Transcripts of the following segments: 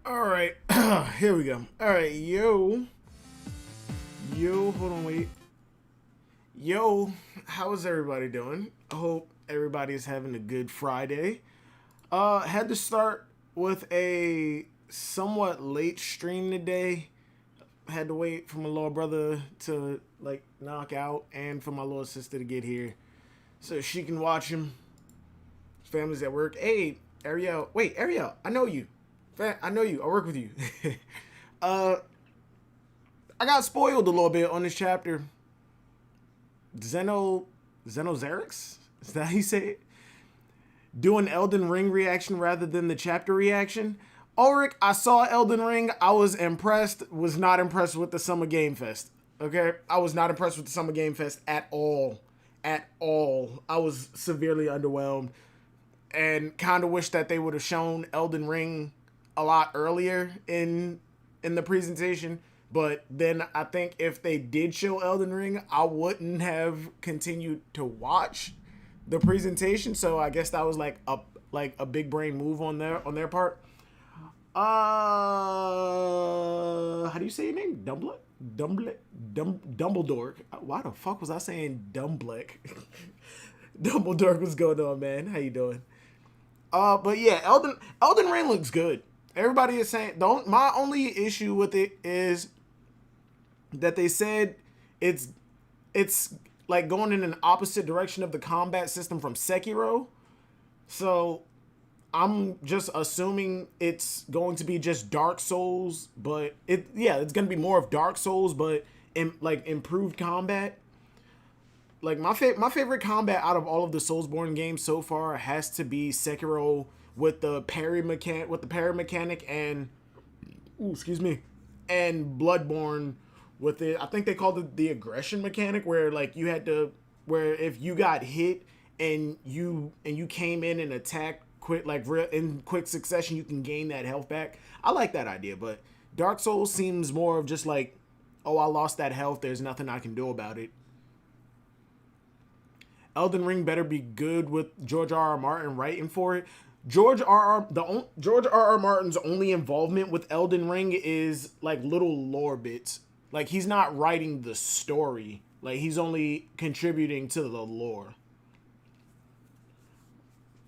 All right, here we go. All right, hold on, wait. Yo, how is everybody doing? I hope everybody is having a good Friday. Had to start with a somewhat late stream today. Had to wait for my little brother to knock out and for my little sister to get here so she can watch him. Family's at work. Hey, Ariel. Wait, Ariel, I know you. I know you. I work with you. uh, I got spoiled a little bit on this chapter. Xenozerix? Is that how you say it? Do an Elden Ring reaction rather than the chapter reaction. Ulrich, I saw Elden Ring. I was impressed. Was not impressed with the Summer Game Fest. Okay? I was not impressed with the Summer Game Fest at all. At all. I was severely underwhelmed. And kind of wish that they would have shown Elden Ring a lot earlier in the presentation. But then I think if they did show Elden Ring, I wouldn't have continued to watch the presentation. So I guess that was like a big brain move on their part. How do you say your name? Dumbledore. Why the fuck was I saying Dumbleck? Dumbledore, what's going on, man? How you doing? But yeah, Elden Ring looks good. Everybody is saying my only issue with it is that they said it's like going in an opposite direction of the combat system from Sekiro. So I'm just assuming it's going to be just Dark Souls, but it's going to be more of Dark Souls, but in improved combat. Like my favorite combat out of all of the Soulsborne games so far has to be Sekiro with the parry mechanic and and Bloodborne with it. I think they called it the aggression mechanic, where where if you got hit and you came in and attacked in quick succession, you can gain that health back. I like that idea, but Dark Souls seems more of just like, oh, I lost that health, there's nothing I can do about it. Elden Ring better be good with George R.R. Martin writing for it. George R.R. Martin's only involvement with Elden Ring is like little lore bits. Like, he's not writing the story. Like, he's only contributing to the lore.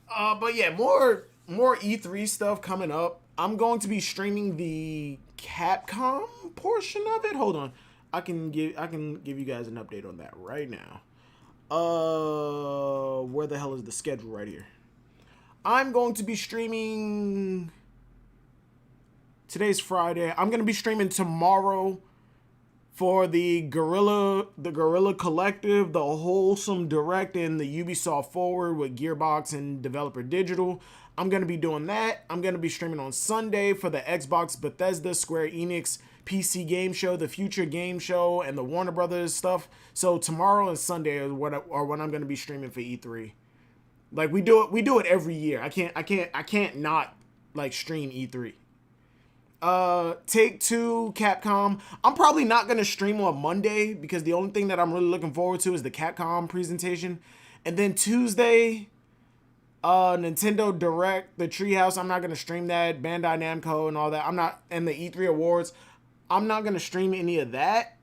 But yeah, more E3 stuff coming up. I'm going to be streaming the Capcom portion of it. Hold on. I can give you guys an update on that right now. Where the hell is the schedule right here? I'm going to be streaming. Today's Friday. I'm going to be streaming tomorrow for the Guerrilla Collective, the Wholesome Direct, and the Ubisoft Forward with Gearbox and Developer Digital. I'm going to be doing that. I'm going to be streaming on Sunday for the Xbox, Bethesda, Square Enix, PC Game Show, the Future Game Show, and the Warner Brothers stuff. So tomorrow and Sunday are when I'm going to be streaming for E3. Like, we do it every year. I can't not like stream E3. Take-Two, Capcom. I'm probably not going to stream on Monday because the only thing that I'm really looking forward to is the Capcom presentation. And then Tuesday, Nintendo Direct, the Treehouse. I'm not going to stream that. Bandai Namco and all that. And the E3 Awards. I'm not going to stream any of that.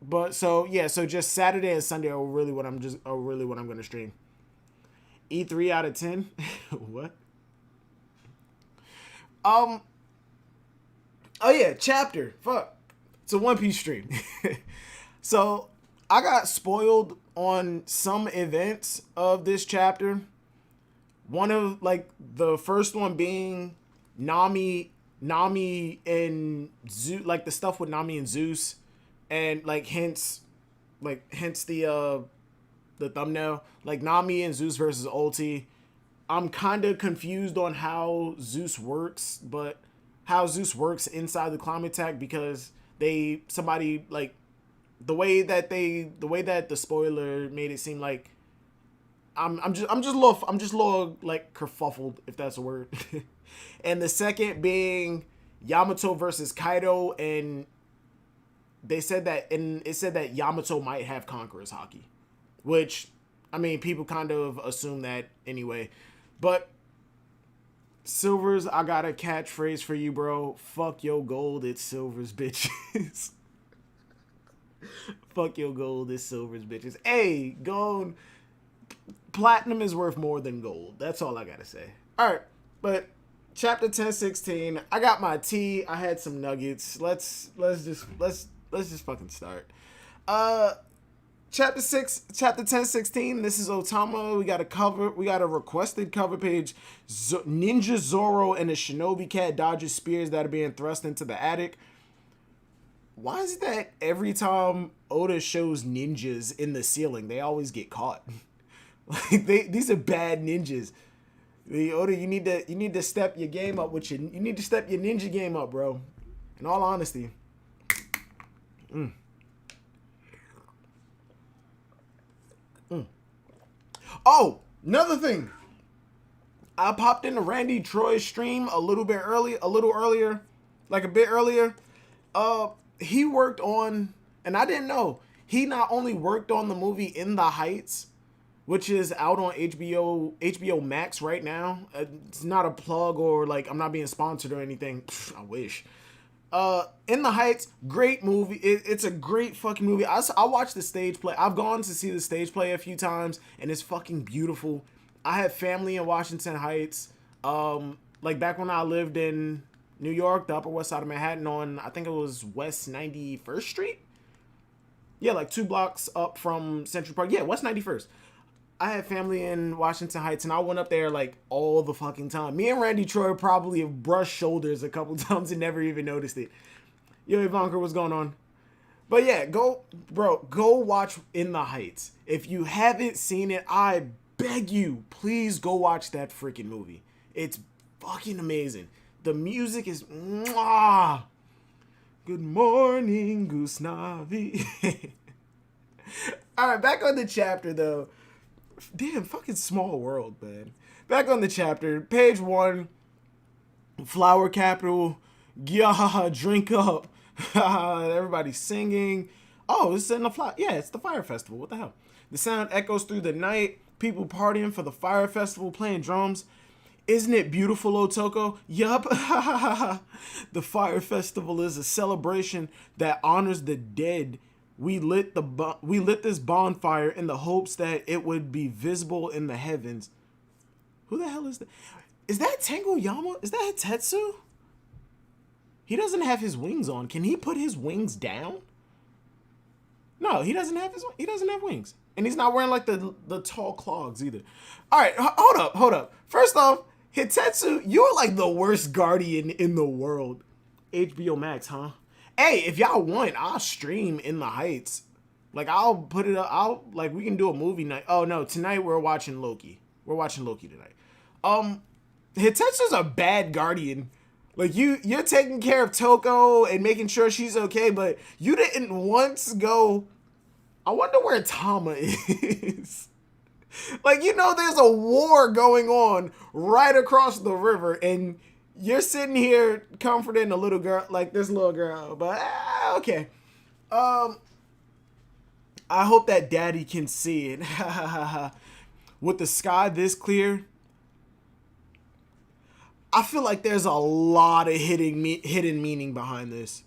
But so just Saturday and Sunday are really what I'm going to stream. E3 out of 10. What? Oh yeah, chapter. Fuck. It's a One Piece stream. So I got spoiled on some events of this chapter. One of the first one being Nami and Zeus, like the stuff with Nami and Zeus, and hence the thumbnail, like Nami and Zeus versus Ulti. I'm kind of confused on how Zeus works inside the climate tech, because the way that the spoiler made it seem like I'm just a little like kerfuffled, if that's a word. And the second being Yamato versus Kaido, and it said that Yamato might have Conqueror's Haki, which, I mean, people kind of assume that anyway. But Silvers, I got a catchphrase for you, bro. Fuck your gold, it's silvers, bitches. Fuck your gold, it's silvers, bitches. Hey, gold, platinum is worth more than gold. That's all I gotta say. All right, but chapter 10-16. I got my tea. I had some nuggets. Let's just fucking start. Chapter 10-16. This is Otama. We got a cover. We got a requested cover page. Ninja Zoro and a shinobi cat dodges spears that are being thrust into the attic. Why is it that every time Oda shows ninjas in the ceiling, they always get caught? Like these are bad ninjas. Oda, you need to step your game up with you need to step your ninja game up, bro. In all honesty. Oh, another thing. I popped into Randy Troy's stream a little earlier. He worked on, and I didn't know, he not only worked on the movie In the Heights, which is out on HBO Max right now. It's not a plug or like I'm not being sponsored or anything. I wish. In the Heights, great movie. It's a great fucking movie. I watched the stage play. I've gone to see the stage play a few times, and it's fucking beautiful. I have family in Washington Heights. Like back when I lived in New York, the Upper West Side of Manhattan on, I think it was West 91st Street. Yeah, like 2 blocks up from Central Park. Yeah, West 91st. I had family in Washington Heights, and I went up there like all the fucking time. Me and Randy Troy probably have brushed shoulders a couple times and never even noticed it. Yo, Ivanka, what's going on? But yeah, go watch In the Heights. If you haven't seen it, I beg you, please go watch that freaking movie. It's fucking amazing. The music is mwah. Good morning, Goose Navi. All right, back on the chapter though. Damn, fucking small world, man. Back on the chapter, page 1, flower capital, yeah, drink up. Everybody's singing. Oh, it's in the fire. Yeah, it's the fire festival. What the hell? The sound echoes through the night. People partying for the fire festival, playing drums. Isn't it beautiful, Otoko? Yup. The fire festival is a celebration that honors the dead. We lit this bonfire in the hopes that it would be visible in the heavens. Who the hell is that? Is that Tengu Yama? Is that Tetsu? He doesn't have his wings on. Can he put his wings down? No, he doesn't have wings. And he's not wearing like the tall clogs either. All right, hold up. First off, Hitetsu, you're like the worst guardian in the world. HBO Max, huh? Hey, if y'all want, I'll stream In the Heights. Like, I'll put it up. We can do a movie night. Oh, no. Tonight, we're watching Loki. We're watching Loki tonight. Hitetsu's a bad guardian. Like, you're taking care of Toko and making sure she's okay, but you didn't once go, I wonder where Tama is. Like, there's a war going on right across the river, and you're sitting here comforting a little girl, like this little girl, but okay. I hope that daddy can see it. With the sky this clear, I feel like there's a lot of hidden meaning behind this.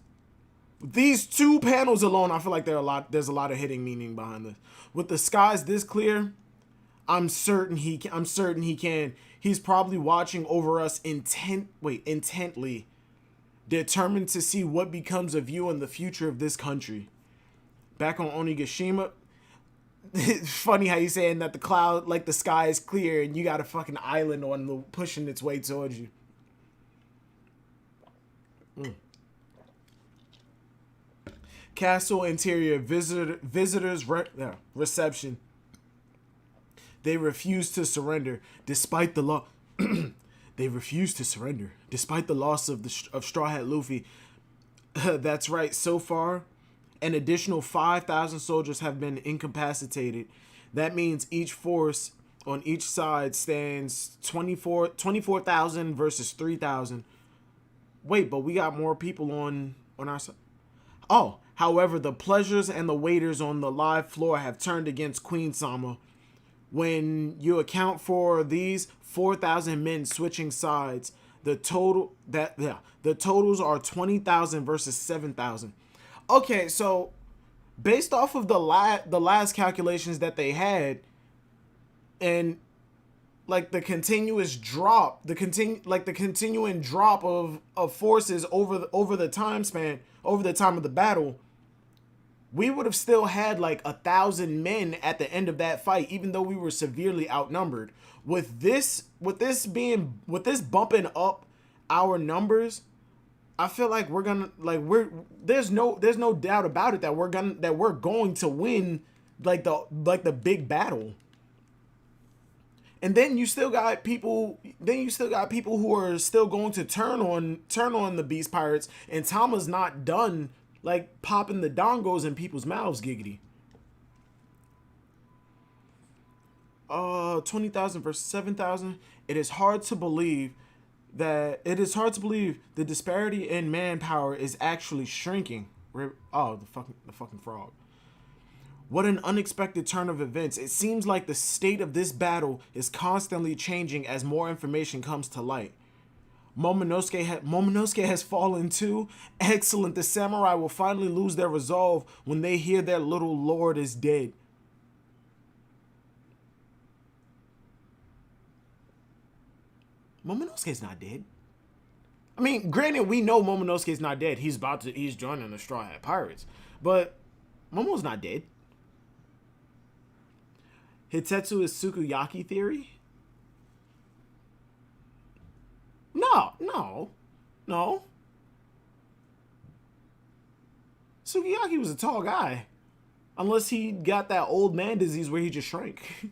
These 2 panels alone, I feel like there's a lot of hidden meaning behind this. With the skies this clear, I'm certain he can. He's probably watching over us intently, determined to see what becomes of you and the future of this country. Back on Onigashima, it's funny how you saying that the sky is clear and you got a fucking island pushing its way towards you. Castle interior visitors reception. They refuse to surrender despite the law. They refuse to surrender despite the loss of Straw Hat Luffy. That's right. So far, an additional 5,000 soldiers have been incapacitated. That means each force on each side stands 24,000 versus 3,000. Wait, but we got more people on our side. Oh, however, the pleasures and the waiters on the live floor have turned against Queen Sama. When you account for these 4,000 men switching sides, the totals are 20,000 versus 7,000. Okay, so based off of the last calculations that they had, and like the continuous drop, the continuing drop of forces over the time span, over the time of the battle, we would have still had like 1,000 men at the end of that fight, even though we were severely outnumbered. With this bumping up our numbers, I feel like there's no doubt about it that we're going to win the big battle. And then you still got people who are still going to turn on the Beast Pirates, and Tama's not done like popping the dongos in people's mouths, giggity. 20,000 versus 7,000. It is hard to believe the disparity in manpower is actually shrinking. Oh, the fucking frog. What an unexpected turn of events. It seems like the state of this battle is constantly changing as more information comes to light. Momonosuke has fallen too. Excellent. The samurai will finally lose their resolve when they hear their little lord is dead. Momonosuke's not dead. I mean, granted, we know Momonosuke's not dead. He's joining the Straw Hat Pirates. But Momo's not dead. Hitetsu is Sukiyaki theory? No. Sukiyaki was a tall guy. Unless he got that old man disease where he just shrank.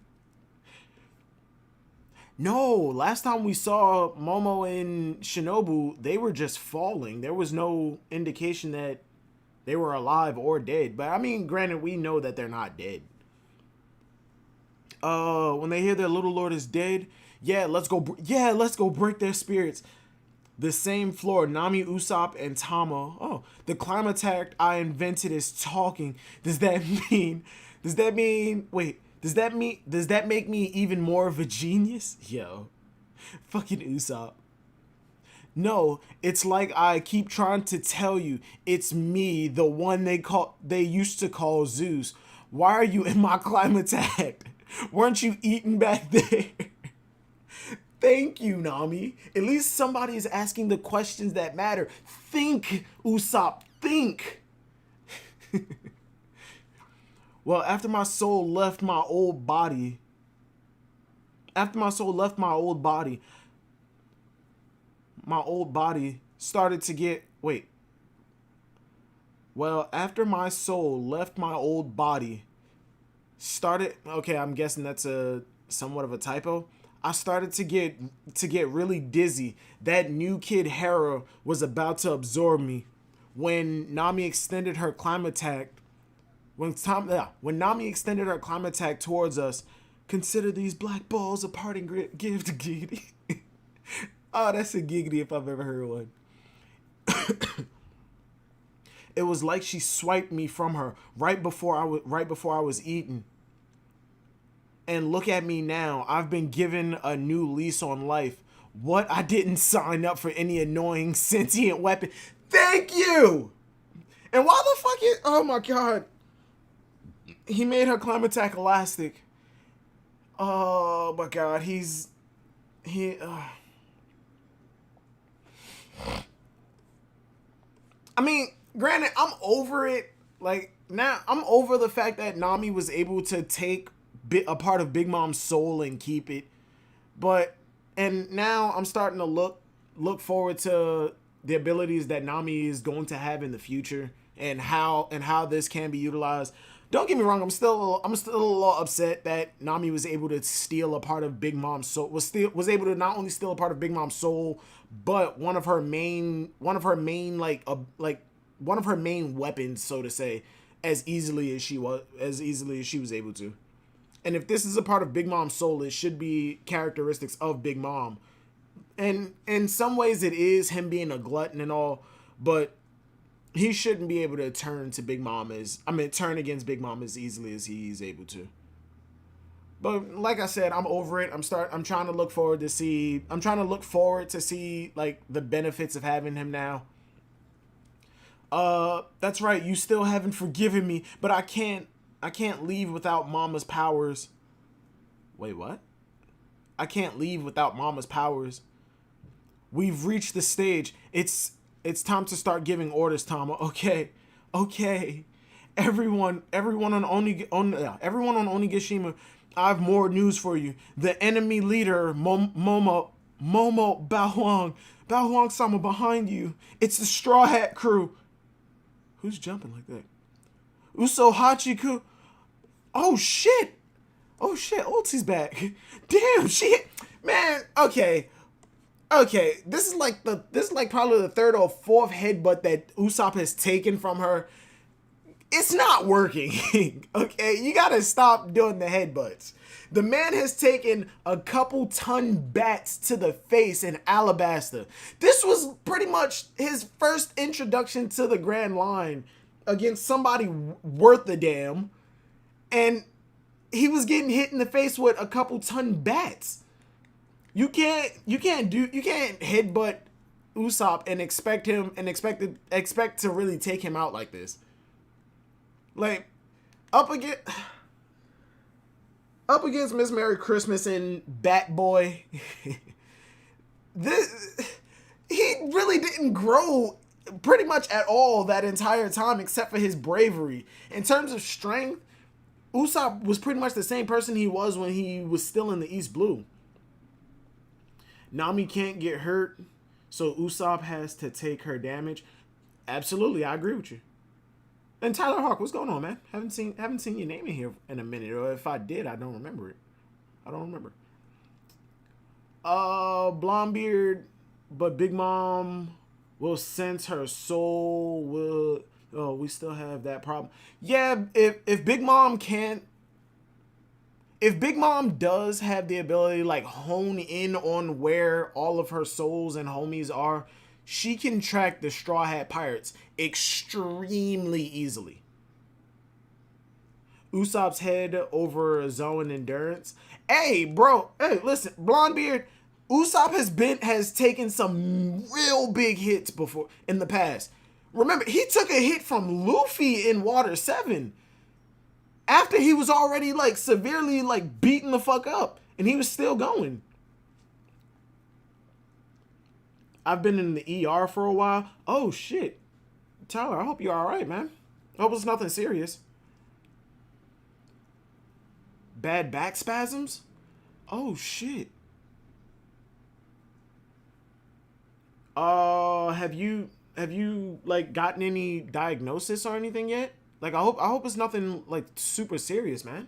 No, last time we saw Momo and Shinobu, they were just falling. There was no indication that they were alive or dead. But I mean, granted, we know that they're not dead. When they hear their little lord is dead, let's go break their spirits. The same floor, Nami, Usopp, and Tama. Oh, the climb attack I invented is talking. Does that make me even more of a genius? Yo, fucking Usopp. No, it's like I keep trying to tell you, it's me, the one they used to call Zeus. Why are you in my climb attack? Weren't you eating back there? Thank you, Nami. At least somebody is asking the questions that matter. Think, Usopp, think. Well, after my soul left my old body, my old body started to get, wait. Well, after my soul left my old body, okay, I'm guessing that's somewhat of a typo. I started to get really dizzy. That new kid Hera was about to absorb me. When Nami extended her climb attack, when Nami extended her climb attack towards us, consider these black balls a parting gift, giggity. Oh, that's a giggity if I've ever heard one. It was like she swiped me from her right before I was eaten. And look at me now. I've been given a new lease on life. What? I didn't sign up for any annoying sentient weapon. Thank you! And why the fuck oh my god. He made her climb attack elastic. Oh my god, I mean, granted, I'm over it. Like, now, I'm over the fact that Nami was able to take a part of Big Mom's soul and keep it. And now I'm starting to look forward to the abilities that Nami is going to have in the future and how this can be utilized. Don't get me wrong, I'm still a little upset that Nami was able to steal a part of Big Mom's soul. Was able to not only steal a part of Big Mom's soul, but one of her main weapons, so to say, as easily as she was able to. And if this is a part of Big Mom's soul, it should be characteristics of Big Mom. And in some ways it is him being a glutton and all, but he shouldn't be able to turn against Big Mom as easily as he's able to. But like I said, I'm over it. I'm trying to look forward to see. I'm trying to look forward to see like the benefits of having him now. That's right. You still haven't forgiven me, but I can't. I can't leave without Mama's powers. Wait, what? I can't leave without Mama's powers. We've reached the stage. It's time to start giving orders, Tama. Okay, okay. Everyone on Onigashima, I have more news for you. The enemy leader, Momo Bao Sama behind you. It's the Straw Hat crew. Who's jumping like that? Uso Hachiku. Oh shit. Oh shit, Ulti's back. Damn, shit. Man, okay. Okay, this is like probably the third or fourth headbutt that Usopp has taken from her. It's not working. Okay, you gotta stop doing the headbutts. The man has taken a couple ton bats to the face in Alabasta. This was pretty much his first introduction to the Grand Line against somebody worth a damn. And he was getting hit in the face with a couple ton bats. You can't headbutt Usopp and expect to really take him out like this. Like up against Miss Merry Christmas and Bat Boy. He really didn't grow pretty much at all that entire time except for his bravery. In terms of strength, Usopp was pretty much the same person he was when he was still in the East Blue. Nami can't get hurt, so Usopp has to take her damage. Absolutely, I agree with you. And Tyler Hawk, what's going on, man? Haven't seen your name in here in a minute, or if I did, I don't remember it. I don't remember. Blondebeard, but Big Mom will sense her soul. We still have that problem. Yeah, if Big Mom can't. If Big Mom does have the ability to like hone in on where all of her souls and homies are, she can track the Straw Hat Pirates extremely easily. Usopp's head over Zoan Endurance. Hey, bro. Hey, listen, Blondebeard. Usopp has taken some real big hits before in the past. Remember, he took a hit from Luffy in Water 7. After he was already like severely like beaten the fuck up, and he was still going. I've been in the ER for a while. Oh shit, Tyler, I hope you're all right, man. I hope it's nothing serious. Bad back spasms? Oh shit. Have you like gotten any diagnosis or anything yet? Like I hope it's nothing like super serious, man.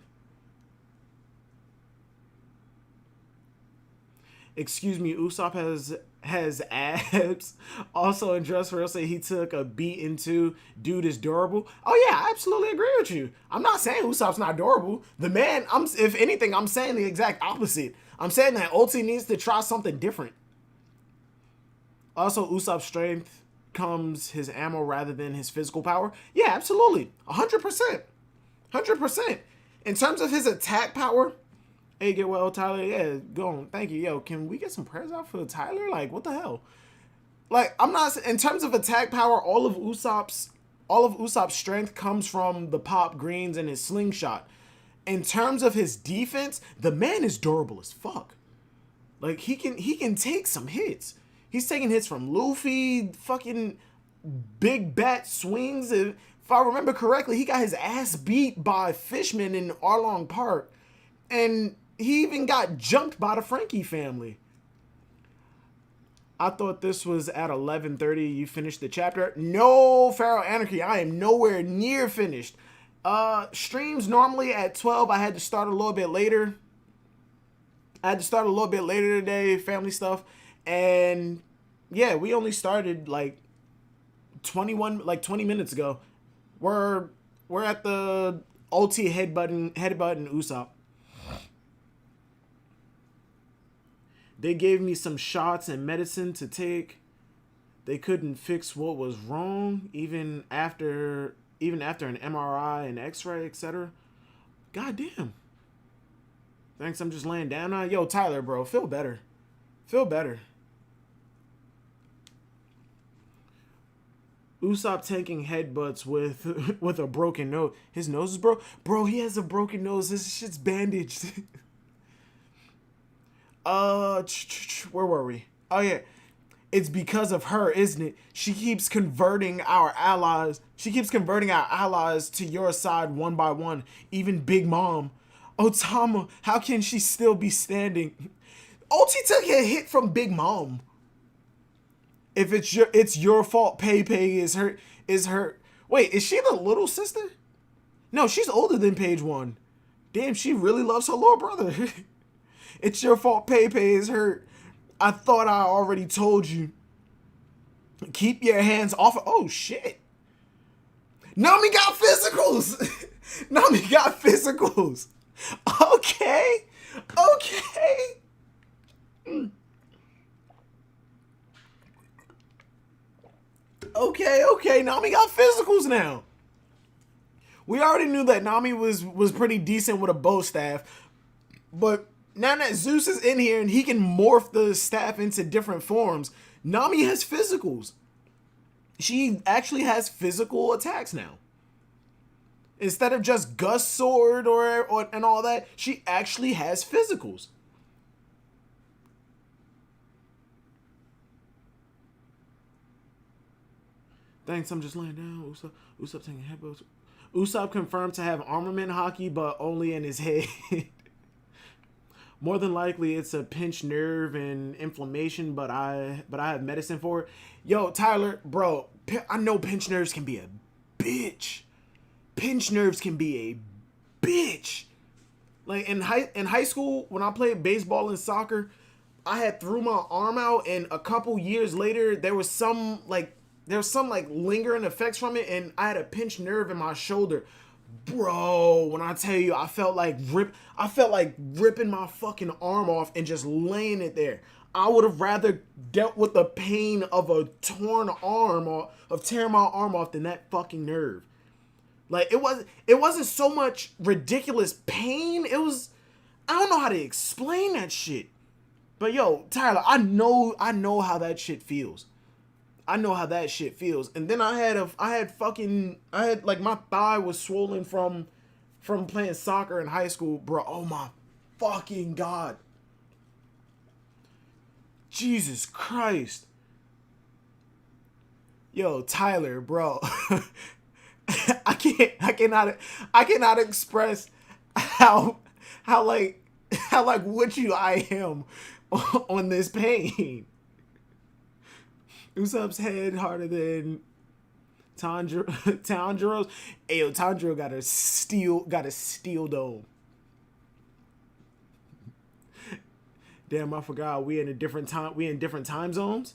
Excuse me, Usopp has abs. Also, in Dress For Real, say he took a beating too. Dude is durable. Oh yeah, I absolutely agree with you. I'm not saying Usopp's not durable. The man, if anything, I'm saying the exact opposite. I'm saying that Ulti needs to try something different. Also, Usopp's strength comes his ammo rather than his physical power. Yeah, absolutely. 100%. 100%. In terms of his attack power, hey, get well, Tyler. Yeah, go on. Thank you. Yo, can we get some prayers out for Tyler? Like, what the hell? Like, I'm not, in terms of attack power, all of Usopp's strength comes from the pop greens and his slingshot. In terms of his defense, the man is durable as fuck. Like, he can take some hits. He's taking hits from Luffy, fucking big bat swings. If I remember correctly, he got his ass beat by Fishman in Arlong Park. And he even got jumped by the Frankie family. I thought this was at 11:30. You finished the chapter. No, Pharaoh Anarchy. I am nowhere near finished. Streams normally at 12. I had to start a little bit later. Today, family stuff. And yeah, we only started like 20 minutes ago. We're at the ulti headbutting Usopp. They gave me some shots and medicine to take. They couldn't fix what was wrong, even after an MRI and X-ray, etc. God damn. Thanks, I'm just laying down now. Yo, Tyler, bro, feel better. Feel better. Usopp tanking headbutts with with a broken nose. His nose is broke? Bro, he has a broken nose. This shit's bandaged. Where were we? Oh, yeah. It's because of her, isn't it? She keeps converting our allies. She keeps converting our allies to your side one by one. Even Big Mom. Otama, how can she still be standing? Oti took a hit from Big Mom. If it's your fault, Pei is hurt. Wait, is she the little sister? No, she's older than Page One. Damn, she really loves her little brother. It's your fault, Pei is hurt. I thought I already told you. Keep your hands off. Oh shit. Nami got physicals. Nami got physicals. Okay. Okay. Nami got physicals now. We already knew that Nami was pretty decent with a bow staff, but now that Zeus is in here and he can morph the staff into different forms, Nami has physicals. She actually has physical attacks now. Instead of just Gus sword or and all that, she actually has physicals. Thanks, I'm just laying down. Usopp taking headbutts. Usopp confirmed to have armament hockey, but only in his head. More than likely, it's a pinched nerve and inflammation, but I have medicine for it. Yo, Tyler, bro, I know pinched nerves can be a bitch. Pinched nerves can be a bitch. Like in high school, when I played baseball and soccer, I had threw my arm out, and a couple years later, there was some lingering effects from it, and I had a pinched nerve in my shoulder. Bro, when I tell you, I felt like ripping my fucking arm off and just laying it there. I would have rather dealt with the pain of a torn arm or of tearing my arm off than that fucking nerve. Like it wasn't so much ridiculous pain. It was, I don't know how to explain that shit. But yo, Tyler, I know how that shit feels. I know how that shit feels. And then I had like my thigh was swollen from playing soccer in high school, bro. Oh my fucking God. Jesus Christ. Yo, Tyler, bro. I cannot express how with you I am on this pain. Usopp's head harder than Tanjiro's. Ayo, Tanjiro got a steel dome. Damn, I forgot we in different time zones.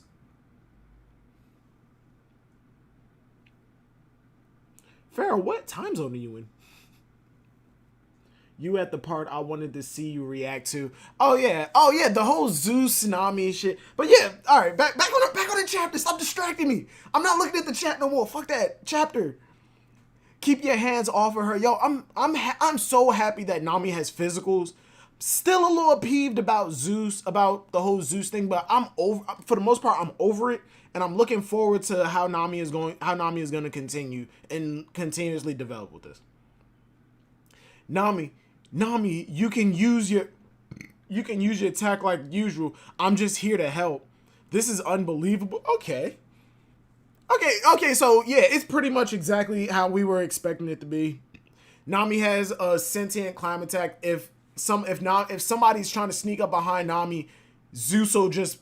Farrah, what time zone are you in? You at the part I wanted to see you react to. Oh yeah, the whole Zeus Nami shit. But yeah, all right, back on the chapter. Stop distracting me. I'm not looking at the chat no more. Fuck that chapter. Keep your hands off of her, yo. I'm so happy that Nami has physicals. Still a little peeved about Zeus, about the whole Zeus thing, but I'm over. For the most part, I'm over it, and I'm looking forward to how Nami is going to continue and continuously develop with this. Nami, you can use your attack like usual. I'm just here to help. This is unbelievable. Okay. So yeah, it's pretty much exactly how we were expecting it to be. Nami has a sentient climb attack. If somebody's trying to sneak up behind Nami, Zeus will just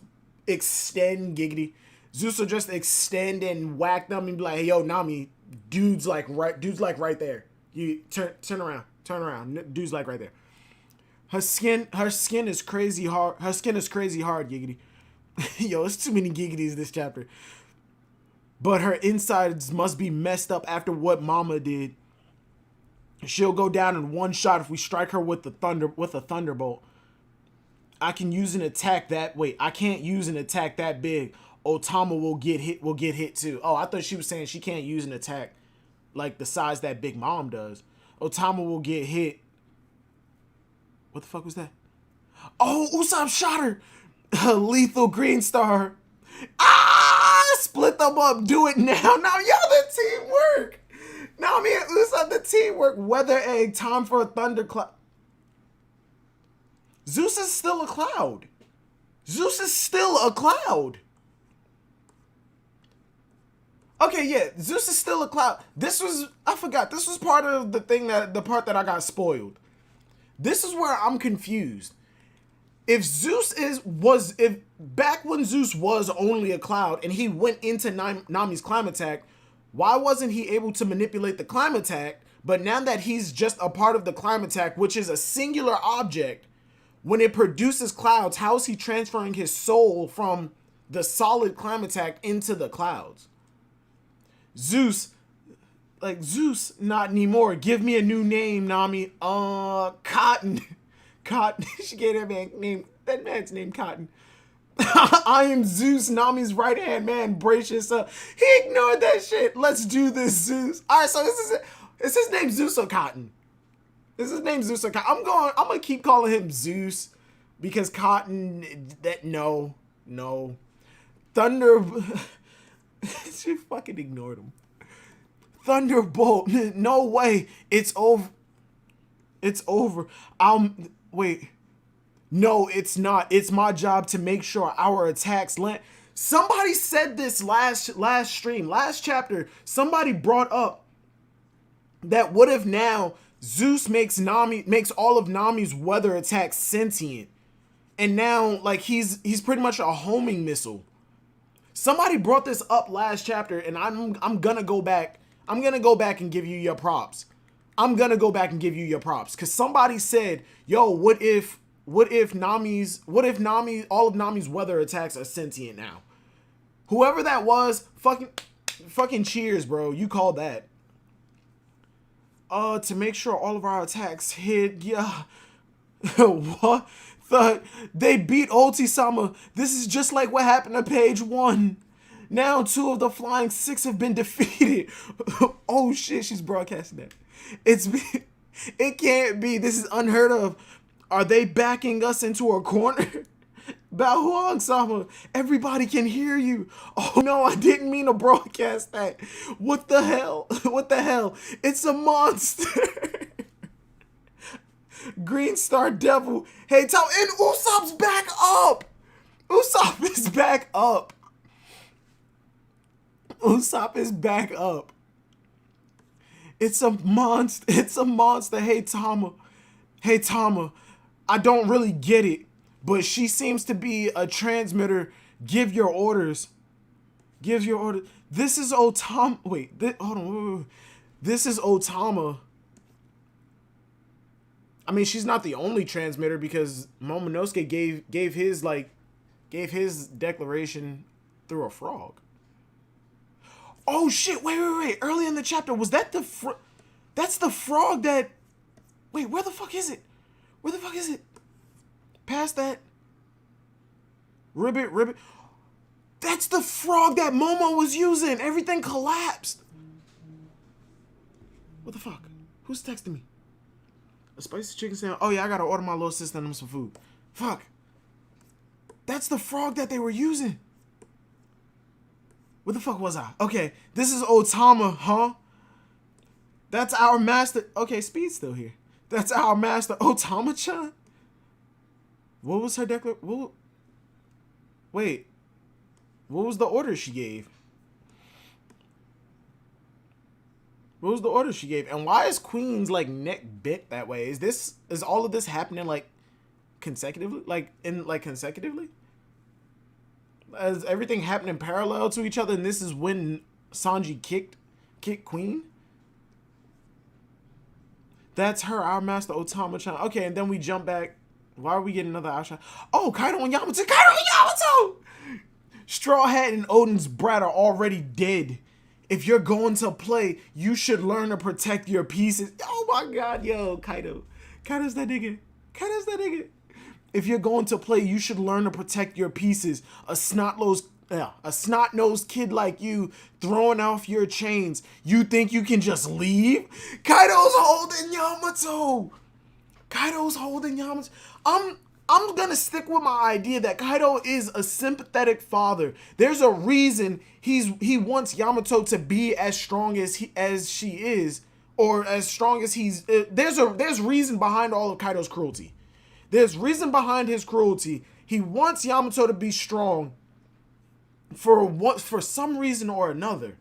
extend giggity. Zeus will just extend and whack them and be like, hey, yo, Nami, dude's like right there. You turn around. Dude's like right there. Her skin is crazy hard. Giggity. Yo, it's too many giggities this chapter. But her insides must be messed up after what Mama did. She'll go down in one shot if we strike her with a thunderbolt. I can't use an attack that big. Otama will get hit too. Oh, I thought she was saying she can't use an attack like the size that Big Mom does. Otama will get hit. What the fuck was that? Oh, Usopp shot her. Lethal green star. Split them up. Do it now. Now, the teamwork. Now, me and Usopp, the teamwork. Weather egg. Time for a thundercloud. Zeus is still a cloud. Zeus is still a cloud. Okay, yeah, Zeus is still a cloud. I forgot. This was part of the part that I got spoiled. This is where I'm confused. If back when Zeus was only a cloud and he went into Nami's climb attack, why wasn't he able to manipulate the climb attack? But now that he's just a part of the climb attack, which is a singular object, when it produces clouds, how is he transferring his soul from the solid climb attack into the clouds? Zeus, not anymore. Give me a new name, Nami. Cotton. Cotton. She gave that man's name Cotton. I am Zeus, Nami's right-hand man. Brace yourself. He ignored that shit. Let's do this, Zeus. All right, so is his name Zeus or Cotton? Is his name Zeus or Cotton? I'm gonna keep calling him Zeus because Cotton, no. Thunder. She fucking ignored him. Thunderbolt. No way. It's over. It's over. Wait. No, it's not. It's my job to make sure our attacks land. Somebody said this last stream, last chapter. Somebody brought up that what if now Zeus makes all of Nami's weather attacks sentient. And now like he's pretty much a homing missile. Somebody brought this up last chapter, and I'm gonna go back. I'm gonna go back and give you your props. Cause somebody said, "Yo, what if all of Nami's weather attacks are sentient now?" Whoever that was, fucking cheers, bro. You called that. To make sure all of our attacks hit. Yeah. What? They beat Ulti-sama. This is just like what happened to page 1. Now 2 of the flying 6 have been defeated. Oh shit, she's broadcasting that. It can't be. This is unheard of. Are they backing us into a corner? Bao Huang-sama, everybody can hear you. Oh no, I didn't mean to broadcast that. What the hell? It's a monster. Green Star Devil. Hey, and Usopp's back up. Usopp is back up. It's a monster. Hey, Tama. I don't really get it, but she seems to be a transmitter. Give your orders. This is Otama. Wait, hold on. This is Otama. I mean, she's not the only transmitter because Momonosuke gave his declaration through a frog. Oh shit! Wait! Early in the chapter, was that that's the frog that? Wait, where the fuck is it? Past that. Ribbit. That's the frog that Momo was using. Everything collapsed. What the fuck? Who's texting me? A spicy chicken sandwich. Oh yeah, I gotta order my little sister and them some food. Fuck. That's the frog that they were using. What the fuck was I? Okay, this is Otama, huh? That's our master. Okay, Speed's still here. That's our master, Otama-chan. What was her declaration? Wait. What was the order she gave? And why is Queen's like neck bent that way? Is all of this happening like consecutively? Consecutively? Is everything happening parallel to each other and this is when Sanji kicked Queen? That's her, our master Otama-chan. Okay, and then we jump back. Why are we getting another outshot? Oh, Kaido and Yamato! Straw Hat and Odin's brat are already dead. If you're going to play, you should learn to protect your pieces. Oh my god, yo, Kaido. Kaido's that nigga. If you're going to play, you should learn to protect your pieces. A snot-nosed kid like you throwing off your chains. You think you can just leave? Kaido's holding Yamato. Kaido's holding Yamato. I'm gonna stick with my idea that Kaido is a sympathetic father. There's a reason he wants Yamato to be as strong as she is, or as strong as he's. There's reason behind all of Kaido's cruelty. There's reason behind his cruelty. He wants Yamato to be strong for some reason or another.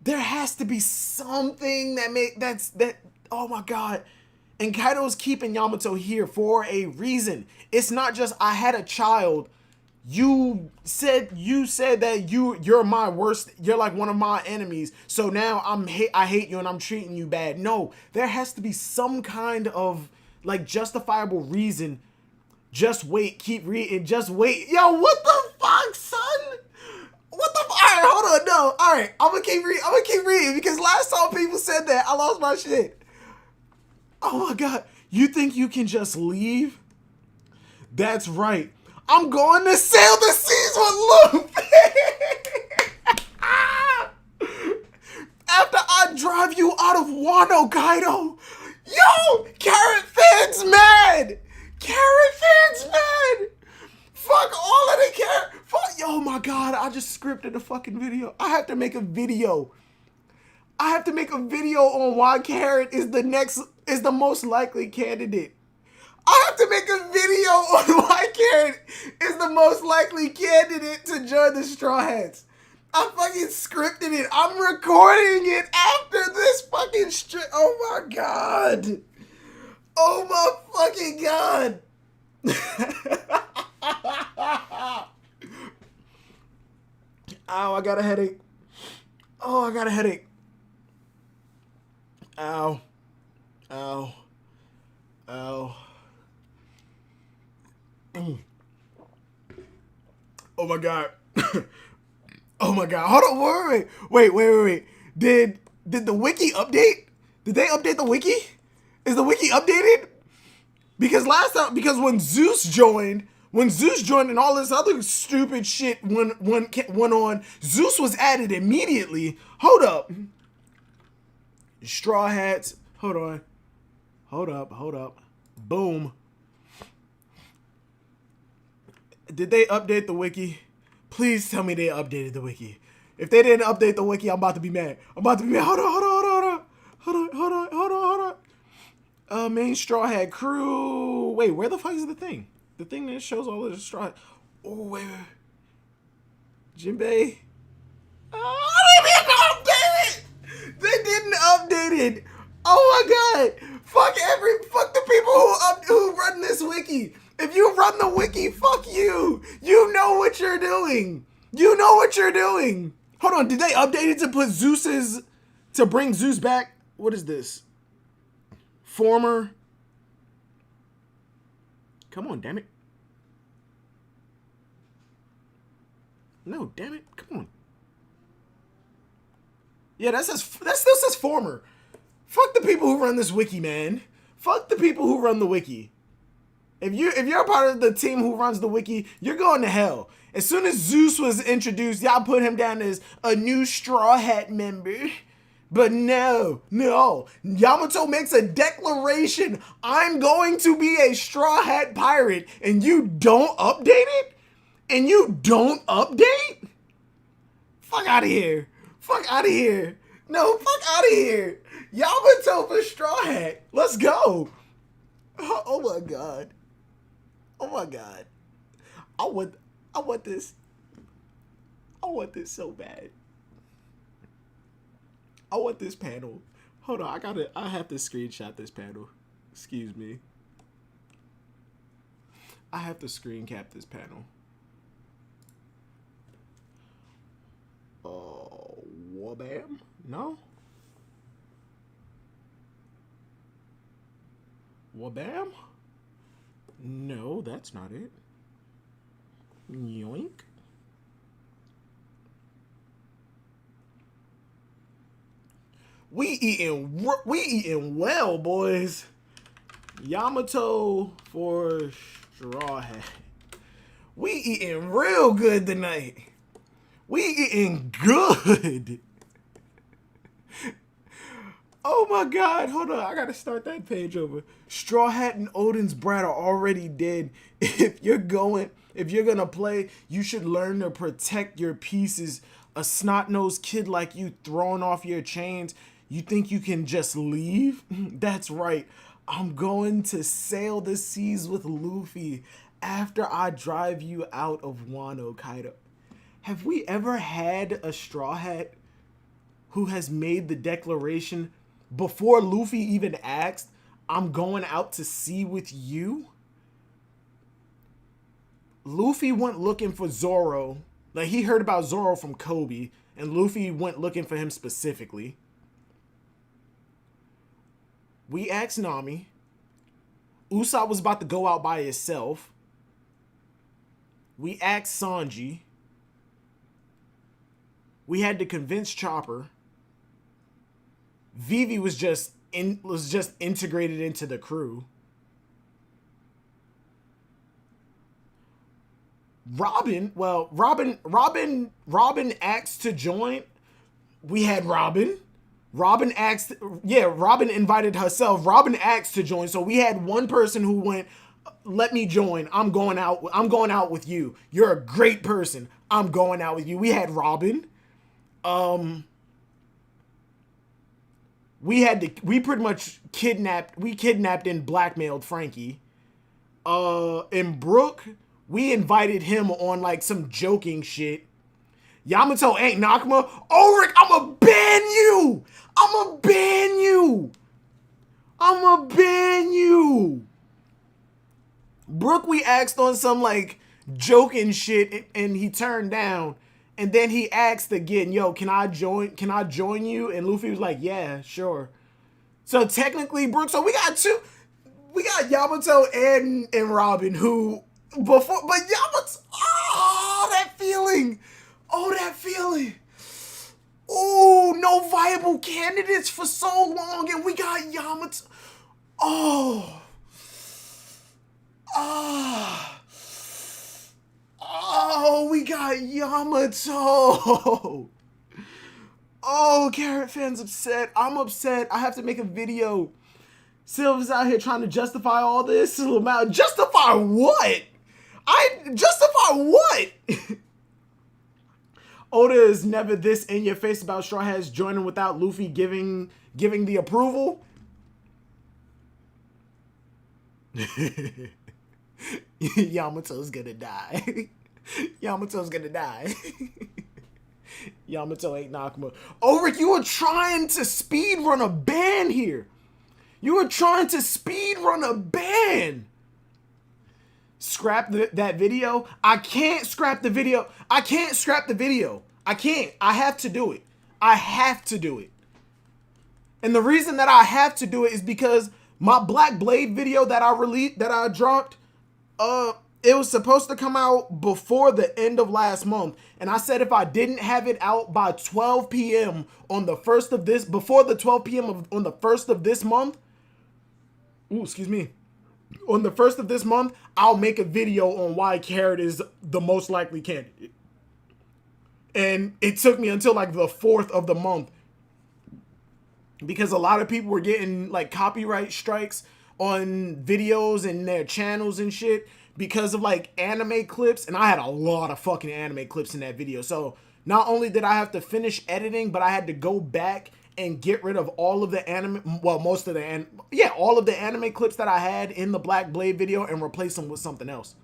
There has to be something that oh my god. And Kaido's keeping Yamato here for a reason. It's not just I had a child. You said that you're my worst. You're like one of my enemies. So now I hate you and I'm treating you bad. No, there has to be some kind of like justifiable reason. Just wait. Keep reading. Just wait. Yo, what the fuck, son? What the? All right, hold on. No, all right. I'm gonna keep reading because last time people said that, I lost my shit. Oh my god, you think you can just leave? That's right. I'm going to sail the seas with Luffy. After I drive you out of Wano, Kaido. Yo, Carrot Fan's mad. Carrot Fan's mad. Fuck all of the carrot. Fuck. Oh my god, I just scripted a fucking video. I have to make a video. I have to make a video on why Carrot is the most likely candidate. I have to make a video on why Carrot is the most likely candidate to join the Straw Hats. I fucking scripted it. I'm recording it after this fucking oh my god. Oh my fucking god. Ow, I got a headache. Oh, I got a headache. Ow. Ow. Ow. Oh my god. Oh my god. Hold on. Wait. Did the wiki update? Did they update the wiki? Is the wiki updated? Because when Zeus joined and all this other stupid shit went on, Zeus was added immediately. Hold up. Straw Hats. Hold on. Hold up. Boom. Did they update the wiki? Please tell me they updated the wiki. If they didn't update the wiki, I'm about to be mad. Hold on. Main Straw Hat crew. Wait, where the fuck is the thing? The thing that shows all of the straw. Oh, wait. Jinbei. They didn't update it. Oh my god. Fuck the people who run this wiki. If you run the wiki, fuck you. You know what you're doing. Hold on, did they update it to bring Zeus back? What is this? Former. Come on, damn it. No, damn it. Come on. Yeah, that still says former. Fuck the people who run this wiki, man. Fuck the people who run the wiki. If you're a part of the team who runs the wiki, you're going to hell. As soon as Zeus was introduced, y'all put him down as a new Straw Hat member. But no. Yamato makes a declaration. I'm going to be a Straw Hat pirate. And you don't update it? Fuck out of here. No, fuck out of here. Yamato for Straw Hat. Let's go. Oh my god. I want this. I want this so bad. I want this panel. Hold on, I have to screenshot this panel. Excuse me. I have to screen cap this panel. Wabam? No? Wabam? No, that's not it. Yoink. We eating well, boys. Yamato for Straw Hat. We eating real good tonight. We eating good. Oh my god, hold on. I gotta start that page over. Straw Hat and Odin's brat are already dead. If you're gonna play, you should learn to protect your pieces. A snot-nosed kid like you throwing off your chains, you think you can just leave? That's right. I'm going to sail the seas with Luffy after I drive you out of Wano, Kaido. Have we ever had a Straw Hat who has made the declaration before Luffy even asked, I'm going out to sea with you? Luffy went looking for Zoro. Like, he heard about Zoro from Kobe, and Luffy went looking for him specifically. We asked Nami. Usopp was about to go out by himself. We asked Sanji. We had to convince Chopper. Vivi was just integrated into the crew. Robin asked to join. We had Robin. Robin invited herself. Robin asked to join. So we had one person who went, let me join. I'm going out with you. You're a great person. I'm going out with you. We had Robin. We pretty much kidnapped and blackmailed Frankie. And Brooke, we invited him on like some joking shit. Yamato ain't Nakama. Ulrich, I'ma ban you. Brooke, we asked on some like joking shit and he turned down. And then he asked again, yo, can I join you? And Luffy was like, yeah, sure. So technically, Brooke, so we got Yamato and Robin who before, but Yamato, that feeling. Oh, no viable candidates for so long, and we got Yamato. We got Yamato. Oh, Carrot fans upset. I'm upset. I have to make a video. Silver's out here trying to justify all this. Justify what? Justify what? Oda is never this in your face about Straw Hats joining without Luffy giving the approval. Yamato's gonna die. Yamato's gonna die. Yamato ain't Nakama. Ulrich, you were trying to speedrun a ban here. Scrap that video. I can't scrap the video. I can't. I have to do it. And the reason that I have to do it is because my Black Blade video that I dropped, it was supposed to come out before the end of last month. And I said if I didn't have it out by 12 p.m. on the 1st of this, before the 12 p.m. on the 1st of this month, on the 1st of this month, I'll make a video on why Carrot is the most likely candidate. And it took me until like the 4th of the month because a lot of people were getting like copyright strikes on videos and their channels and shit because of like anime clips. And I had a lot of fucking anime clips in that video. So not only did I have to finish editing, but I had to go back and get rid of all of the anime, well, all of the anime clips that I had in the Black Blade video and replace them with something else.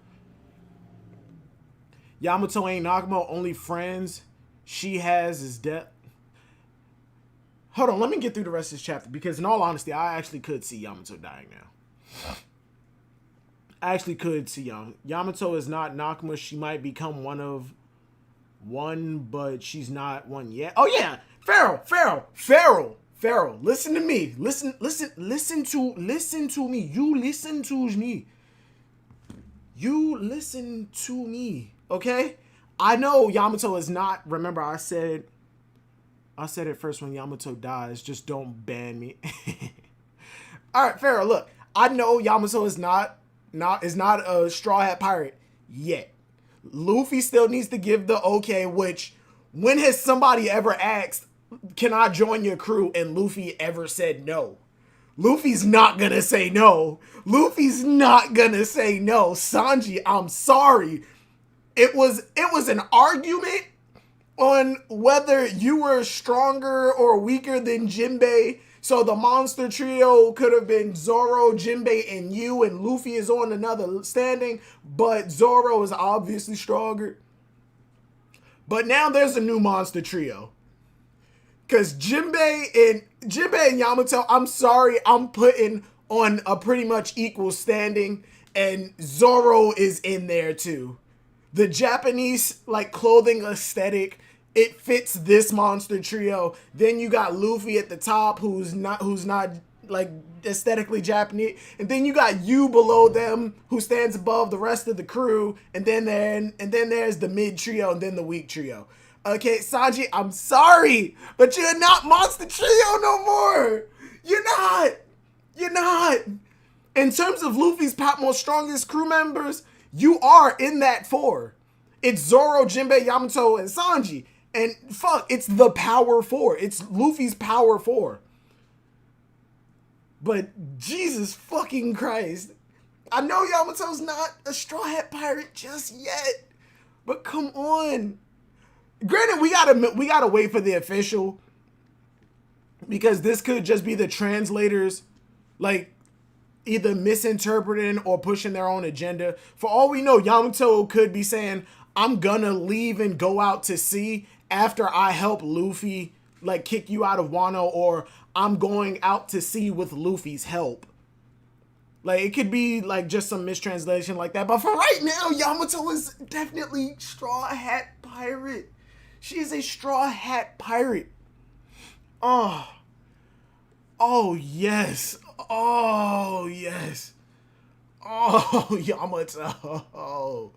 Yamato ain't Nakama, only friends she has is death. Hold on, let me get through the rest of this chapter because in all honesty, I actually could see Yamato dying now. I actually could see Yamato is not Nakama. She might become one, but she's not one yet. Oh yeah, Pharaoh. Listen to me. Listen to me. You listen to me. Okay? I know Yamato is not. Remember, I said it first when Yamato dies. Just don't ban me. All right, Pharaoh. Look, I know Yamato is not a Straw Hat pirate yet. Luffy still needs to give the okay. Which, when has somebody ever asked can I join your crew? And Luffy ever said no. Luffy's not gonna say no. Luffy's not gonna say no. Sanji, I'm sorry. It was an argument on whether you were stronger or weaker than Jinbei. So the monster trio could have been Zoro, Jinbei, and you, and Luffy is on another standing, but Zoro is obviously stronger. But now there's a new monster trio. Because Jinbei and Yamato, I'm sorry, I'm putting on a pretty much equal standing, and Zoro is in there too. The Japanese like clothing aesthetic, it fits this monster trio. Then you got Luffy at the top, who's not like aesthetically Japanese, and then you got you below them, who stands above the rest of the crew, and then there's the mid trio, and then the weak trio. Okay, Sanji, I'm sorry, but you're not monster trio no more. You're not. In terms of Luffy's most strongest crew members, you are in that 4. It's Zoro, Jinbei, Yamato, and Sanji. And fuck, it's the power 4. It's Luffy's power 4. But Jesus fucking Christ. I know Yamato's not a Straw Hat Pirate just yet. But come on. Granted, we gotta wait for the official. Because this could just be the translators, like, either misinterpreting or pushing their own agenda. For all we know, Yamato could be saying, I'm gonna leave and go out to sea after I help Luffy, like, kick you out of Wano, or I'm going out to sea with Luffy's help. Like, it could be, like, just some mistranslation like that. But for right now, Yamato is definitely Straw Hat Pirate. She is a Straw Hat Pirate. Oh, yes. Oh, yes. Oh, Yamato.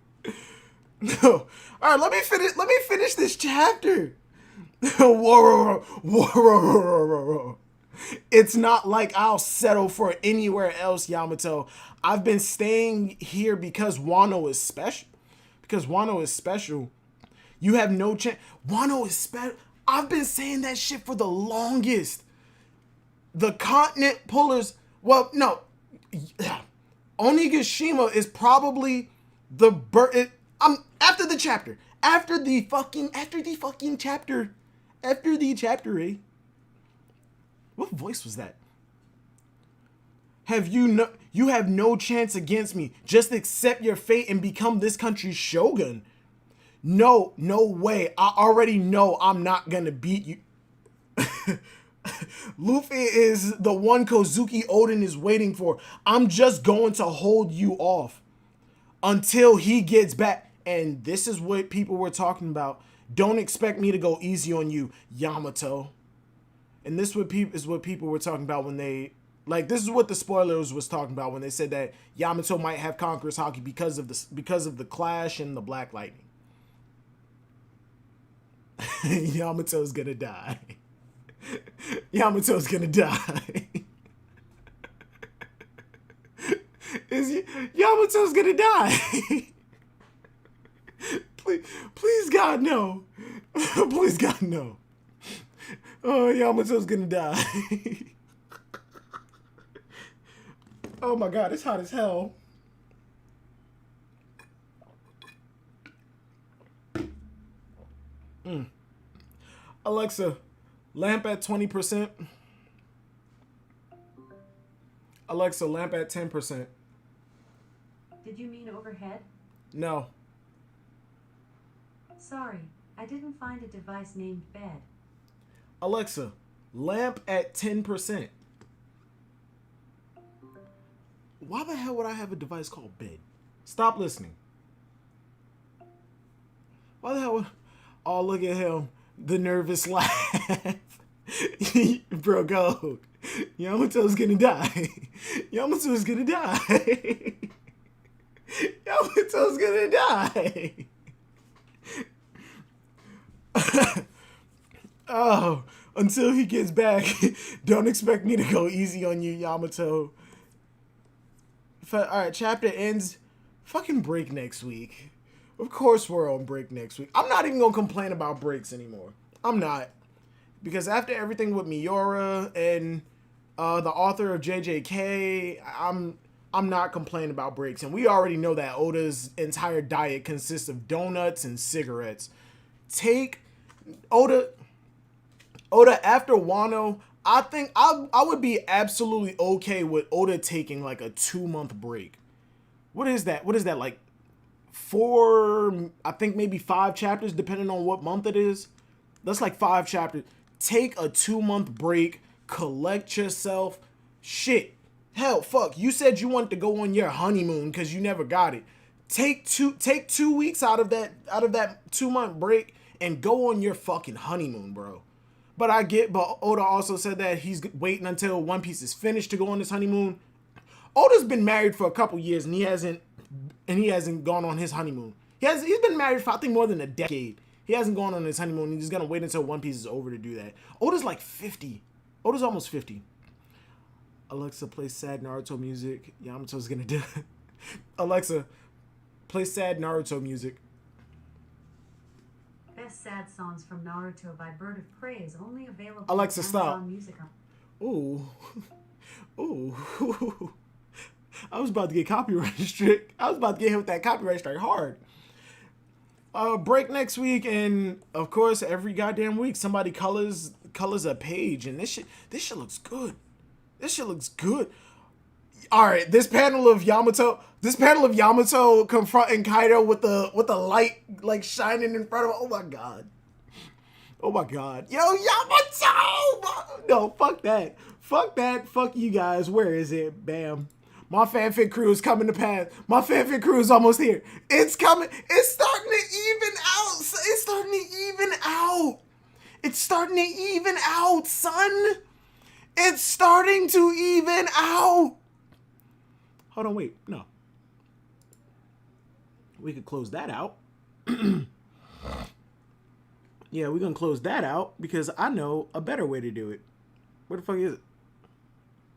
No. All right, let me finish this chapter. Whoa. It's not like I'll settle for anywhere else, Yamato. I've been staying here because Wano is special. You have no chance. Wano is special. I've been saying that shit for the longest. The continent pullers. Well, no. Onigashima is probably the after the chapter. After the chapter. Eh? What voice was that? You have no chance against me. Just accept your fate and become this country's shogun. No way. I already know I'm not gonna beat you. Luffy is the one Kozuki Oden is waiting for. I'm just going to hold you off until he gets back. And this is what people were talking about. Don't expect me to go easy on you, Yamato. And this is what people were talking about when they, like, this is what the spoilers was talking about when they said that Yamato might have Conqueror's Haki because of the clash and the Black Lightning. Yamato's gonna die. Yamato's gonna die. Yamato's gonna die. Please God, no. Please God, no. Oh, Yamato's gonna die. Oh my God, it's hot as hell. Alexa, lamp at 20%. Alexa, lamp at 10%. Did you mean overhead? No. Sorry, I didn't find a device named bed. Alexa, lamp at 10%. Why the hell would I have a device called bed? Stop listening. Why the hell would... Oh, look at him. The nervous laugh. Bro, go. Yamato's gonna die. Yamato's gonna die. Yamato's gonna die. Oh, until he gets back, don't expect me to go easy on you, Yamato. Alright, chapter ends. Fucking break next week. Of course we're on break next week. I'm not even gonna complain about breaks anymore. I'm not. because after everything with Miura and the author of JJK, I'm not complaining about breaks. And we already know that Oda's entire diet consists of donuts and cigarettes. Take Oda after Wano. I think I would be absolutely okay with Oda taking like a 2-month break. What is that? What is that, like 4, I think maybe 5 chapters, depending on what month it is. That's like 5 chapters. Take a 2-month break, collect yourself. Shit. Hell, fuck. You said you wanted to go on your honeymoon because you never got it. Take 2 weeks out of that 2-month break and go on your fucking honeymoon, bro. But Oda also said that he's waiting until One Piece is finished to go on this honeymoon. Oda's been married for a couple years and he hasn't gone on his honeymoon. He's been married for, I think, more than a decade. He hasn't gone on his honeymoon. He's gonna wait until One Piece is over to do that. Oda's like 50. Oda's almost 50. Alexa, play sad Naruto music. Yamato's gonna do it. Alexa, play sad Naruto music. Best sad songs from Naruto by Bird of Prey is only available Alexa, on stop. Amazon Music. Ooh. Ooh. I was about to get copyright strike. I was about to get hit with that copyright strike hard. Break next week, and of course, every goddamn week, somebody colors a page, and this shit looks good. This shit looks good. All right, this panel of Yamato confronting Kaido with the light like shining in front of him. Oh my god. Oh my god. Yo, Yamato! No, fuck that. Fuck that. Fuck you guys. Where is it? Bam. My fanfic crew is coming to pass. My fanfic crew is almost here. It's coming. It's starting to even out. It's starting to even out. It's starting to even out, son. It's starting to even out. Hold on, wait. No. We could close that out. Yeah, we're going to close that out because I know a better way to do it. Where the fuck is it?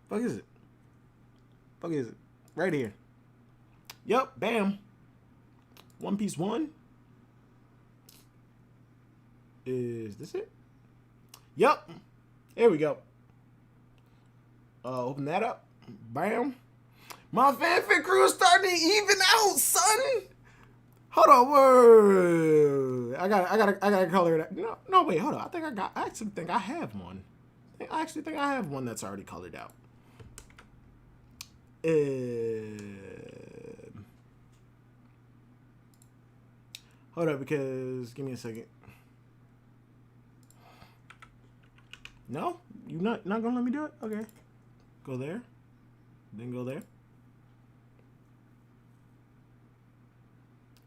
Fuck is it? Fuck is it? Right here. Yep, bam. One Piece 1. Is this it? Yep. There we go. Open that up. Bam. My fanfic crew is starting to even out, son. Hold on, word. I gotta color it. No, wait, hold on. I actually think I have one. I actually think I have one that's already colored out. Hold up, because give me a second. No, you not gonna let me do it? Okay, go there, then go there.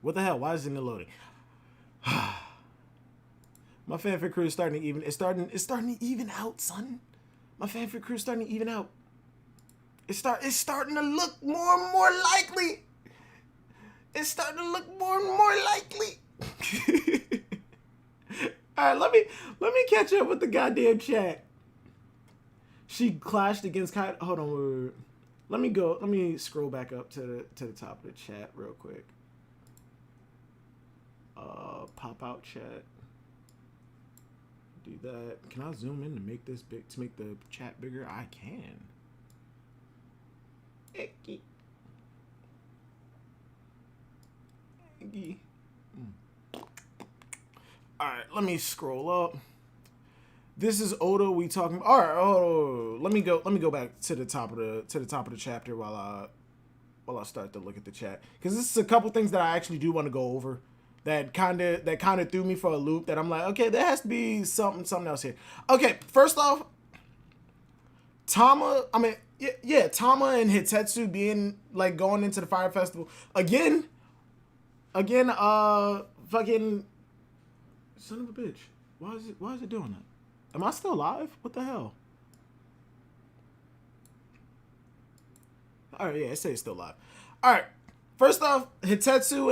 What the hell? Why is it not loading? My fanfic crew is starting to even. It's starting to even out, son. My fanfic crew is starting to even out. It's starting to look more and more likely. It's starting to look more and more likely. All right, let me catch up with the goddamn chat. She clashed against Kaido. Hold on, let me scroll back up to the top of the chat real quick. Pop out chat. Do that. Can I zoom in to make this big, to make the chat bigger? I can. Icky. Alright, let me scroll up. This is Oda we talking. Alright, let me go back to the top of the chapter while I start to look at the chat. Because this is a couple things that I actually do want to go over that kind of threw me for a loop, that I'm like, okay, there has to be something else here. Okay, first off, Tama and Hitetsu being like going into the Fire Festival again, fucking son of a bitch. Why is it doing that? Am I still live? What the hell? All right, yeah, it says still live. All right, first off, Hitetsu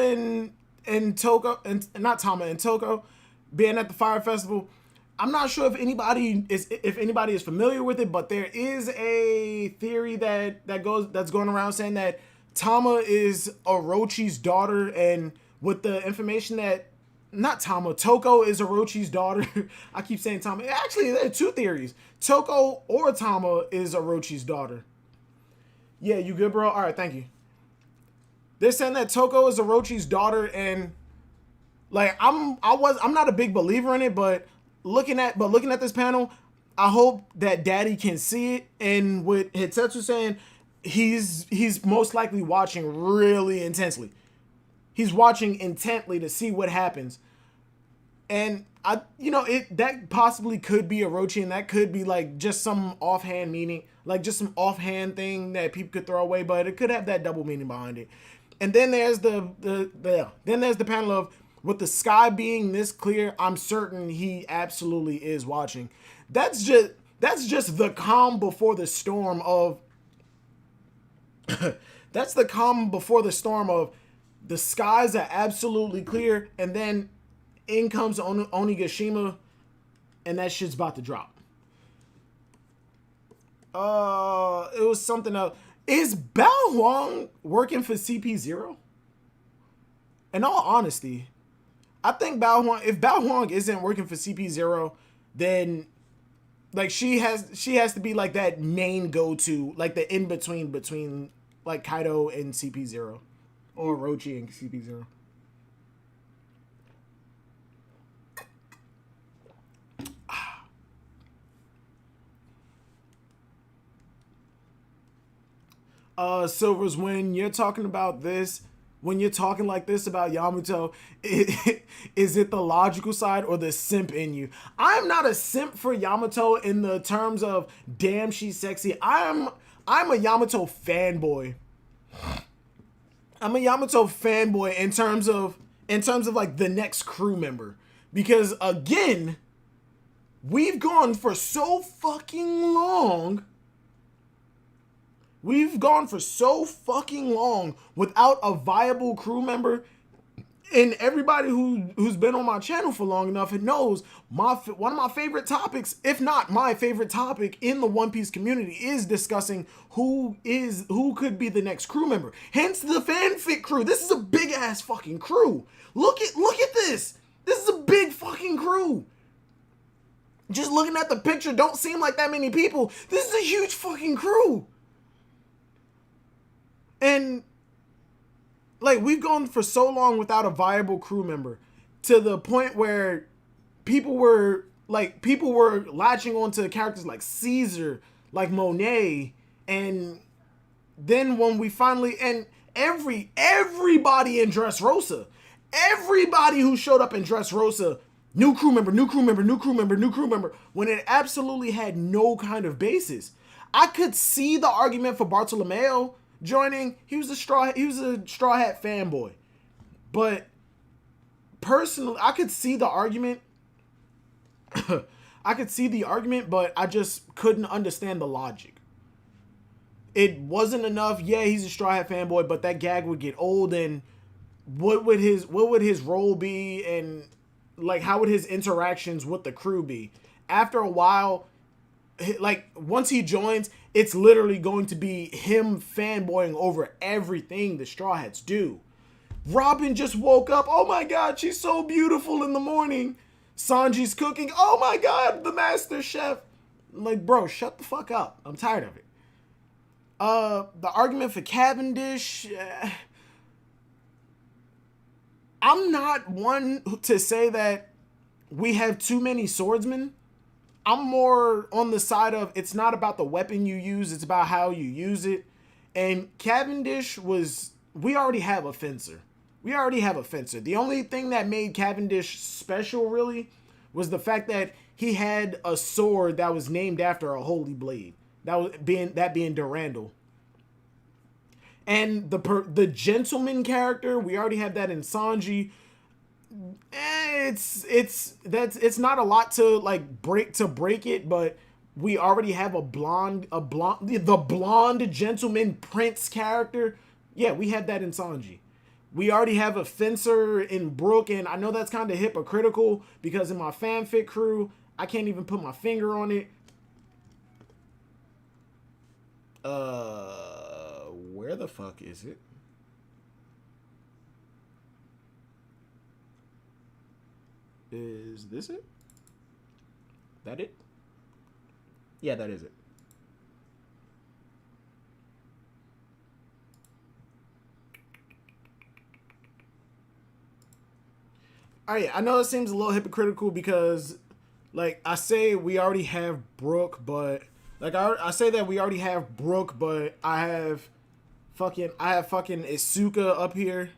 and Toko, and not Tama and Toko being at the Fire Festival. I'm not sure if anybody is familiar with it, but there is a theory that's going around saying that Tama is Orochi's daughter, and with the information that not Tama. Toko is Orochi's daughter. I keep saying Tama. Actually, there are two theories. Toko or Tama is Orochi's daughter. Yeah, you good, bro? All right, thank you. They're saying that Toko is Orochi's daughter, and like I'm not a big believer in it, but looking at this panel, I hope that Daddy can see it. And with Hitetsu saying, he's most likely watching really intensely. He's watching intently to see what happens. And that possibly could be Orochi, and that could be like just some offhand meaning, like just some offhand thing that people could throw away, but it could have that double meaning behind it. And then there's the panel of, with the sky being this clear, I'm certain he absolutely is watching. That's just the calm before the storm of that's the calm before the storm of the skies are absolutely clear, and then in comes Onigashima, and that shit's about to drop. It was something else. Is Bao Huang working for CP0? In all honesty, I think if Bao Huang isn't working for CP0, then like she has to be like that main go-to, like the in-between like Kaido and CP0, or Orochi and CP0. Silvers, when you're talking like this about Yamato, is it the logical side or the simp in you? I'm not a simp for Yamato in the terms of damn she's sexy. I'm a Yamato fanboy. I'm a Yamato fanboy in terms of like the next crew member, because again, we've gone for so fucking long. We've gone for so fucking long without a viable crew member, and everybody who's been on my channel for long enough, it knows one of my favorite topics, if not my favorite topic in the One Piece community, is discussing who could be the next crew member. Hence the Fanfic Crew. This is a big ass fucking crew. Look at this. This is a big fucking crew. Just looking at the picture, don't seem like that many people. This is a huge fucking crew. And like, we've gone for so long without a viable crew member, to the point where people were latching onto characters like Caesar, like Monet, and then when we finally, and everybody in Dressrosa, everybody who showed up in Dressrosa, new crew member, when it absolutely had no kind of basis. I could see the argument for Bartolomeo joining. He was a straw hat fanboy, but personally, I could see the argument. But I just couldn't understand the logic. It wasn't enough. Yeah, he's a straw hat fanboy, but that gag would get old, and what would his role be, and like how would his interactions with the crew be? After a while, like once he joins, it's literally going to be him fanboying over everything the Straw Hats do. Robin just woke up. Oh my god, she's so beautiful in the morning. Sanji's cooking. Oh my god, the master chef. I'm like, bro, shut the fuck up. I'm tired of it. The argument for Cavendish. I'm not one to say that we have too many swordsmen. I'm more on the side of, it's not about the weapon you use, it's about how you use it. And Cavendish we already have a fencer. The only thing that made Cavendish special, really, was the fact that he had a sword that was named after a holy blade. That being Durandal. And the gentleman character, we already have that in Sanji. It's not a lot to like break it, but we already have the blonde gentleman prince character. Yeah, we have that in Sanji. We already have a fencer in Brook, and I know that's kind of hypocritical because in my fanfic crew, I can't even put my finger on it. Where the fuck is it? Is this it? That it? Yeah, that is it. All right, I know it seems a little hypocritical because, like, I say we already have Brooke, but like I say that we already have Brooke, but I have fucking Isuka up here,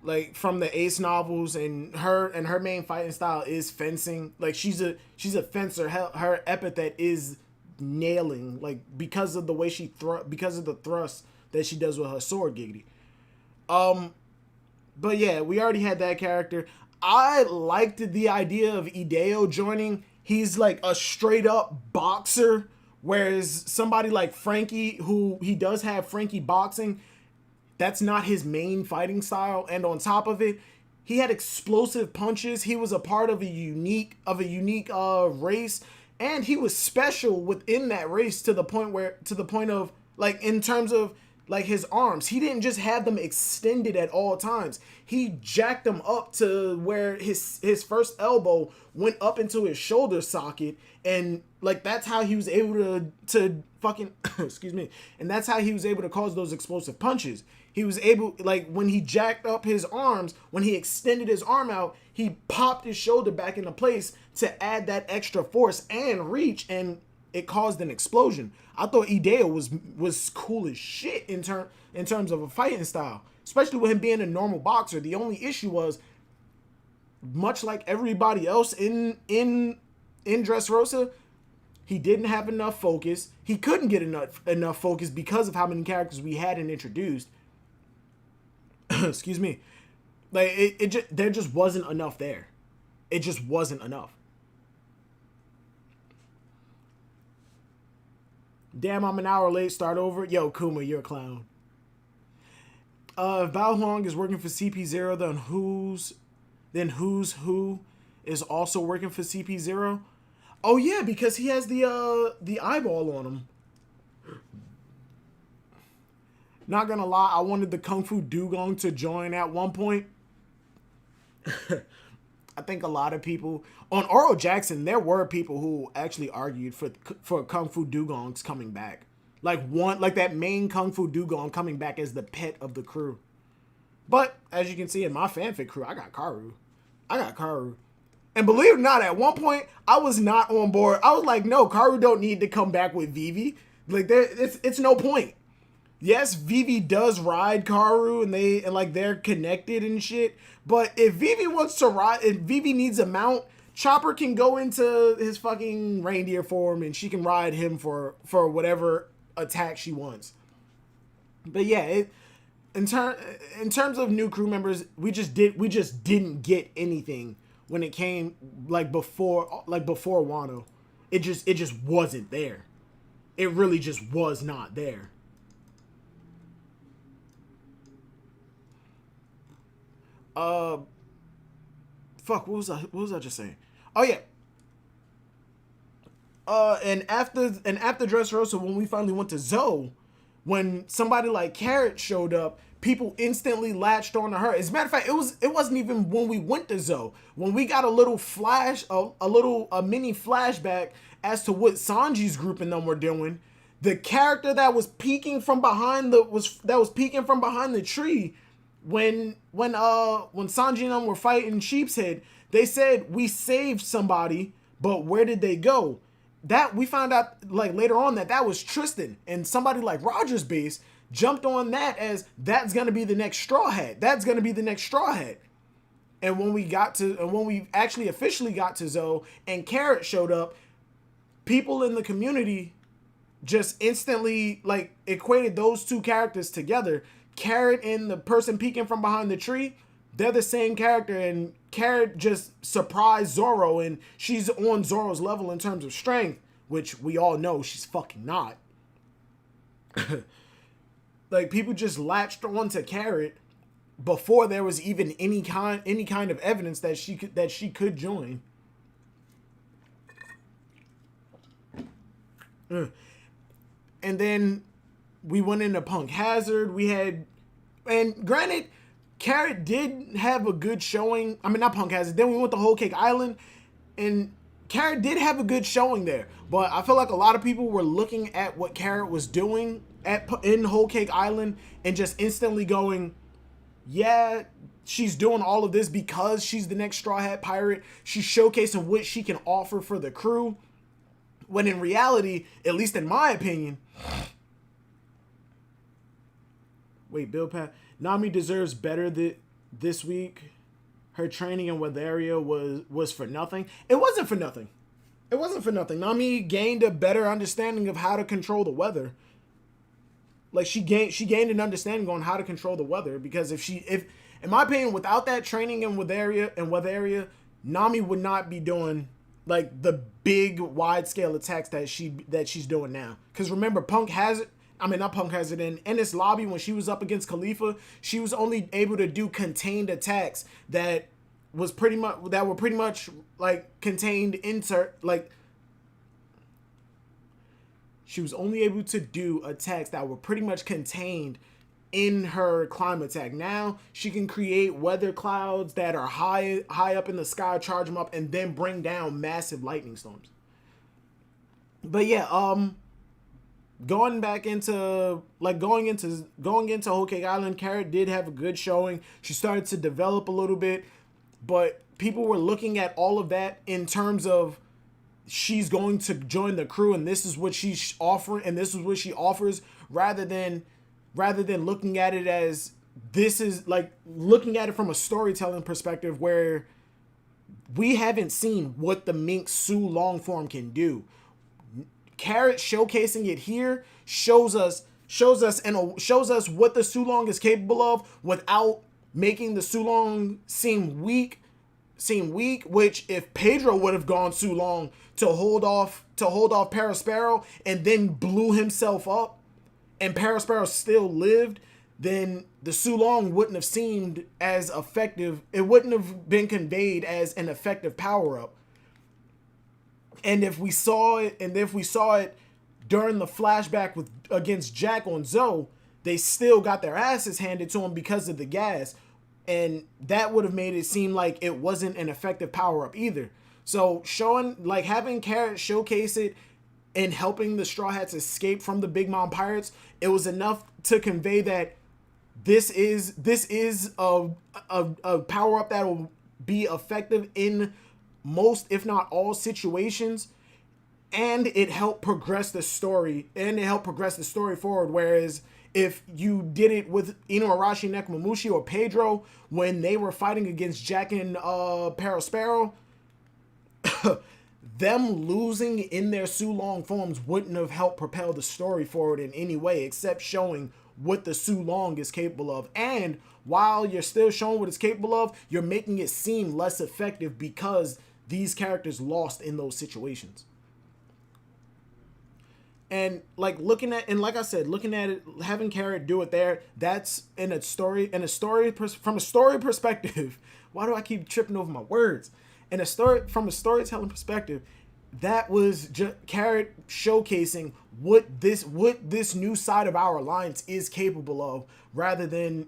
like from the Ace novels, and her main fighting style is fencing. Like she's a fencer. Her epithet is nailing, like because of the way because of the thrust that she does with her sword, giggity. But yeah, we already had that character. I liked the idea of Ideo joining. He's like a straight up boxer, whereas somebody like Frankie, who he does have Frankie boxing, that's not his main fighting style. And on top of it, he had explosive punches. He was a part of a unique race, and he was special within that race to the point of like in terms of like his arms. He didn't just have them extended at all times. He jacked them up to where his first elbow went up into his shoulder socket, and like that's how he was able to fucking excuse me. And that's how he was able to cause those explosive punches. He was able, like when he jacked up his arms, when he extended his arm out, he popped his shoulder back into place to add that extra force and reach, and it caused an explosion. I thought Ideo was cool as shit in terms of a fighting style, especially with him being a normal boxer. The only issue was, much like everybody else in Dressrosa, he didn't have enough focus. He couldn't get enough focus because of how many characters we had and introduced. Excuse me. Like there just wasn't enough there. It just wasn't enough. Damn, I'm an hour late. Start over. Yo, Kuma, you're a clown. If Bao Huang is working for CP0, then who's who is also working for CP0? Oh yeah, because he has the eyeball on him. Not gonna lie, I wanted the Kung Fu Dugong to join at one point. I think a lot of people on Oro Jackson, there were people who actually argued for Kung Fu Dugong's coming back, like that main Kung Fu Dugong coming back as the pet of the crew. But as you can see in my fanfic crew, I got Karu, and believe it or not, at one point I was not on board. I was like, no, Karu don't need to come back with Vivi. Like it's no point. Yes, Vivi does ride Karu, and they're connected and shit. But if Vivi wants to ride, if Vivi needs a mount, Chopper can go into his fucking reindeer form and she can ride him for whatever attack she wants. But yeah, in terms of new crew members, we just didn't get anything when it came before Wano. It just wasn't there. It really just was not there. Fuck, what was I just saying? Oh yeah. And after Dressrosa, when we finally went to Zoe, when somebody like Carrot showed up, people instantly latched on to her. As a matter of fact, it wasn't even when we went to Zoe. When we got a little a mini flashback as to what Sanji's group and them were doing, the character that was peeking from behind the tree when Sanji and them were fighting Sheep's Head, they said we saved somebody, but where did they go? That we found out like later on that was Tristan, and somebody like Roger's base jumped on that as that's gonna be the next Straw Hat. That's gonna be the next Straw Hat. And when we actually officially got to Zoe and Carrot showed up, people in the community just instantly like equated those two characters together. Carrot and the person peeking from behind the tree, they're the same character, and Carrot just surprised Zoro, and she's on Zoro's level in terms of strength, which we all know she's fucking not. Like people just latched onto Carrot before there was even any kind of evidence that she could join. And then we went into Punk Hazard. And granted, Carrot did have a good showing. I mean, not Punk has it. Then we went to Whole Cake Island, and Carrot did have a good showing there. But I feel like a lot of people were looking at what Carrot was doing in Whole Cake Island and just instantly going, yeah, she's doing all of this because she's the next Straw Hat Pirate. She's showcasing what she can offer for the crew. When in reality, at least in my opinion, wait, Bill Pat, Nami deserves better this week. Her training in Weatheria was for nothing. It wasn't for nothing. It wasn't for nothing. Nami gained a better understanding of how to control the weather. Like she gained an understanding on how to control the weather, because if in my opinion, without that training in Weatheria, Nami would not be doing like the big wide scale attacks that she's doing now. Because remember, Punk has it. I mean, not Punk has it in Ennis Lobby when she was up against Khalifa. She was only able to do contained attacks that were pretty much like contained she was only able to do attacks that were pretty much contained in her climb attack. Now she can create weather clouds that are high up in the sky, charge them up, and then bring down massive lightning storms. But yeah, going into Whole Cake Island, Carrot did have a good showing. She started to develop a little bit, but people were looking at all of that in terms of she's going to join the crew and this is what she's offering and this is what she offers, rather than looking at it as this is like looking at it from a storytelling perspective where we haven't seen what the Mink Su long form can do. Carrot showcasing it here shows us what the Sulong is capable of without making the Sulong seem weak, which if Pedro would have gone Sulong to hold off Parasparrow and then blew himself up and Parasparrow still lived, then the Sulong wouldn't have seemed as effective. It wouldn't have been conveyed as an effective power-up. And if we saw it during the flashback against Jack on Zoe, they still got their asses handed to them because of the gas. And that would have made it seem like it wasn't an effective power-up either. So having Carrot showcase it and helping the Straw Hats escape from the Big Mom Pirates, it was enough to convey that this is a power-up that will be effective in most, if not all, situations, and it helped progress the story forward. Whereas if you did it with Inuarashi, Nekomamushi, or Pedro when they were fighting against Jack and Parasparrow, them losing in their Sulong forms wouldn't have helped propel the story forward in any way, except showing what the Sulong is capable of. And while you're still showing what it's capable of, you're making it seem less effective because these characters lost in those situations. And looking at it, having Carrot do it there, that's from a story perspective. Why do I keep tripping over my words? From a storytelling perspective, that was just Carrot showcasing what this new side of our alliance is capable of, rather than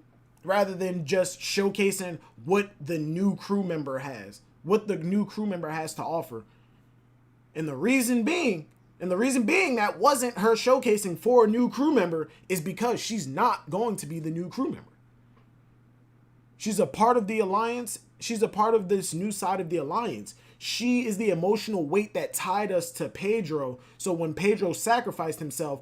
just showcasing what the new crew member has to offer. And the reason being that wasn't her showcasing for a new crew member is because she's not going to be the new crew member. She's a part of the alliance. She's a part of this new side of the alliance. She is the emotional weight that tied us to Pedro. So when Pedro sacrificed himself,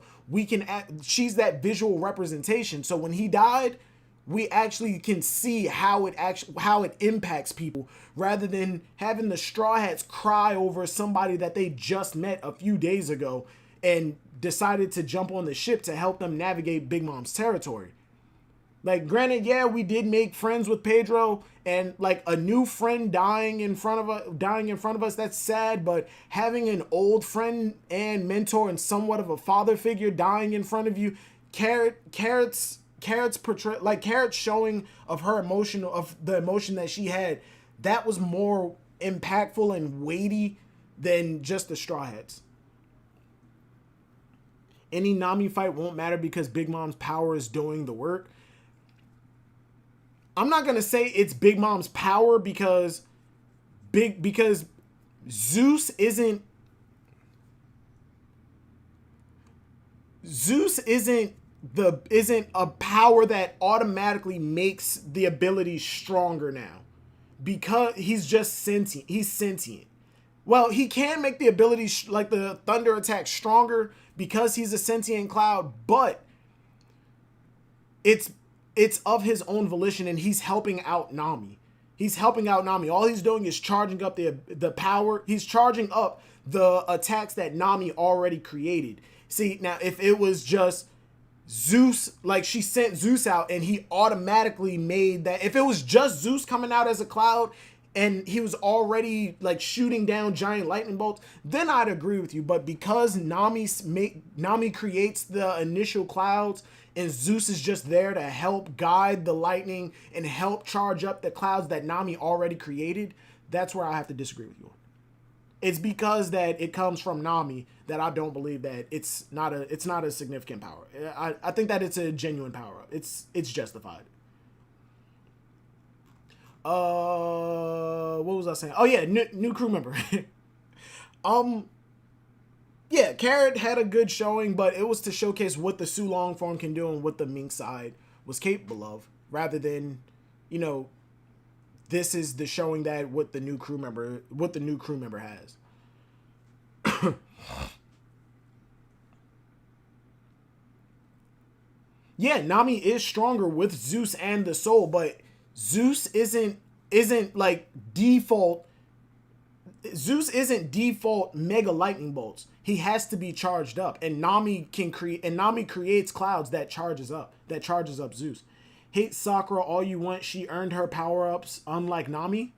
she's that visual representation. So when he died, we actually can see how it impacts people, rather than having the Straw Hats cry over somebody that they just met a few days ago and decided to jump on the ship to help them navigate Big Mom's territory. Like, granted, yeah, we did make friends with Pedro, and like a new friend dying in front of us, that's sad. But having an old friend and mentor and somewhat of a father figure dying in front of you, Carrot's showing of her the emotion that she had, that was more impactful and weighty than just the Straw Hats. Any Nami fight won't matter because Big Mom's power is doing the work. I'm not gonna say it's Big Mom's power because Zeus isn't isn't a power that automatically makes the ability stronger now, because he's just sentient. He's sentient. Well, he can make the ability like the thunder attack stronger because he's a sentient cloud, but it's of his own volition, and he's helping out Nami. He's helping out Nami. All he's doing is charging up the power. He's charging up the attacks that Nami already created. See, now if it was just Zeus, like she sent Zeus out and he automatically made that, if it was just Zeus coming out as a cloud and he was already like shooting down giant lightning bolts, then I'd agree with you. But because Nami creates the initial clouds and Zeus is just there to help guide the lightning and help charge up the clouds that Nami already created, that's where I have to disagree with you. It's because that it comes from Nami that I don't believe that it's not a significant power. I think that it's a genuine power. It's justified. What was I saying? Oh yeah, new crew member. Yeah, Carrot had a good showing, but it was to showcase what the Su long form can do and what the Mink side was capable of, rather than, you know, this is the showing that what the new crew member has. Yeah, Nami is stronger with Zeus and the soul, but Zeus isn't like default. Zeus isn't default mega lightning bolts. He has to be charged up, and Nami creates clouds that charges up Zeus. Hate Sakura all you want. She earned her power-ups, unlike Nami.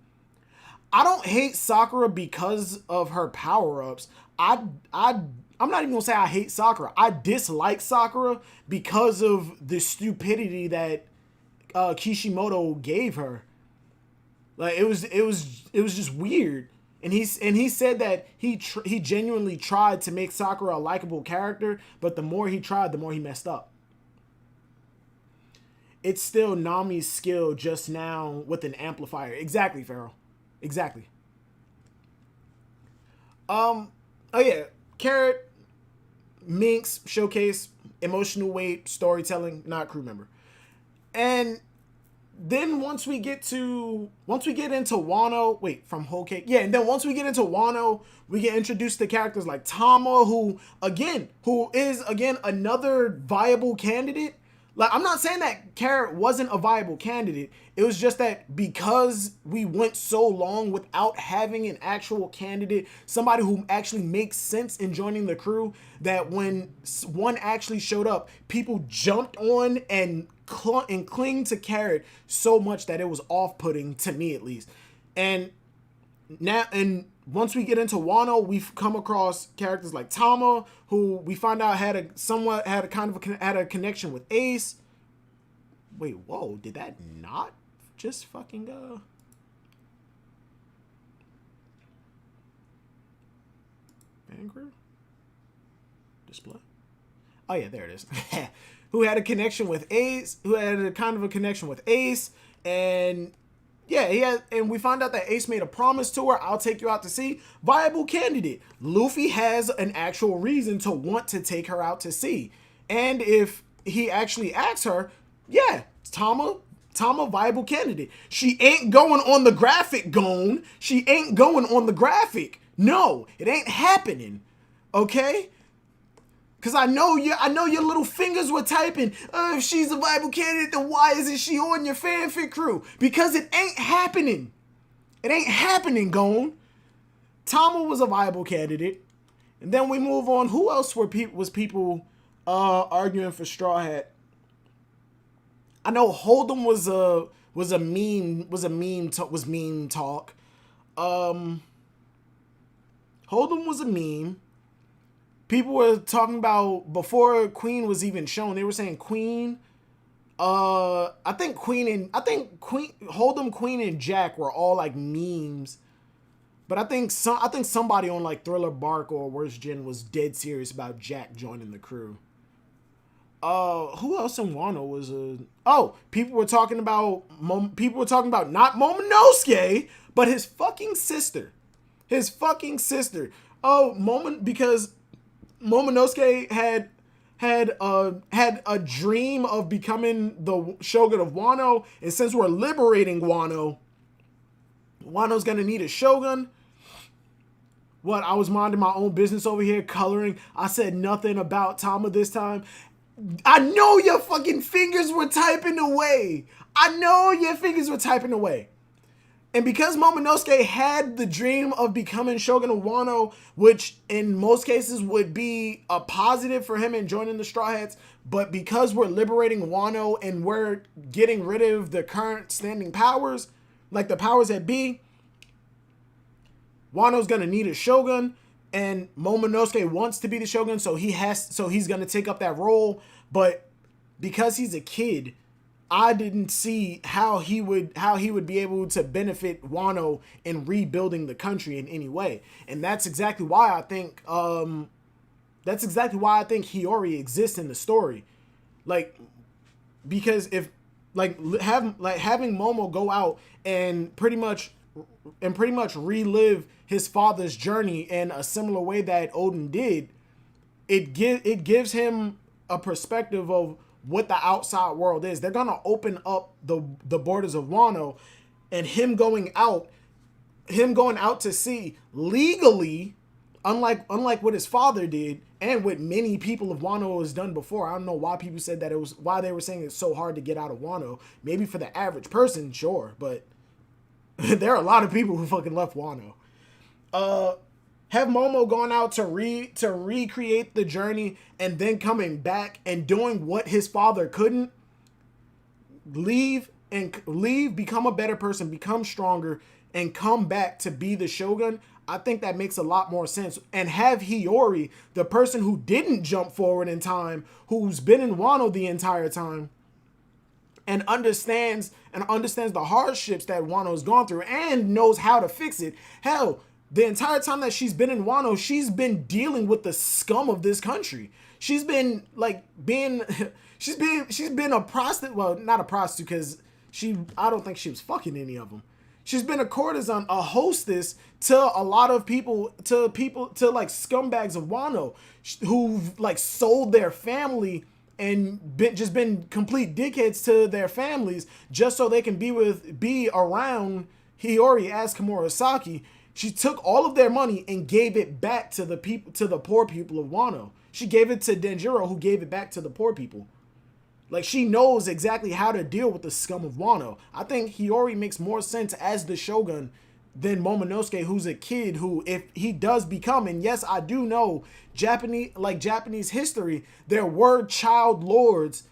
I don't hate Sakura because of her power-ups. I'm not even gonna say I hate Sakura. I dislike Sakura because of the stupidity that Kishimoto gave her. Like it was just weird. And he said that he genuinely tried to make Sakura a likable character, but the more he tried, the more he messed up. It's still Nami's skill just now with an amplifier. Exactly, Pharaoh. Exactly. Oh yeah, Carrot, Minx showcase, emotional weight, storytelling, not crew member. And then once we get into Wano, from Whole Cake. Yeah, and then once we get into Wano, we get introduced to characters like Tama, who is another viable candidate. Like, I'm not saying that Carrot wasn't a viable candidate. It was just that because we went so long without having an actual candidate, somebody who actually makes sense in joining the crew, that when one actually showed up, people jumped on and cling to Carrot so much that it was off-putting, to me at least. And once we get into Wano, we've come across characters like Tama, who we find out had a connection with Ace. Wait, whoa, did that not just fucking Vanguard display? Oh yeah, there it is. Who had a connection with Ace? And yeah, and we found out that Ace made a promise to her. I'll take you out to sea. Viable candidate. Luffy has an actual reason to want to take her out to sea. And if he actually asks her, yeah, Tama, viable candidate. She ain't going on the graphic, Gon. She ain't going on the graphic. No, it ain't happening. Okay? Because I know your little fingers were typing, if she's a viable candidate, then why isn't she on your fanfic crew? Because it ain't happening. It ain't happening, Gon. Tama was a viable candidate. And then we move on. Who else was people arguing for Straw Hat? I know Hold'em was meme talk. Hold'em was a meme. People were talking about, before Queen was even shown, they were saying Queen. I think Hold'em, Queen, and Jack were all like memes. But I think somebody on like Thriller Bark or Worst Gen was dead serious about Jack joining the crew. Who else in Wano was oh, people were talking about not Momonosuke, but his fucking sister. His fucking sister. Oh, because Momonosuke had a dream of becoming the shogun of Wano, and since we're liberating Wano's gonna need a shogun. What, I was minding my own business over here coloring. I said nothing about Tama this time. I know your fucking fingers were typing away. I know your fingers were typing away. And because Momonosuke had the dream of becoming Shogun of Wano, which in most cases would be a positive for him in joining the Straw Hats, but because we're liberating Wano and we're getting rid of the current standing powers, like the powers that be, Wano's gonna need a shogun, and Momonosuke wants to be the shogun, so he's gonna take up that role. But because he's a kid, I didn't see how he would be able to benefit Wano in rebuilding the country in any way. And that's exactly why I think Hiyori exists in the story. Like, because if having Momo go out and pretty much relive his father's journey in a similar way that Odin did, it gives him a perspective of what the outside world is. They're gonna open up the borders of Wano, and him going out to sea legally, unlike what his father did and what many people of Wano has done before. I don't know why people said that why they were saying it's so hard to get out of Wano. Maybe for the average person, sure, but there are a lot of people who fucking left Wano. Have Momo going out to recreate the journey and then coming back and doing what his father couldn't, leave, become a better person, become stronger, and come back to be the shogun. I think that makes a lot more sense. And have Hiyori, the person who didn't jump forward in time, who's been in Wano the entire time, and understands the hardships that Wano's gone through and knows how to fix it. Hell, the entire time that she's been in Wano, she's been dealing with the scum of this country. She's been she's been a prostitute. Well, not a prostitute, because I don't think she was fucking any of them. She's been a courtesan, a hostess to a lot of people, to like scumbags of Wano who've like sold their family and been complete dickheads to their families just so they can be around Hiyori as Komurasaki. She took all of their money and gave it back to the poor people of Wano. She gave it to Denjiro, who gave it back to the poor people. Like, she knows exactly how to deal with the scum of Wano. I think Hiyori makes more sense as the shogun than Momonosuke, who's a kid who, if he does become, and yes, I do know Japanese history, there were child lords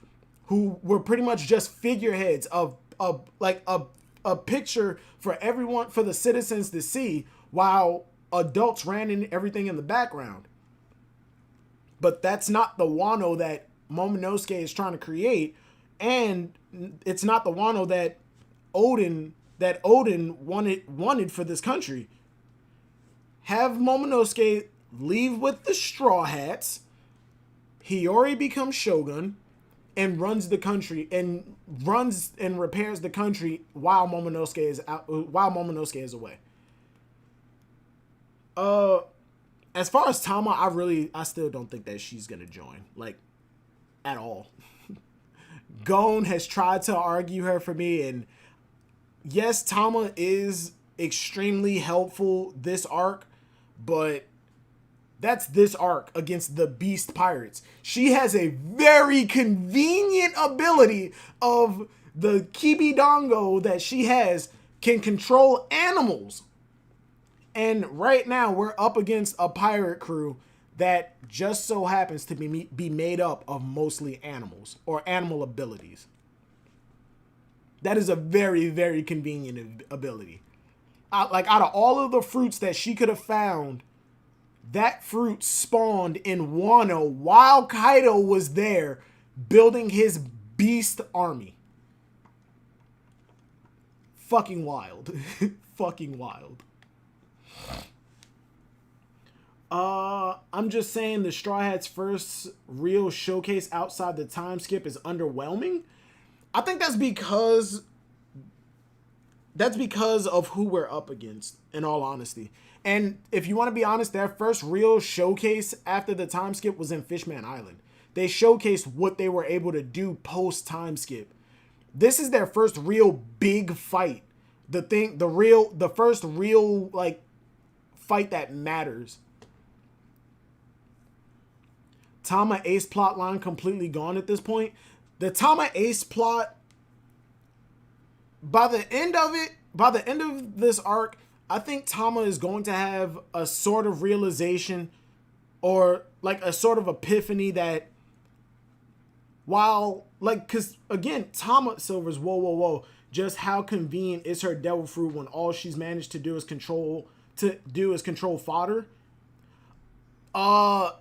who were pretty much just figureheads of a picture for everyone, for the citizens to see, while adults ran in everything in the background. But that's not the Wano that Momonosuke is trying to create, and it's not the Wano that Odin wanted for this country. Have Momonosuke leave with the Straw Hats, Hiyori becomes shogun, and runs the country and repairs the country while Momonosuke is away. As far as Tama, I still don't think that she's gonna join, like, at all. Gon has tried to argue her for me, and yes, Tama is extremely helpful this arc, but that's this arc against the Beast Pirates. She has a very convenient ability of the Kibidongo that she has can control animals. And right now we're up against a pirate crew that just so happens to be made up of mostly animals or animal abilities. That is a very, very convenient ability. Out of all of the fruits that she could have found, that fruit spawned in Wano while Kaido was there building his beast army. Fucking wild. Fucking wild. I'm just saying the Straw Hats' first real showcase outside the time skip is underwhelming. I think that's because of who we're up against, in all honesty. And if you want to be honest, their first real showcase after the time skip was in Fishman Island. They showcased what they were able to do post time skip. This is their first real big fight. The first real like fight that matters. Tama Ace plot line completely gone at this point. The Tama Ace plot, by the end of this arc, I think Tama is going to have a sort of realization or like a sort of epiphany that while like, cause again, Tama Silver's whoa, just how convenient is her devil fruit when all she's managed to do is control fodder.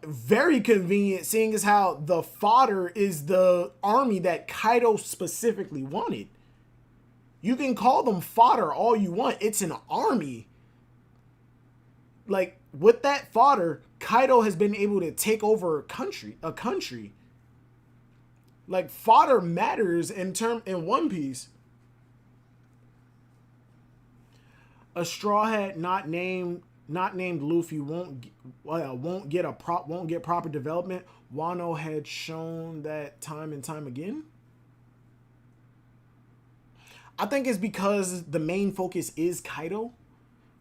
Very convenient, seeing as how the fodder is the army that Kaido specifically wanted. You can call them fodder all you want. It's an army. Like, with that fodder, Kaido has been able to take over a country. Like, fodder matters in One Piece. A Straw Hat not named Luffy won't get proper development. Wano had shown that time and time again. I think it's because the main focus is Kaido,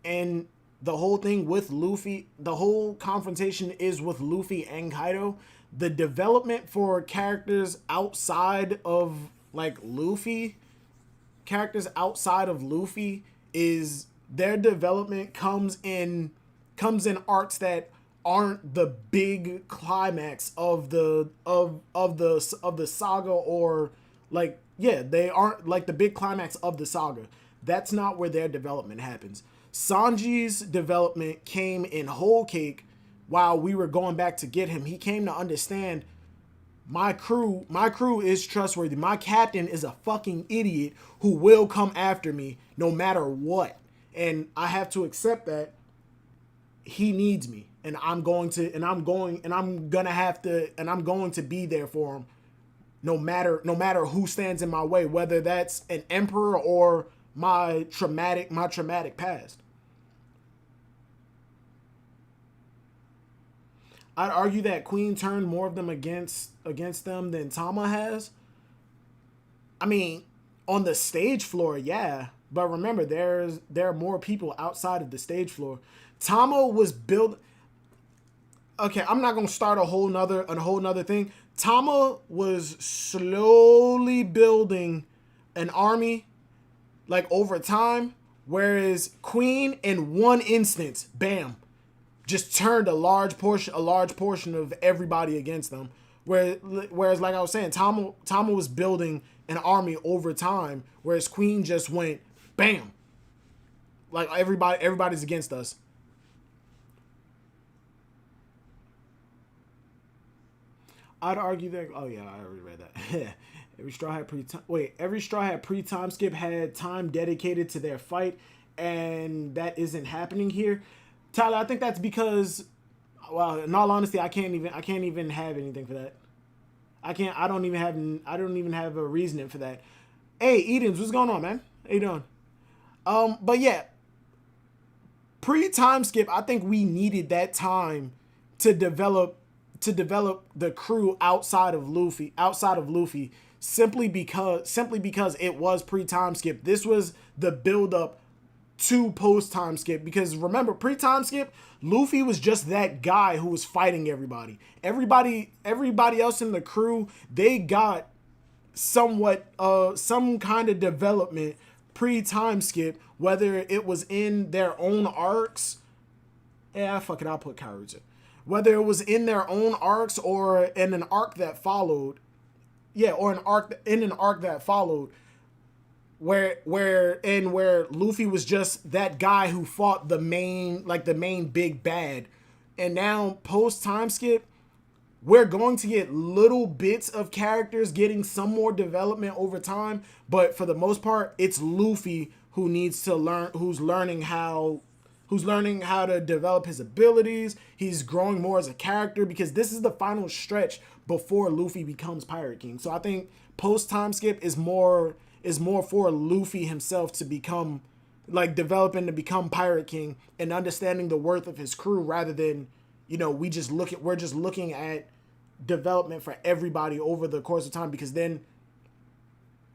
and the whole thing with Luffy, the whole confrontation is with Luffy and Kaido. The development for characters outside of like Luffy, is their development comes in arcs that aren't the big climax of the saga, or like, yeah, they aren't like the big climax of the saga. That's not where their development happens. Sanji's development came in Whole Cake while we were going back to get him. He came to understand my crew is trustworthy. My captain is a fucking idiot who will come after me no matter what. And I have to accept that he needs me, and I'm going to be there for him no matter who stands in my way, whether that's an emperor or my traumatic past. I'd argue that Queen turned more of them against them than Tama has. I mean, on the stage floor, yeah. But remember, there are more people outside of the stage floor. Tama was built. Okay, I'm not gonna start a whole nother thing. Tama was slowly building an army, like, over time, whereas Queen, in one instance, bam, just turned a large portion of everybody against them. Whereas, like I was saying, Tama was building an army over time, whereas Queen just went bam, like everybody's against us. I'd argue that. Oh yeah, I already read that. Every Straw Hat pre-time skip had time dedicated to their fight, and that isn't happening here. Tyler, I think that's because, well, in all honesty, I can't even have anything for that. I don't even have a reasoning for that. Hey, Edens, what's going on, man? How you doing? But yeah, pre-time skip, I think we needed that time to develop the crew outside of Luffy, simply because it was pre-time skip. This was the build up to post-time skip, because remember, pre-time skip, Luffy was just that guy who was fighting everybody. Everybody else in the crew, they got somewhat some kind of development pre-time skip, whether it was in their own arcs. Yeah, fuck it, I'll put Kairuza. Whether it was in their own arcs or in an arc that followed. Yeah, or an arc that followed, where Luffy was just that guy who fought the main big bad. And now post time skip, we're going to get little bits of characters getting some more development over time, but for the most part, it's Luffy who's learning how who's learning how to develop his abilities. He's growing more as a character because this is the final stretch before Luffy becomes Pirate King. So I think post time skip is more for Luffy himself to become, like, developing to become Pirate King and understanding the worth of his crew, rather than, you know, we're just looking at development for everybody over the course of time, because then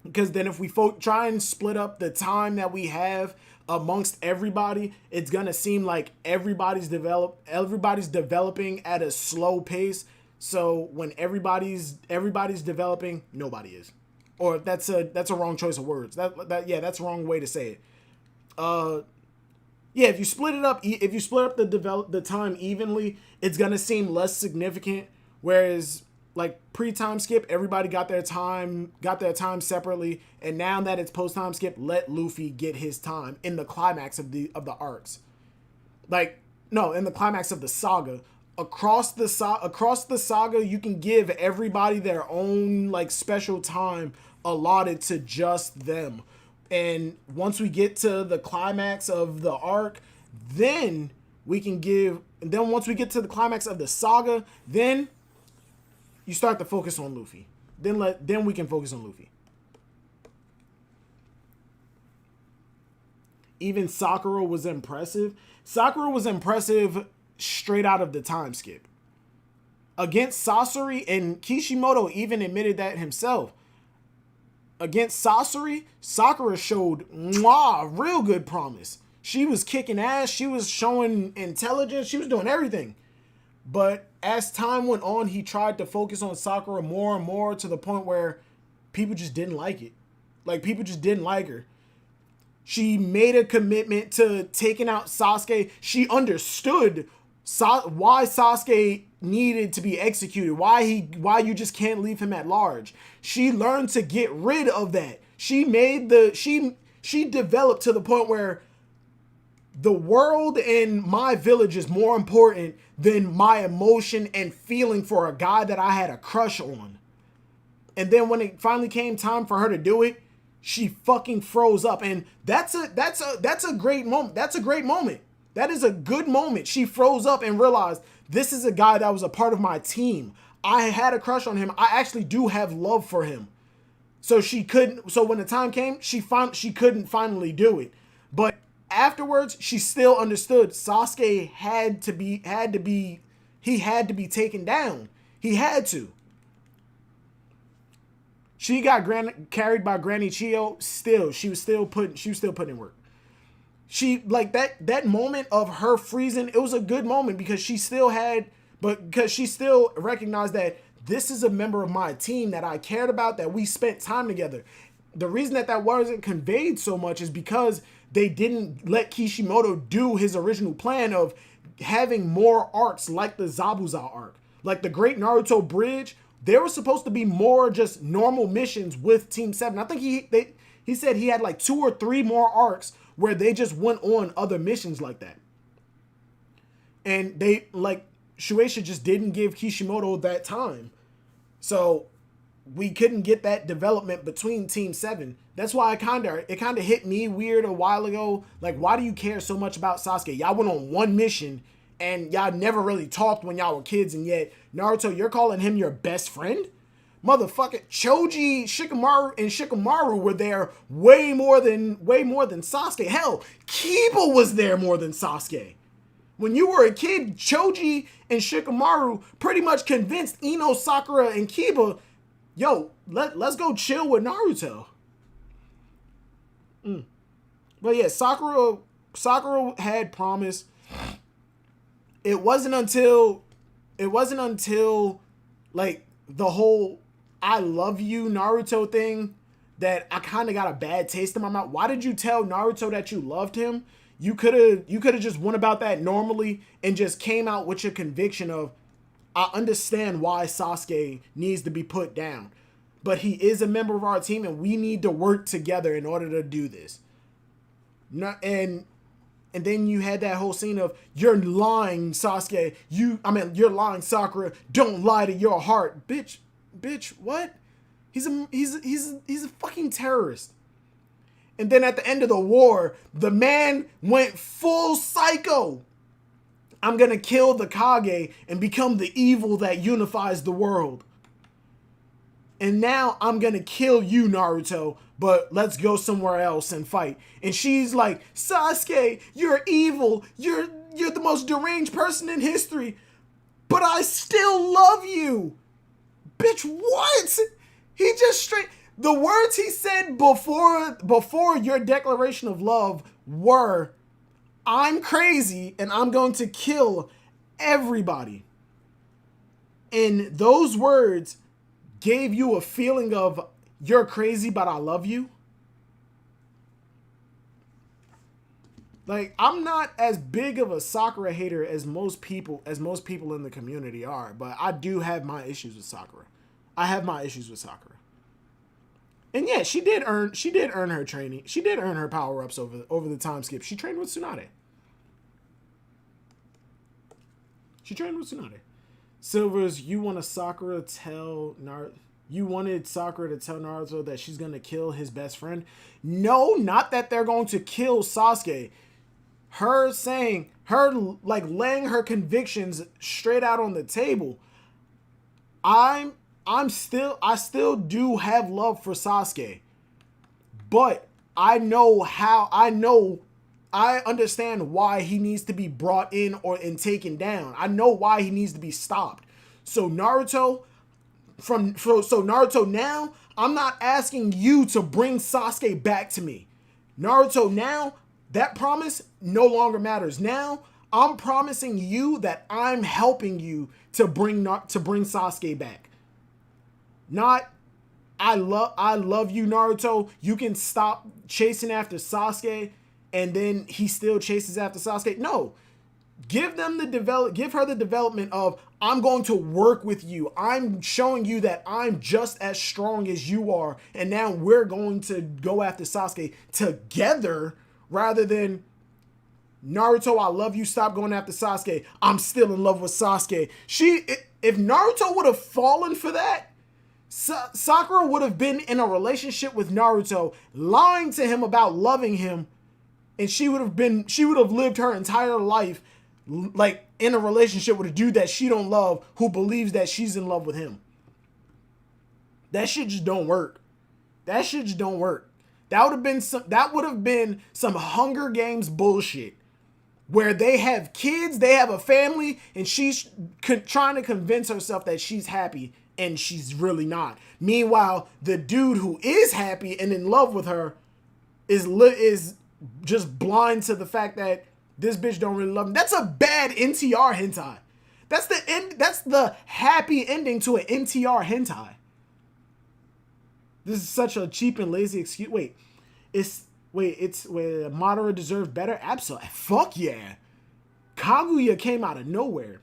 if we try and split up the time that we have amongst everybody, it's gonna seem like everybody's developing at a slow pace. So when everybody's developing, nobody is. Or that's a wrong choice of words. That's a wrong way to say it. If you split it up, the time evenly, it's gonna seem less significant. Whereas, like, pre-time skip, everybody got their time separately, and now that it's post-time skip, let Luffy get his time in the climax of the arcs. Like, no, in the climax of the saga. Across the saga, you can give everybody their own, like, special time allotted to just them. And once we get to the climax of the arc, then once we get to the climax of the saga, then you start to focus on Luffy. Then we can focus on Luffy. Even Sakura was impressive. Sakura was impressive straight out of the time skip. Against Sasori, and Kishimoto even admitted that himself. Against Sasori, Sakura showed real good promise. She was kicking ass. She was showing intelligence. She was doing everything. But as time went on, he tried to focus on Sakura more and more, to the point where people just didn't like it. Like, people just didn't like her. She made a commitment to taking out Sasuke. She understood why Sasuke needed to be executed. Why you just can't leave him at large. She learned to get rid of that. She developed to the point where the world and my village is more important than my emotion and feeling for a guy that I had a crush on. And then when it finally came time for her to do it, she fucking froze up. And that's a great moment. That's a great moment. That is a good moment. She froze up and realized, this is a guy that was a part of my team. I had a crush on him. I actually do have love for him. So when the time came, she couldn't finally do it. But afterwards, she still understood Sasuke had to be taken down. He had to. She got carried by Granny Chiyo. She was still putting in work. She, like, that moment of her freezing, it was a good moment because she still recognized that this is a member of my team that I cared about, that we spent time together. The reason that wasn't conveyed so much is because they didn't let Kishimoto do his original plan of having more arcs like the Zabuza arc. Like the Great Naruto Bridge, there was supposed to be more just normal missions with Team 7. I think he said he had like 2 or 3 more arcs where they just went on other missions like that. And Shueisha just didn't give Kishimoto that time. So we couldn't get that development between Team 7. That's why it kind of hit me weird a while ago. Like, why do you care so much about Sasuke? Y'all went on one mission and y'all never really talked when y'all were kids, and yet Naruto, you're calling him your best friend? Motherfucker, Choji, Shikamaru were there way more than Sasuke. Hell, Kiba was there more than Sasuke. When you were a kid, Choji and Shikamaru pretty much convinced Ino, Sakura, and Kiba, yo, let's go chill with Naruto. But yeah, Sakura had promise. It wasn't until like the whole I love you Naruto thing that I kind of got a bad taste in my mouth. Why did you tell Naruto that you loved him? You could have just went about that normally and just came out with your conviction of, I understand why Sasuke needs to be put down, but he is a member of our team and we need to work together in order to do this. And then you had that whole scene of, you're lying, Sasuke. You're lying, Sakura. Don't lie to your heart, bitch. What? He's a fucking terrorist. And then at the end of the war, the man went full psycho. I'm going to kill the Kage and become the evil that unifies the world. And now I'm going to kill you, Naruto, but let's go somewhere else and fight. And she's like, Sasuke, you're evil. You're the most deranged person in history. But I still love you. Bitch, what? He just straight... The words he said before your declaration of love were, I'm crazy and I'm going to kill everybody. And those words gave you a feeling of, you're crazy, but I love you. Like, I'm not as big of a Sakura hater as most people in the community are, but I do have my issues with Sakura. And yeah, she did earn her training. She did earn her power-ups over the time skip. She trained with Tsunade. Silvers, you wanted Sakura to tell Naruto that she's gonna kill his best friend? No, not that they're going to kill Sasuke. Her laying her convictions straight out on the table. I still do have love for Sasuke, but I understand why he needs to be brought in and taken down. I know why he needs to be stopped. So Naruto now, I'm not asking you to bring Sasuke back to me. Naruto now, that promise no longer matters. Now, I'm promising you that I'm helping you to bring Sasuke back. Not, I love you, Naruto. You can stop chasing after Sasuke, and then he still chases after Sasuke. No, give her the development of, I'm going to work with you. I'm showing you that I'm just as strong as you are, and now we're going to go after Sasuke together, rather than, Naruto, I love you, stop going after Sasuke. I'm still in love with Sasuke. If Naruto would have fallen for that, Sakura would have been in a relationship with Naruto, lying to him about loving him, and she would have lived her entire life like in a relationship with a dude that she don't love, who believes that she's in love with him. That shit just don't work. That would have been some Hunger Games bullshit, where they have kids, they have a family, and she's trying to convince herself that she's happy, and she's really not. Meanwhile, the dude who is happy and in love with her is just blind to the fact that this bitch don't really love him. That's a bad NTR hentai. That's the happy ending to an NTR hentai. This is such a cheap and lazy excuse. It's Madara deserves better? Absolutely. Fuck yeah. Kaguya came out of nowhere.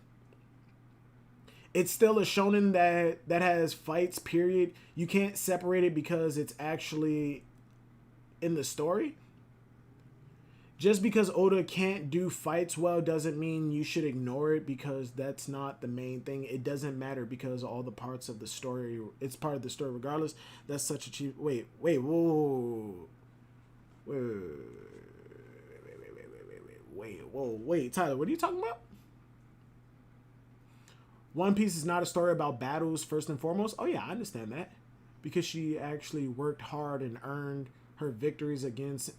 It's still a shonen that has fights, period. You can't separate it because it's actually in the story. Just because Oda can't do fights well doesn't mean you should ignore it, because that's not the main thing. It doesn't matter because all the parts of the story, it's part of the story regardless. That's such a cheap... Wait, Tyler, what are you talking about? One Piece is not a story about battles first and foremost. Oh yeah, I understand that. Because she actually worked hard and earned her victories against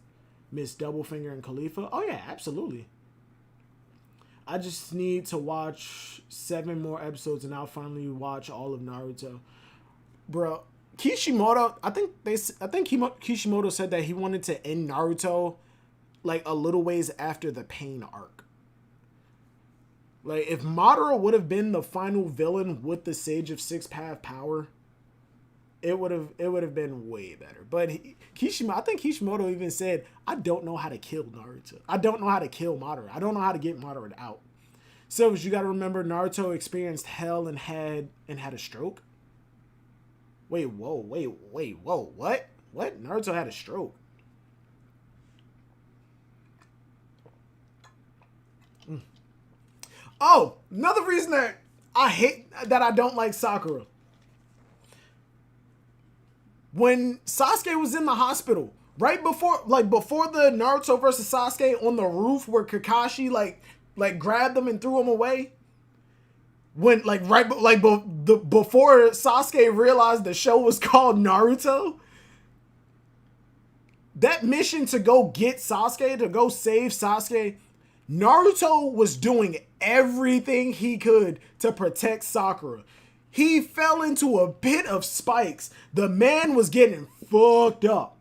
Miss Doublefinger and Khalifa. Oh yeah, absolutely. I just need to watch 7 more episodes and I'll finally watch all of Naruto. Bro, Kishimoto, I think Kishimoto said that he wanted to end Naruto like a little ways after the Pain arc. Like, if Madara would have been the final villain with the Sage of Six Path Power, it would have been way better. But I think Kishimoto even said, I don't know how to kill Naruto. I don't know how to kill Madara. I don't know how to get Madara out. So you got to remember, Naruto experienced hell and had a stroke. Wait, what? What? Naruto had a stroke. Oh, another reason that I don't like Sakura. When Sasuke was in the hospital, right before the Naruto versus Sasuke on the roof where Kakashi like grabbed them and threw him away. When before Sasuke realized the show was called Naruto. That mission to go get Sasuke, to go save Sasuke, Naruto was doing everything he could to protect Sakura. He fell into a pit of spikes. The man was getting fucked up.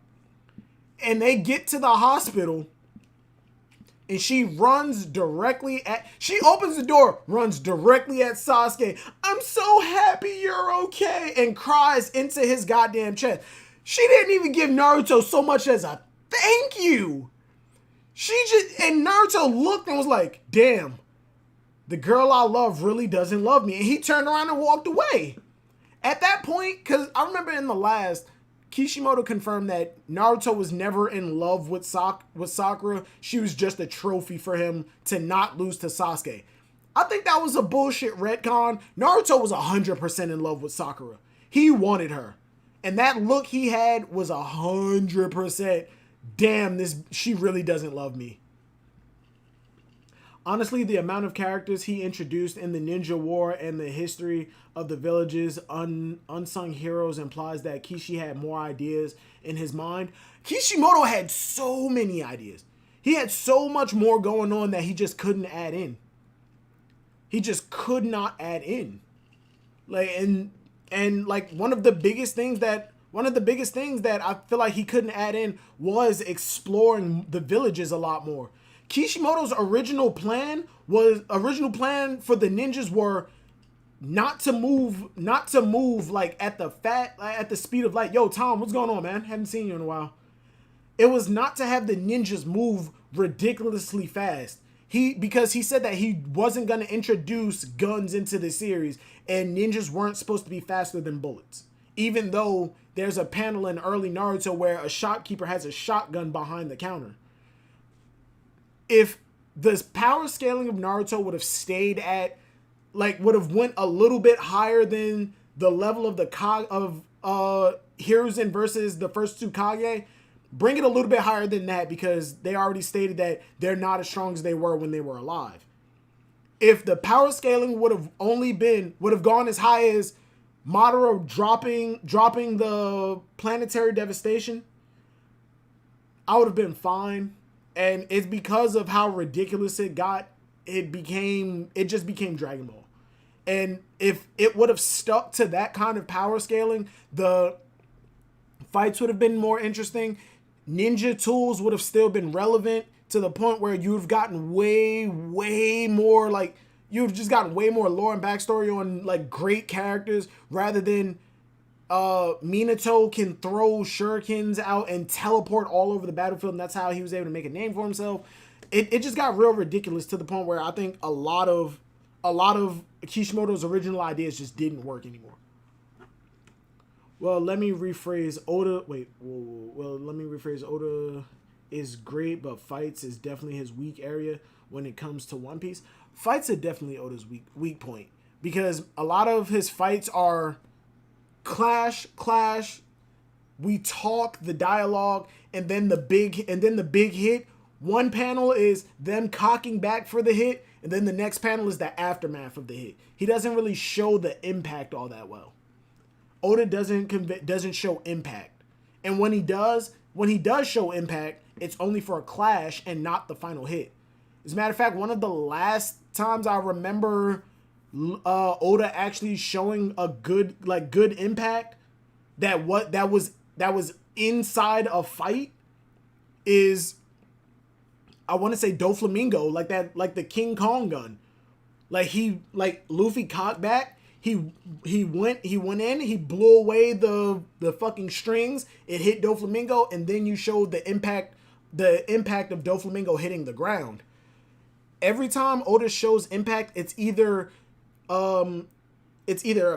And they get to the hospital, and she opens the door, runs directly at Sasuke. I'm so happy you're okay, and cries into his goddamn chest. She didn't even give Naruto so much as a thank you. And Naruto looked and was like, damn, the girl I love really doesn't love me. And he turned around and walked away. At that point, because I remember in the last, Kishimoto confirmed that Naruto was never in love with Sakura. She was just a trophy for him to not lose to Sasuke. I think that was a bullshit retcon. Naruto was 100% in love with Sakura. He wanted her. And that look he had was 100%, damn, she really doesn't love me. Honestly, the amount of characters he introduced in the Ninja War and the history of the villages, unsung heroes, implies that Kishi had more ideas in his mind. Kishimoto had so many ideas. He had so much more going on that he just couldn't add in. He just could not add in. One of the biggest things that I feel like he couldn't add in was exploring the villages a lot more. Kishimoto's original plan for the ninjas were not to move like at the speed of light. Yo, Tom, what's going on, man? Haven't seen you in a while. It was not to have the ninjas move ridiculously fast. Because he said that he wasn't going to introduce guns into the series, and ninjas weren't supposed to be faster than bullets. Even though there's a panel in early Naruto where a shopkeeper has a shotgun behind the counter. If the power scaling of Naruto would have stayed at, would have went a little bit higher than the level of Hiruzen versus the first two Kage, bring it a little bit higher than that, because they already stated that they're not as strong as they were when they were alive. If the power scaling would have gone as high as Madara dropping the planetary devastation, I would have been fine. And it's because of how ridiculous it got, it just became Dragon Ball. And if it would have stuck to that kind of power scaling, the fights would have been more interesting. Ninja tools would have still been relevant to the point where you've gotten way more, you've just gotten way more lore and backstory on great characters, rather than Minato can throw shurikens out and teleport all over the battlefield, and that's how he was able to make a name for himself. It just got real ridiculous to the point where I think a lot of Kishimoto's original ideas just didn't work anymore. Well, let me rephrase. Oda is great, but fights is definitely his weak area when it comes to One Piece. Fights are definitely Oda's weak point, because a lot of his fights are clash, we talk, the dialogue, and then the big hit. One panel is them cocking back for the hit, and then the next panel is the aftermath of the hit. He doesn't really show the impact all that well. Oda doesn't show impact. And when he does show impact, it's only for a clash and not the final hit. As a matter of fact, one of the last times I remember Oda actually showing a good impact that was inside a fight is, I want to say, Doflamingo, like the King Kong gun. Luffy cocked back, he went in, he blew away the fucking strings, it hit Doflamingo, and then you showed the impact of Doflamingo hitting the ground. Every time Oda shows impact, it's either a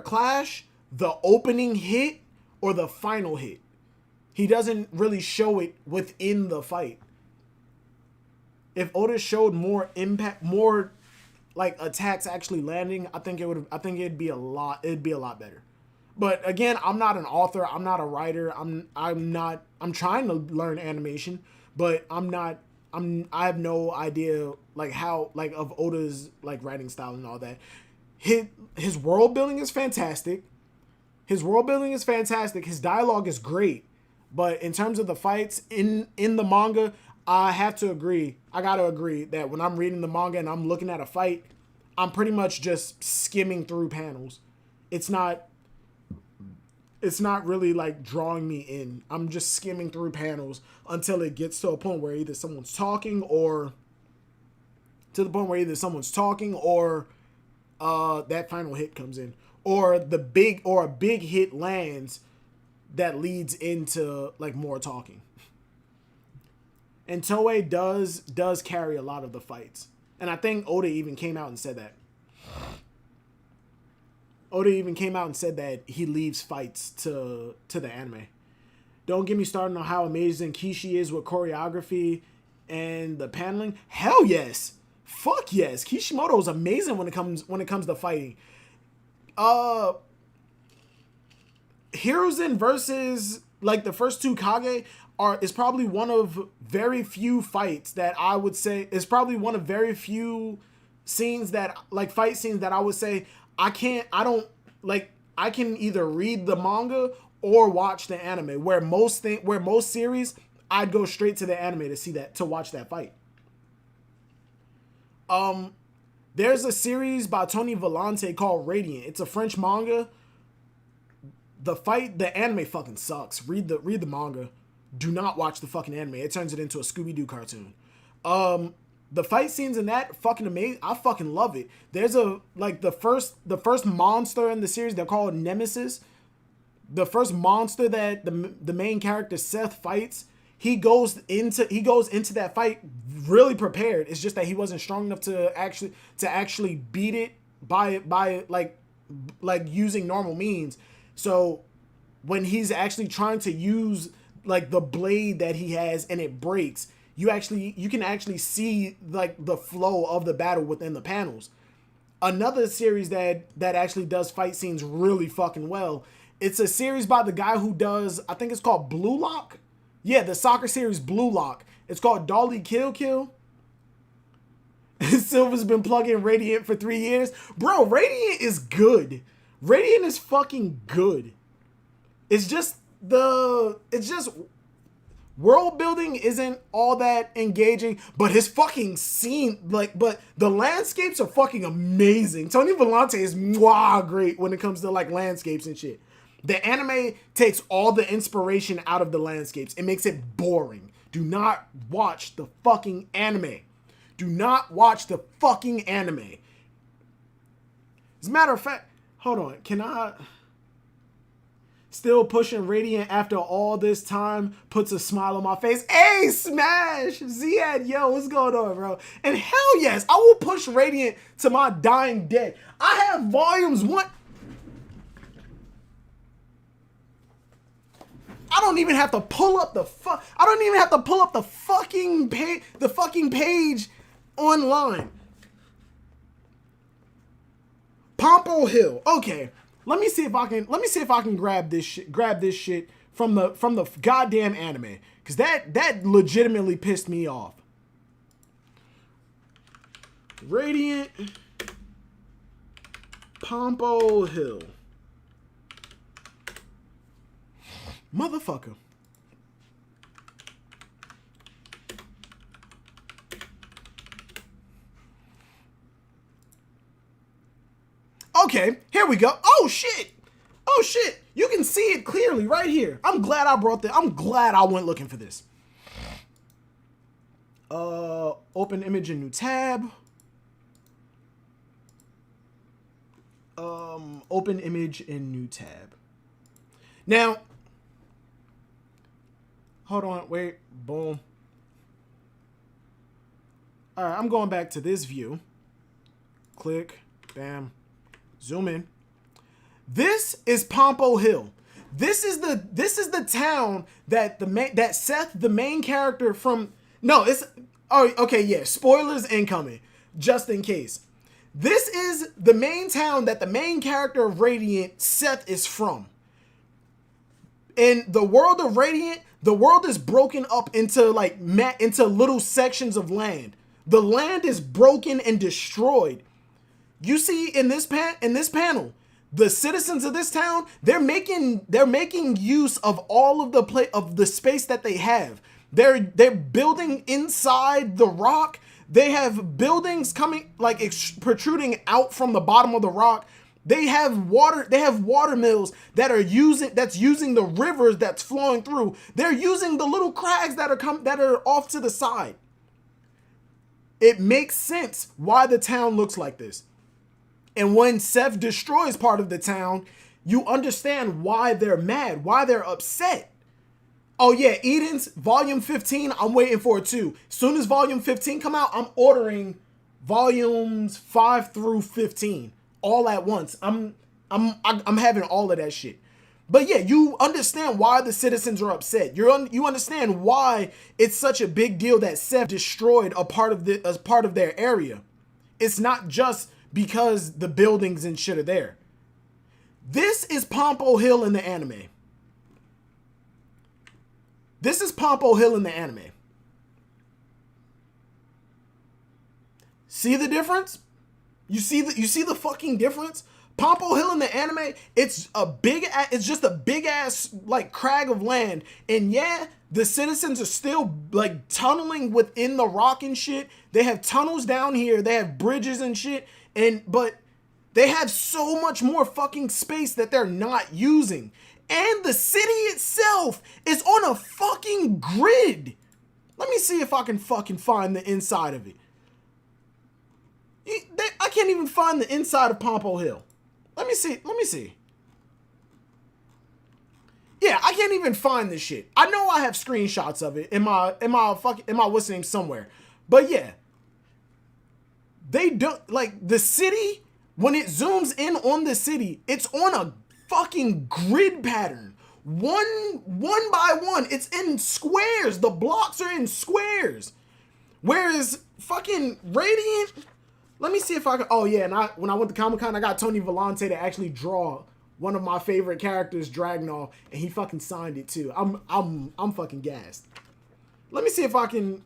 clash, the opening hit, or the final hit. He doesn't really show it within the fight. If Oda showed more impact, more attacks actually landing, I think it'd be a lot better. But again, I'm not an author, I'm not a writer, I'm not I'm trying to learn animation, but I have no idea like how like of Oda's like writing style and all that. His world building is fantastic. His dialogue is great. But in terms of the fights in the manga, I gotta agree that when I'm reading the manga and I'm looking at a fight, I'm pretty much just skimming through panels. It's not really like drawing me in. I'm just skimming through panels until it gets to a point where either someone's talking or that final hit comes in, or a big hit lands that leads into like more talking. And Toei does carry a lot of the fights. And I think Oda even came out and said that. He leaves fights to the anime. Don't get me started on how amazing Kishi is with choreography and the paneling. Hell yes. Fuck yes. Kishimoto is amazing when it comes to fighting. Hiruzen versus like the first two Kage is probably one of very few fights that I would say is probably one of very few scenes that like fight scenes that I would say I can either read the manga or watch the anime, where most series I'd go straight to the anime to watch that fight. There's a series by Tony Vellante called Radiant. It's a French manga. The anime fucking sucks. Read the manga. Do not watch the fucking anime. It turns it into a Scooby-Doo cartoon. The fight scenes in that fucking amazing. I fucking love it. There's the first monster in the series, they're called Nemesis. The first monster that the main character Seth fights, he goes into that fight really prepared. It's just that he wasn't strong enough to actually beat it by like using normal means. So when he's actually trying to use like the blade that he has and it breaks, you can actually see like the flow of the battle within the panels. Another series that actually does fight scenes really fucking well. It's a series by the guy who does, I think it's called Blue Lock. Yeah, the soccer series Blue Lock. It's called Dolly Kill Kill. Silver's been plugging Radiant for 3 years. Bro, Radiant is good. Radiant is fucking good. It's just world building isn't all that engaging, but his fucking scene, but the landscapes are fucking amazing. Tony Vellante is great when it comes to like landscapes and shit. The anime takes all the inspiration out of the landscapes. It makes it boring. Do not watch the fucking anime. Do not watch the fucking anime. As a matter of fact, hold on. Can I... Still pushing Radiant after all this time puts a smile on my face. Hey, Smash! Ziad, yo, what's going on, bro? And hell yes, I will push Radiant to my dying day. I have volumes 1... I don't even have to pull up the fucking page online. Pompo Hill. Okay. Let me see if I can grab this shit from the goddamn anime, cuz that legitimately pissed me off. Radiant Pompo Hill. Motherfucker. Okay, here we go. Oh shit. You can see it clearly right here. I'm glad I went looking for this. Open image in new tab. Open image in new tab. Now, hold on, wait, boom. All right, I'm going back to this view. Click, bam, zoom in. This is Pompo Hill. This is the town that Seth, the main character from, no, it's, oh, okay, yeah, spoilers incoming, just in case. This is the main town that the main character of Radiant, Seth, is from. In the world of Radiant, The world is broken up into like into little sections of land. The land is broken and destroyed. You see in this panel, the citizens of this town, they're making use of all of the space that they have. They're building inside the rock. They have buildings coming like protruding out from the bottom of the rock. They have water mills that's using the rivers that's flowing through. They're using the little crags that are off to the side. It makes sense why the town looks like this. And when Seth destroys part of the town, you understand why they're mad, why they're upset. Oh yeah, Eden's volume 15, I'm waiting for it too. As soon as volume 15 come out, I'm ordering volumes 5 through 15 all at once. I'm having all of that shit. But yeah, you understand why the citizens are upset. You understand why it's such a big deal that Seth destroyed a part of their area. It's not just because the buildings and shit are there. This is Pompo Hill in the anime. This is Pompo Hill in the anime. See the difference? You see the fucking difference? Pompo Hill in the anime, it's just a big ass like crag of land. And yeah, the citizens are still like tunneling within the rock and shit. They have tunnels down here, they have bridges and shit. But they have so much more fucking space that they're not using. And the city itself is on a fucking grid. Let me see if I can fucking find the inside of it. I can't even find the inside of Pompo Hill. Let me see. Yeah, I can't even find this shit. I know I have screenshots of it in my what's name somewhere. But yeah. They don't like the city when it zooms in on the city, it's on a fucking grid pattern. One by one. It's in squares. The blocks are in squares. Whereas fucking Radiant, let me see if I can. Oh yeah, and when I went to Comic-Con, I got Tony Vellante to actually draw one of my favorite characters, Dragnall, and he fucking signed it too. I'm fucking gassed. Let me see if I can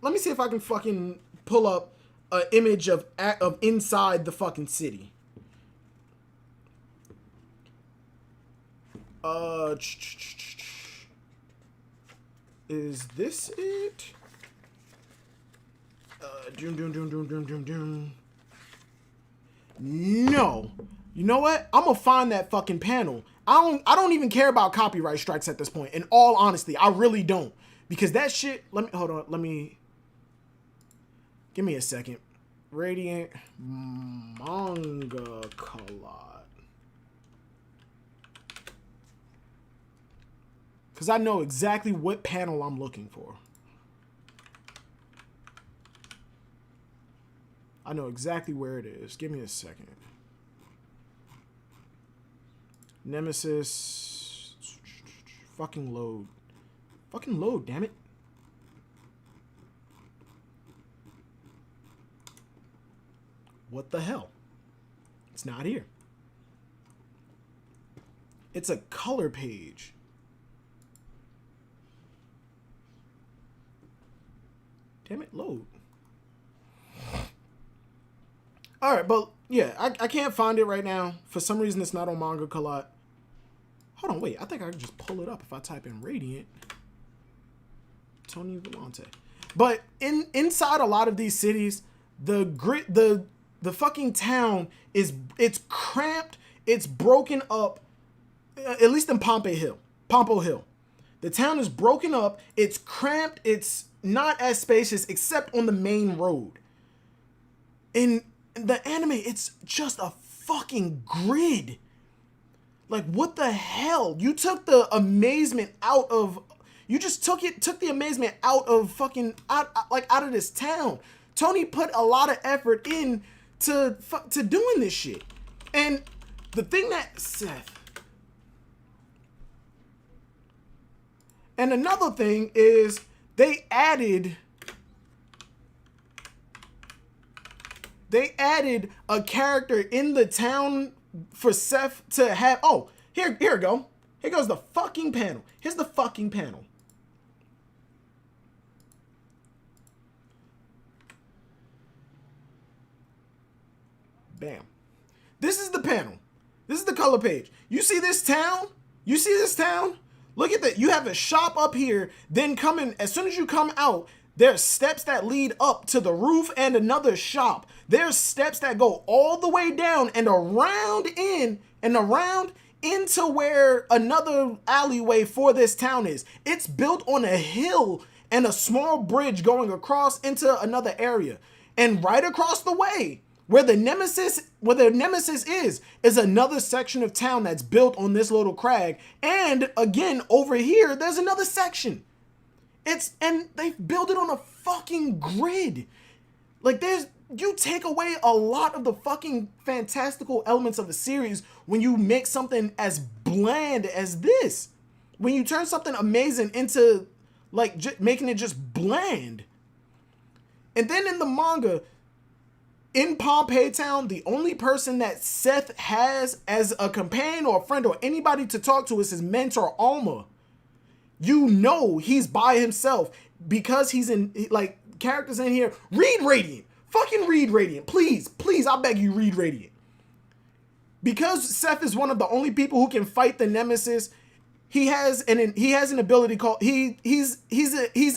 fucking pull up an image of inside the fucking city. Is this it? No. You know what? I'm gonna find that fucking panel. I don't even care about copyright strikes at this point. In all honesty, I really don't. Because that shit, give me a second. Radiant manga collage. Because I know exactly what panel I'm looking for. I know exactly where it is. Give me a second. Nemesis. Fucking load. Fucking load, damn it. What the hell? It's not here. It's a color page. Damn it, load. Alright, but yeah, I can't find it right now. For some reason, it's not on Manga Collot. Hold on, wait. I think I can just pull it up if I type in Radiant. Tony Vellante. But inside a lot of these cities, the fucking town it's cramped, it's broken up, at least in Pompo Hill. The town is broken up, it's cramped, it's not as spacious except on the main road. In the anime, it's just a fucking grid. Like, what the hell? You took the amazement out of, you just took the amazement out of fucking, out of this town. Tony put a lot of effort in to doing this shit. And the thing that Seth. And another thing is they added a character in the town for Seth to have. Oh, here we go. Here goes the fucking panel. Here's the fucking panel. Bam. This is the panel. This is the color page. You see this town? You see this town? Look at that. You have a shop up here. Then as soon as you come out, there's steps that lead up to the roof and another shop. There's steps that go all the way down and around into where another alleyway for this town is. It's built on a hill and a small bridge going across into another area. And right across the way, where the nemesis is another section of town that's built on this little crag. And again, over here, there's another section. And they build it on a fucking grid. Like you take away a lot of the fucking fantastical elements of the series when you make something as bland as this. When you turn something amazing into like making it just bland. And then in the manga, in Pompeii Town, the only person that Seth has as a companion or a friend or anybody to talk to is his mentor, Alma. You know he's by himself because he's in, like, characters in here. Read Radiant. Fucking read Radiant. Please, I beg you, read Radiant. Because Seth is one of the only people who can fight the nemesis, he has an ability called, he's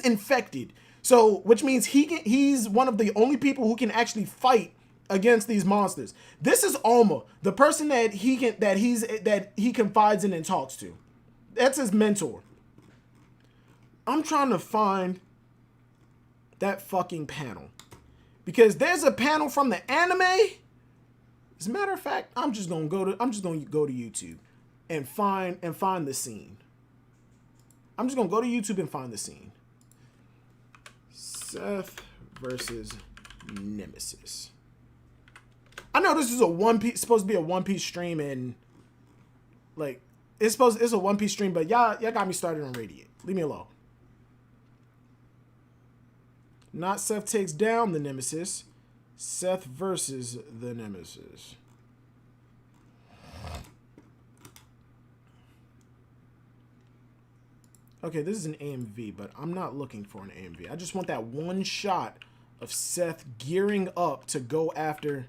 infected. So, which means he's one of the only people who can actually fight against these monsters. This is Alma, the person that he confides in and talks to. That's his mentor. I'm trying to find that fucking panel because there's a panel from the anime. As a matter of fact, I'm just gonna go to YouTube and find the scene. I'm just gonna go to YouTube and find the scene. Seth versus Nemesis. I know this is supposed to be a One Piece stream, and like it's a One Piece stream, but y'all got me started on Radiant. Leave me alone. Not Seth takes down the Nemesis. Seth versus the Nemesis. Okay, this is an AMV, but I'm not looking for an AMV. I just want that one shot of Seth gearing up to go after.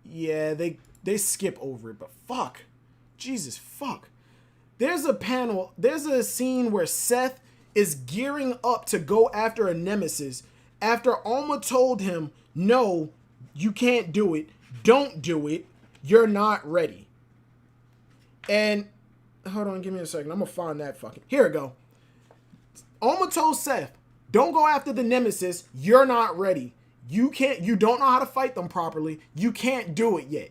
Yeah, they skip over it, but fuck. Jesus, fuck. There's a scene where Seth is gearing up to go after a nemesis after Alma told him, no, you can't do it. Don't do it. You're not ready. And hold on, give me a second. I'm gonna find that fucking. Here we go. Alma told Seth, don't go after the nemesis. You're not ready. You don't know how to fight them properly. You can't do it yet.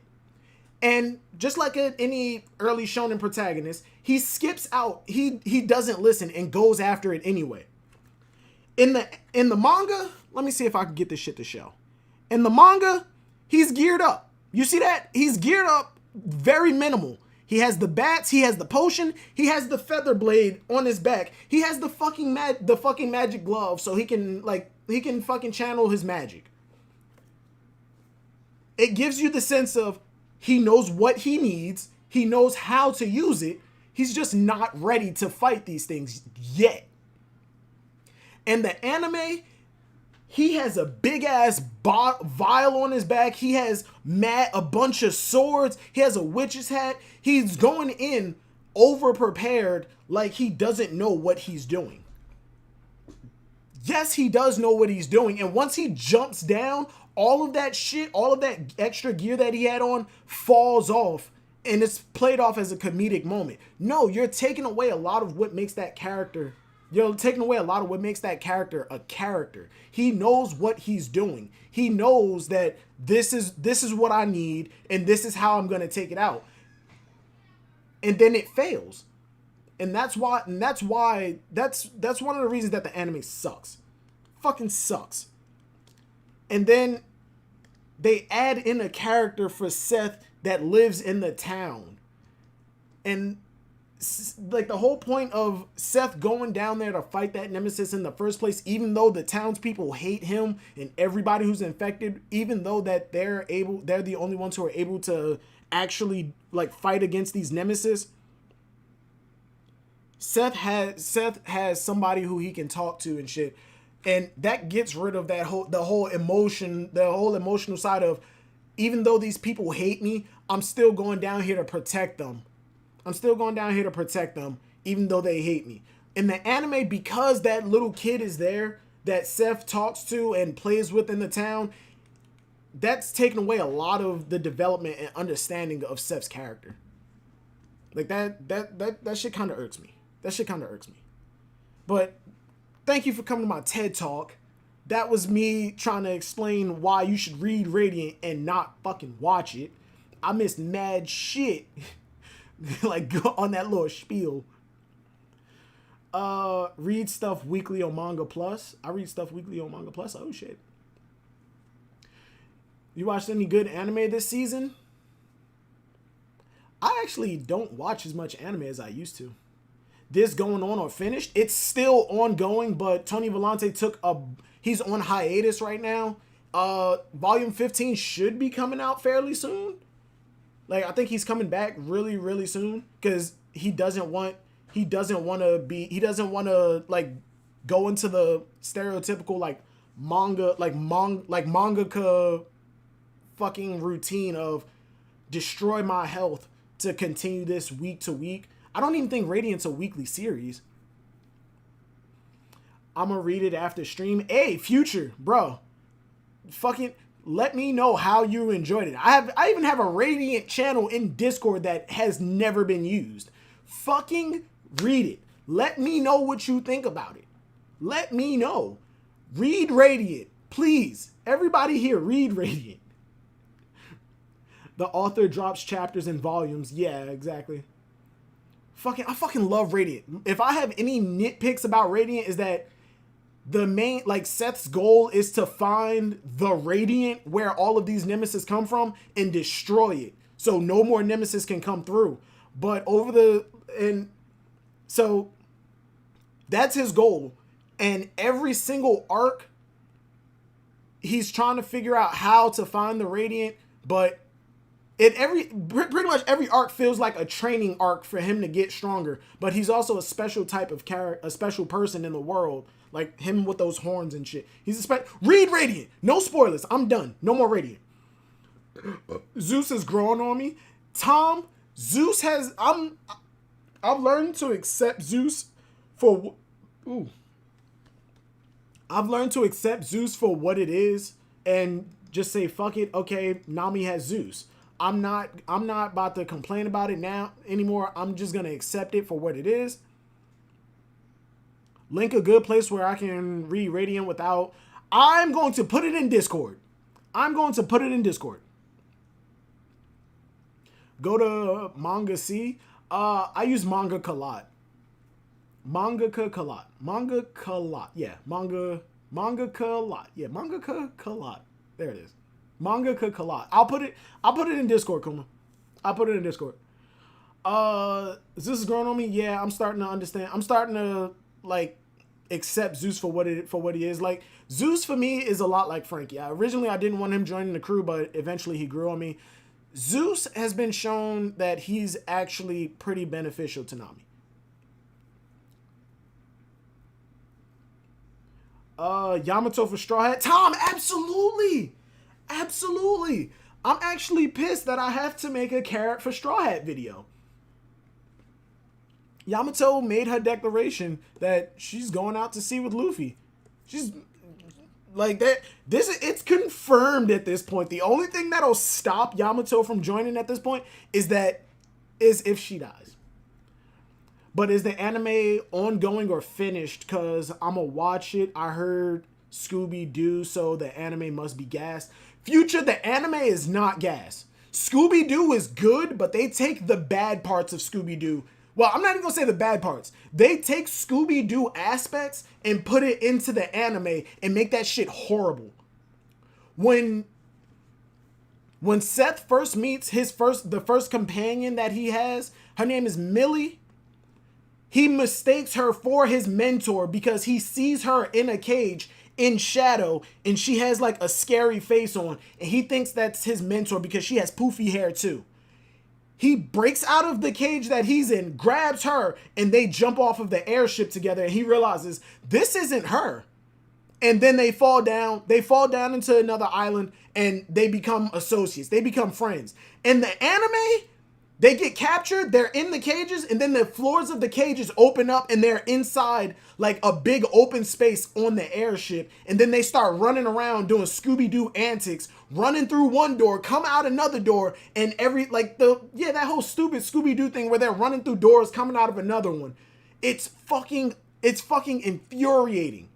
And just like any early shonen protagonist, he skips out. He doesn't listen and goes after it anyway. In the manga, let me see if I can get this shit to show. In the manga, he's geared up. You see that? He's geared up very minimal. He has the bats, he has the potion, he has the feather blade on his back. He has the fucking magic glove so he can fucking channel his magic. It gives you the sense of he knows what he needs, he knows how to use it. He's just not ready to fight these things yet. And the anime, he has a big ass vial on his back. He has a bunch of swords. He has a witch's hat. He's going in over prepared like he doesn't know what he's doing. Yes, he does know what he's doing. And once he jumps down, all of that shit, all of that extra gear that he had on falls off. And it's played off as a comedic moment. No, you're taking away a lot of what makes that character. You're taking away a lot of what makes that character a character. He knows what he's doing. He knows that this is what I need and this is how I'm going to take it out. And then it fails. And that's one of the reasons that the anime sucks. Fucking sucks. And then they add in a character for Seth that lives in the town. And like the whole point of Seth going down there to fight that nemesis in the first place, even though the townspeople hate him and everybody who's infected, even though that they're the only ones who are able to actually like fight against these nemesis. Seth has somebody who he can talk to and shit. And that gets rid of the whole emotional side of, even though these people hate me, I'm still going down here to protect them. Even though they hate me. In the anime, because that little kid is there that Seth talks to and plays with in the town, that's taken away a lot of the development and understanding of Seth's character. Like that shit kind of irks me. But thank you for coming to my TED Talk. That was me trying to explain why you should read Radiant and not fucking watch it. I missed mad shit. Like, on that little spiel. Read stuff weekly on Manga Plus. I read stuff weekly on Manga Plus. Oh shit. You watched any good anime this season? I actually don't watch as much anime as I used to. This going on or finished? It's still ongoing, but Tony Vellante he's on hiatus right now. Volume 15 should be coming out fairly soon. Like, I think he's coming back really, really soon, because he doesn't want to like go into the stereotypical like mangaka fucking routine of destroy my health to continue this week to week. I don't even think Radiant's a weekly series. I'm gonna read it after stream. Hey, Future, bro, fucking let me know how you enjoyed it. I even have a Radiant channel in Discord that has never been used. Fucking read it. Let me know what you think about it. Let me know. Read Radiant, please. Everybody here, read Radiant. The author drops chapters and volumes. Yeah, exactly. I fucking love Radiant. If I have any nitpicks about Radiant, is that the main, like, Seth's goal is to find the Radiant where all of these nemesis come from and destroy it, so no more nemesis can come through. But so that's his goal. And every single arc, he's trying to figure out how to find the Radiant, but pretty much every arc feels like a training arc for him to get stronger. But he's also a special type of character, a special person in the world, like him with those horns and shit. Read Radiant. No spoilers. I'm done. No more Radiant. Zeus is growing on me. Zeus has. I've learned to accept Zeus for. I've learned to accept Zeus for what it is and just say fuck it. Okay, Nami has Zeus. I'm not about to complain about it now anymore. I'm just gonna accept it for what it is. Link a good place where I can read Radiant without. I'm going to put it in Discord. Go to Manga C. I use Manga Kalat. Manga Kalat. Yeah, Manga Kalat. Yeah, Manga Kalat. There it is. Manga Kalat. I'll put it in Discord, Kuma. I'll put it in Discord. This is growing on me. Yeah, I'm starting to understand. I'm starting to like accept Zeus for what he is. Like, Zeus for me is a lot like Frankie. Originally I didn't want him joining the crew, but eventually he grew on me. Zeus has been shown that he's actually pretty beneficial to Nami. Yamato for Straw Hat. Tom, absolutely. I'm actually pissed that I have to make a carrot for Straw Hat video. Yamato made her declaration that she's going out to sea with Luffy. She's like that. It's confirmed at this point. The only thing that'll stop Yamato from joining at this point is if she dies. But is the anime ongoing or finished? Because I'm going to watch it. I heard Scooby-Doo, so the anime must be gas. Future, the anime is not gas. Scooby-Doo is good, but they take the bad parts of Scooby-Doo. Well, I'm not even going to say the bad parts. They take Scooby-Doo aspects and put it into the anime and make that shit horrible. When Seth first meets the first companion that he has, her name is Millie. He mistakes her for his mentor because he sees her in a cage in shadow and she has like a scary face on, and he thinks that's his mentor because she has poofy hair too. He breaks out of the cage that he's in, grabs her, and they jump off of the airship together, and he realizes this isn't her. and then they fall down into another island, and they become associates. They become friends. In the anime, they get captured, they're in the cages, and then the floors of the cages open up, and they're inside like a big open space on the airship, and then they start running around doing Scooby-Doo antics, running through one door, come out another door, and that whole stupid Scooby-Doo thing where they're running through doors, coming out of another one. It's fucking infuriating.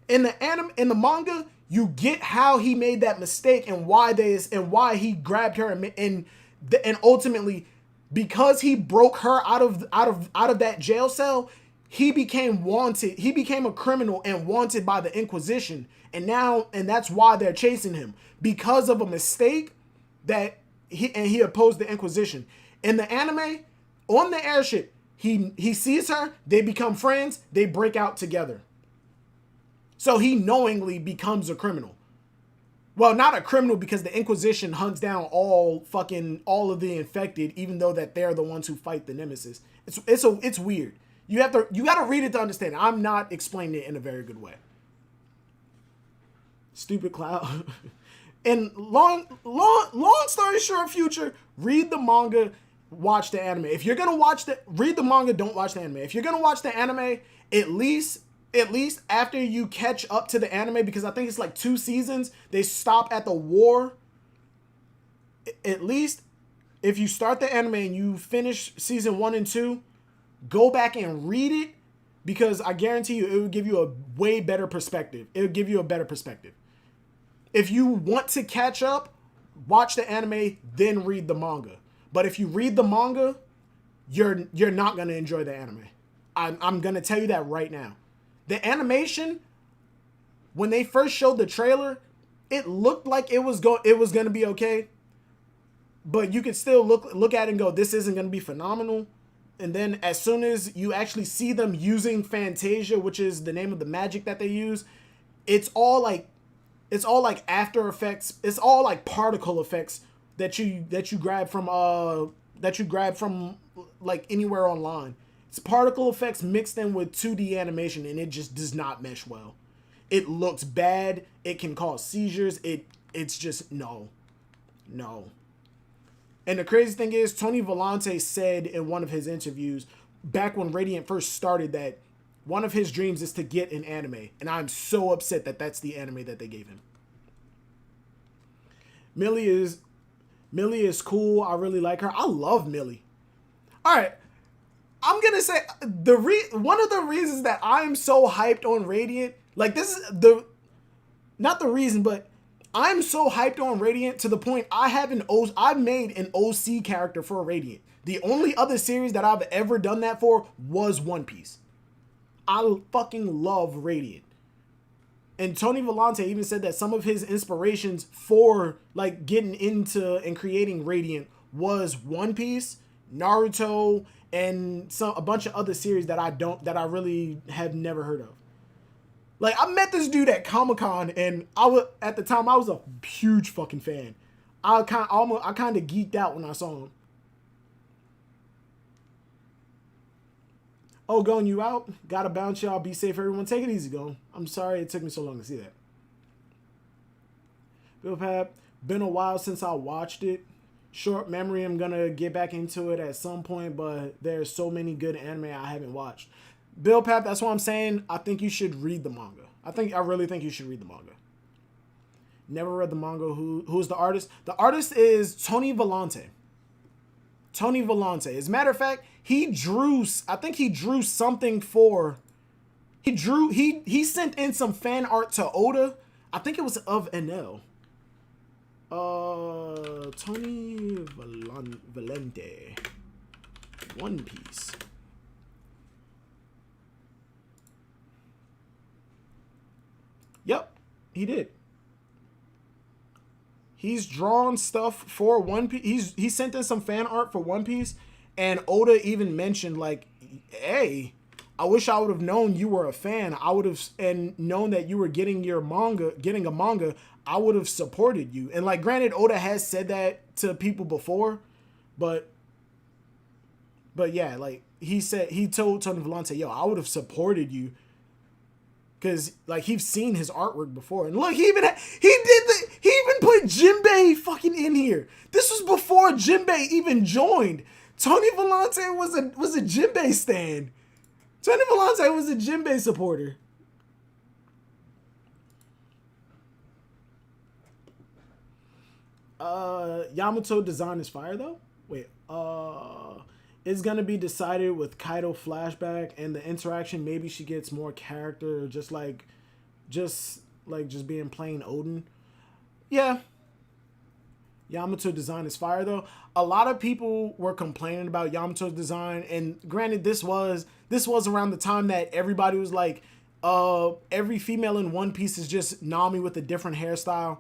In the manga, you get how he made that mistake and why he grabbed her and ultimately, because he broke her out of that jail cell, he became wanted. He became a criminal and wanted by the Inquisition, and that's why they're chasing him, because of a mistake that he opposed the Inquisition. In the anime, on the airship, he sees her, they become friends, they break out together. So he knowingly becomes a criminal. Well, not a criminal, because the Inquisition hunts down all of the infected, even though that they're the ones who fight the Nemesis. It's weird. You gotta read it to understand it. I'm not explaining it in a very good way. Stupid Cloud. And long story short, future, read the manga, watch the anime. If you're gonna read the manga, don't watch the anime. If you're gonna watch the anime, at least after you catch up to the anime, because I think it's like 2 seasons, they stop at the war. At least if you start the anime and you finish season 1 and 2, go back and read it, because I guarantee you it will give you a way better perspective. It will give you a better perspective. If you want to catch up, watch the anime, then read the manga. But if you read the manga, you're not going to enjoy the anime. I'm going to tell you that right now. The animation, when they first showed the trailer, it looked like it was going to be okay, but you could still look at it and go, this isn't going to be phenomenal. And then as soon as you actually see them using Fantasia, which is the name of the magic that they use, it's all like After Effects. It's all like particle effects that you grab from like anywhere online. It's particle effects mixed in with 2D animation, and it just does not mesh well. It looks bad. It can cause seizures. It's just no. And the crazy thing is, Tony Vellante said in one of his interviews back when Radiant first started that one of his dreams is to get an anime, and I'm so upset that that's the anime that they gave him. Millie is cool. I really like her. I love Millie. All right. I'm going to say one of the reasons that I'm so hyped on Radiant, like this is not the reason, but I'm so hyped on Radiant to the point I've made an OC character for Radiant. The only other series that I've ever done that for was One Piece. I fucking love Radiant. And Tony Vellante even said that some of his inspirations for like getting into and creating Radiant was One Piece, Naruto, and a bunch of other series that I really have never heard of. Like, I met this dude at Comic-Con, and at the time I was a huge fucking fan. I kind of geeked out when I saw him. Oh, going you out? Gotta bounce, y'all. Be safe, everyone. Take it easy, going. I'm sorry it took me so long to see that. Bill Pap, been a while since I watched it. Short memory, I'm gonna get back into it at some point, but there's so many good anime I haven't watched. Bill Pap, that's what I'm saying. I think you should read the manga. I really think you should read the manga. Never read the manga. Who's the artist? The artist is Tony Vellante. Tony Vellante. As a matter of fact, he drew something for... He sent in some fan art to Oda. I think it was of NL. Tony Vellante. One Piece. Yep, he did. He's drawn stuff for One Piece. He sent in some fan art for One Piece, and Oda even mentioned like, "Hey, I wish I would have known you were a fan. I would have and known that you were getting a manga. I would have supported you." And like, granted, Oda has said that to people before, but yeah, like he told Tony Vellante, "Yo, I would have supported you." Because, like, he's seen his artwork before. And look, he even put Jinbei fucking in here. This was before Jinbei even joined. Tony Vellante was a Jinbei stan. Tony Vellante was a Jinbei supporter. Yamato design is fire, though? Wait, it's gonna be decided with Kaido flashback and the interaction. Maybe she gets more character, just being plain Odin. Yeah. Yamato design is fire, though. A lot of people were complaining about Yamato's design, and granted, this was around the time that everybody was like, every female in One Piece is just Nami with a different hairstyle.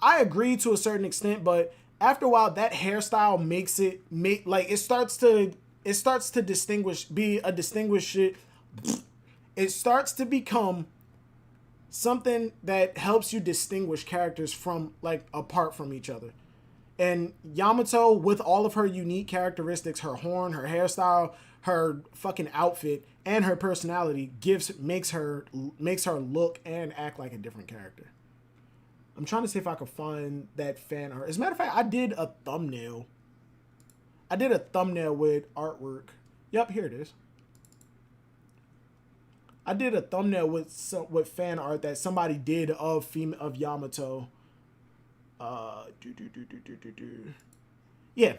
I agree to a certain extent, but after a while, that hairstyle it starts to be a distinguished shit. It starts to become something that helps you distinguish characters from, like, apart from each other. And Yamato, with all of her unique characteristics, her horn, her hairstyle, her fucking outfit, and her personality makes her look and act like a different character. I'm trying to see if I can find that fan art. As a matter of fact, I did a thumbnail. With artwork. Yep, here it is. I did a thumbnail with fan art that somebody did of Yamato. Yeah.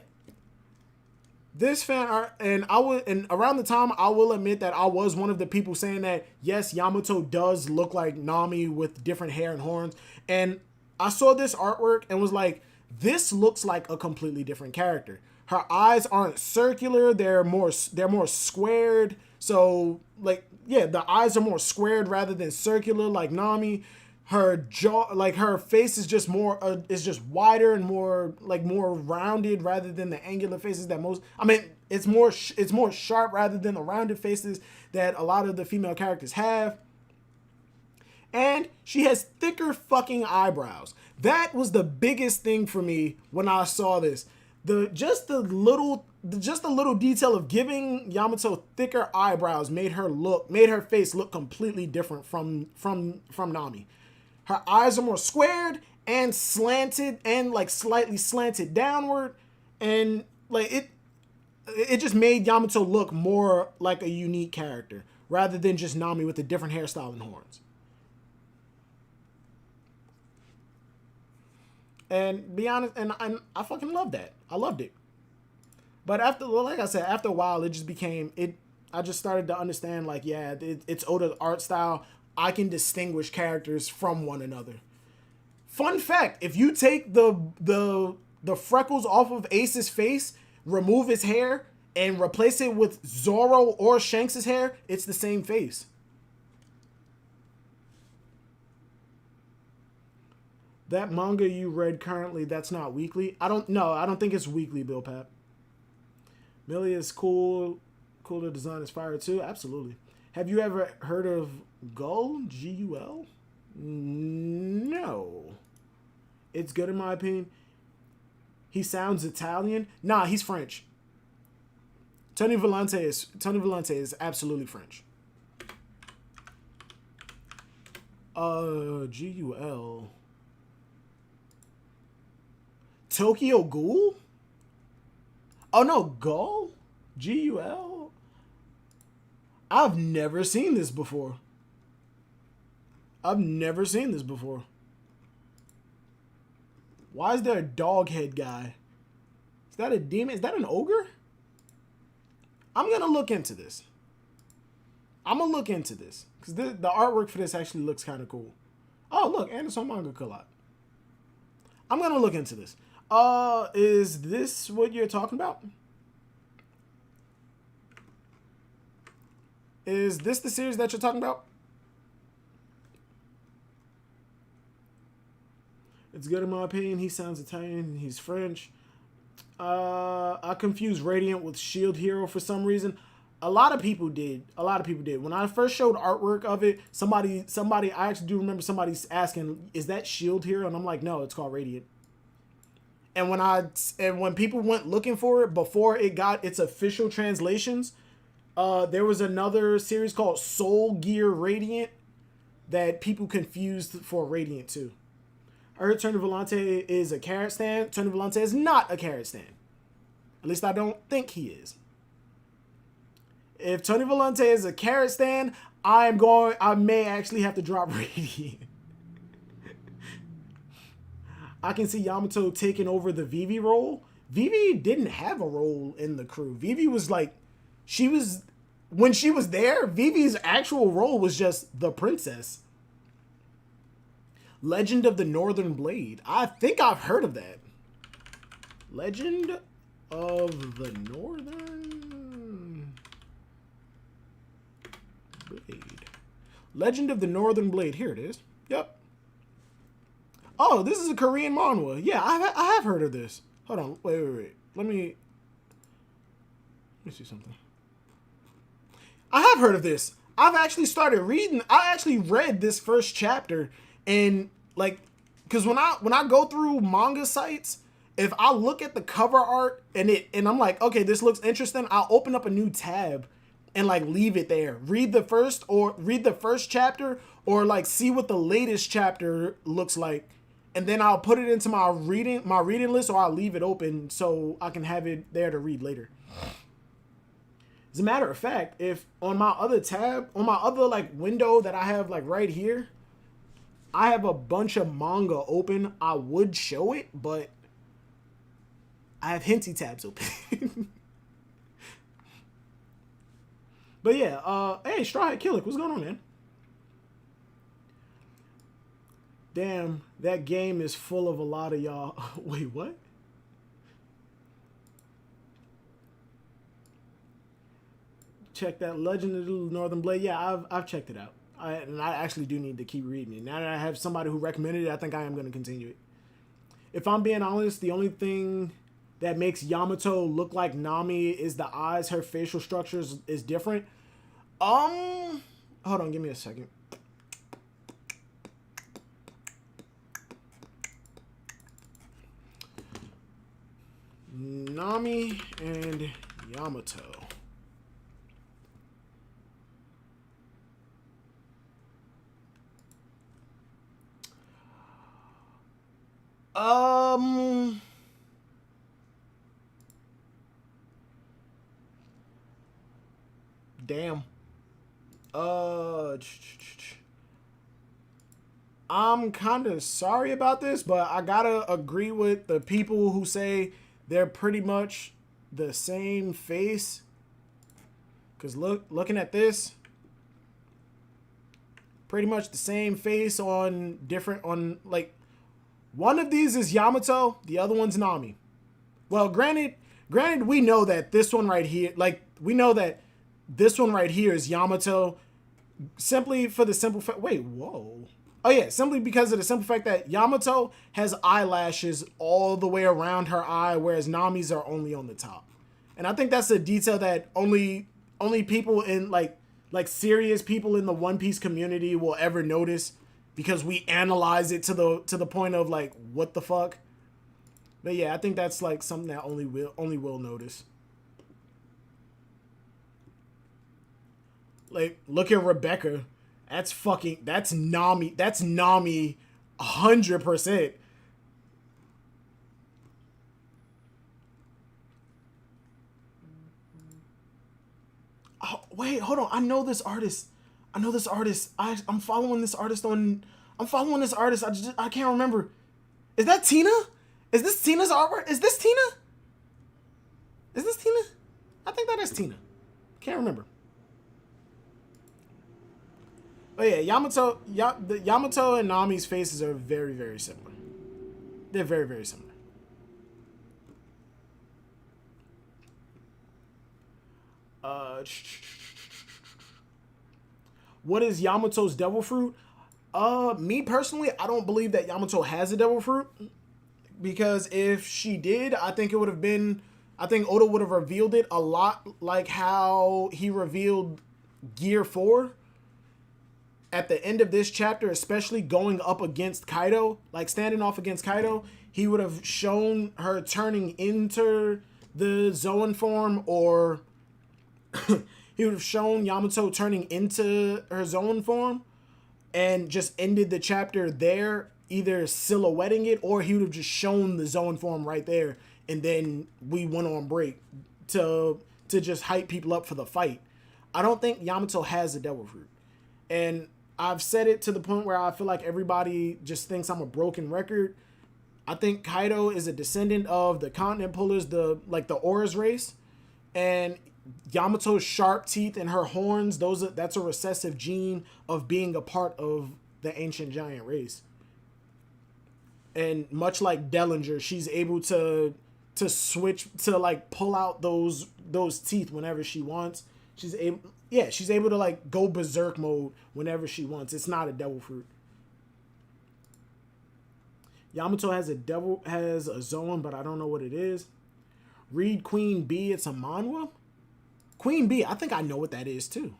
This fan art, and around the time, I will admit that I was one of the people saying that, yes, Yamato does look like Nami with different hair and horns. And I saw this artwork and was like, this looks like a completely different character. Her eyes aren't circular, they're more squared. So, like, yeah, the eyes are more squared rather than circular like Nami. Her jaw, like, her face is just wider and more rounded rather than the angular faces that it's more sharp rather than the rounded faces that a lot of the female characters have. And she has thicker fucking eyebrows. That was the biggest thing for me when I saw this. Just the little detail of giving Yamato thicker eyebrows made her face look completely different from Nami. Her eyes are more squared and slanted and, like, slightly slanted downward, and, like, it just made Yamato look more like a unique character rather than just Nami with a different hairstyle and horns. And be honest, and I fucking love that. I loved it. But like I said, after a while, it just became it. I just started to understand, like, yeah, it's Oda's art style. I can distinguish characters from one another. Fun fact: if you take the freckles off of Ace's face, remove his hair, and replace it with Zoro or Shanks' hair, it's the same face. That manga you read currently, that's not weekly. I don't think it's weekly, Bill Pap. Millie is cool. Cooler design is fire too. Absolutely. Have you ever heard of Gull? Gul? No. It's good in my opinion. He sounds Italian. Nah, he's French. Tony Vellante is absolutely French. Gul. Tokyo Ghoul? Oh no, Gull? Gul? I've never seen this before. Why is there a dog head guy? Is that a demon? Is that an ogre? I'm going to look into this. Because the artwork for this actually looks kind of cool. Oh, look, and it's on Manga Collab. I'm going to look into this. Is this what you're talking about? Is this the series that you're talking about? It's good in my opinion. He sounds Italian. He's French. I confused Radiant with Shield Hero for some reason. A lot of people did. When I first showed artwork of it, somebody, I actually do remember somebody asking, "Is that Shield Hero?" And I'm like, "No, it's called Radiant." And when people went looking for it before it got its official translations, There was another series called Soul Gear Radiant that people confused for Radiant too. I heard Tony Volante is a carrot stand. Tony Volante is not a carrot stand. At least I don't think he is. If Tony Volante is a carrot stand, I may actually have to drop Radiant. I can see Yamato taking over the Vivi role. Vivi didn't have a role in the crew. Vivi was like, when she was there, Vivi's actual role was just the princess. Legend of the Northern Blade. I think I've heard of that. Legend of the Northern Blade. Legend of the Northern Blade. Here it is. Yep. Oh, this is a Korean manhwa. Yeah, I have heard of this. Hold on. Wait. Let me see something. I have heard of this. I've actually started reading. I actually read this first chapter, and like, because when I go through manga sites, if I look at the cover art and I'm like, okay, this looks interesting, I'll open up a new tab and like leave it there. Read the first chapter, or like see what the latest chapter looks like. And then I'll put it into my reading list, or I'll leave it open so I can have it there to read later. As a matter of fact, if on my other tab, on my other like window that I have like right here, I have a bunch of manga open, I would show it, but I have Hinty tabs open. But yeah, hey, Straw Hat Killick, what's going on, man? Damn, that game is full of a lot of y'all. Wait, what? Check that Legend of the Northern Blade. Yeah, I've checked it out. And I actually do need to keep reading it. Now that I have somebody who recommended it, I think I am going to continue it. If I'm being honest, the only thing that makes Yamato look like Nami is the eyes. Her facial structure is different. Hold on, give me a second. Nami and Yamato. Damn. I'm kind of sorry about this, but I gotta agree with the people who say they're pretty much the same face. Cause looking at this, pretty much the same face on like, one of these is Yamato, the other one's Nami. Well, granted, we know that this one right here, like, we know that this one right here is Yamato, simply for the simple fact. Wait, whoa. Oh yeah, simply because of the simple fact that Yamato has eyelashes all the way around her eye, whereas Nami's are only on the top. And I think that's a detail that only people in like serious people in the One Piece community will ever notice, because we analyze it to the point of like, what the fuck. But yeah, I think that's like something that only will notice. Like, look at Rebecca. That's Nami. That's Nami 100%. Oh, wait, hold on. I know this artist. I'm following this artist I can't remember. Is that Tina? Is this Tina's artwork? Is this Tina? I think that is Tina. Can't remember. But yeah, Yamato and Nami's faces are very, very similar. They're very, very similar. What is Yamato's devil fruit? Me personally, I don't believe that Yamato has a devil fruit, because if she did, I think Oda would have revealed it a lot like how he revealed Gear 4 at the end of this chapter, especially going up against Kaido, like standing off against Kaido. He would have shown her turning into the Zoan form, or he he would have shown Yamato turning into her Zoan form and just ended the chapter there, either silhouetting it, or he would have just shown the Zoan form right there, and then we went on break to just hype people up for the fight. I don't think Yamato has a Devil Fruit. And I've said it to the point where I feel like everybody just thinks I'm a broken record. I think Kaido is a descendant of the Continent Pullers, the Auras race. And Yamato's sharp teeth and her horns, that's a recessive gene of being a part of the ancient giant race. And much like Dellinger, she's able to switch, to like pull out those teeth whenever she wants. She's able to like go berserk mode whenever she wants. It's not a Devil Fruit. Yamato has a Zoan, but I don't know what it is. Read Queen Bee, it's a manhwa. Queen Bee, I think I know what that is too.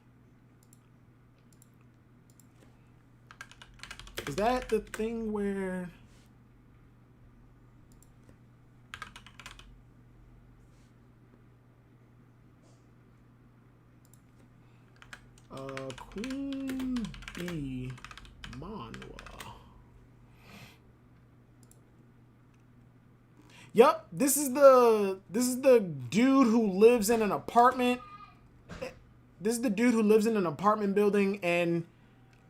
Is that the thing where... Queen Bee manhwa. Yep, this is the dude who lives in an apartment. This is the dude who lives in an apartment building, and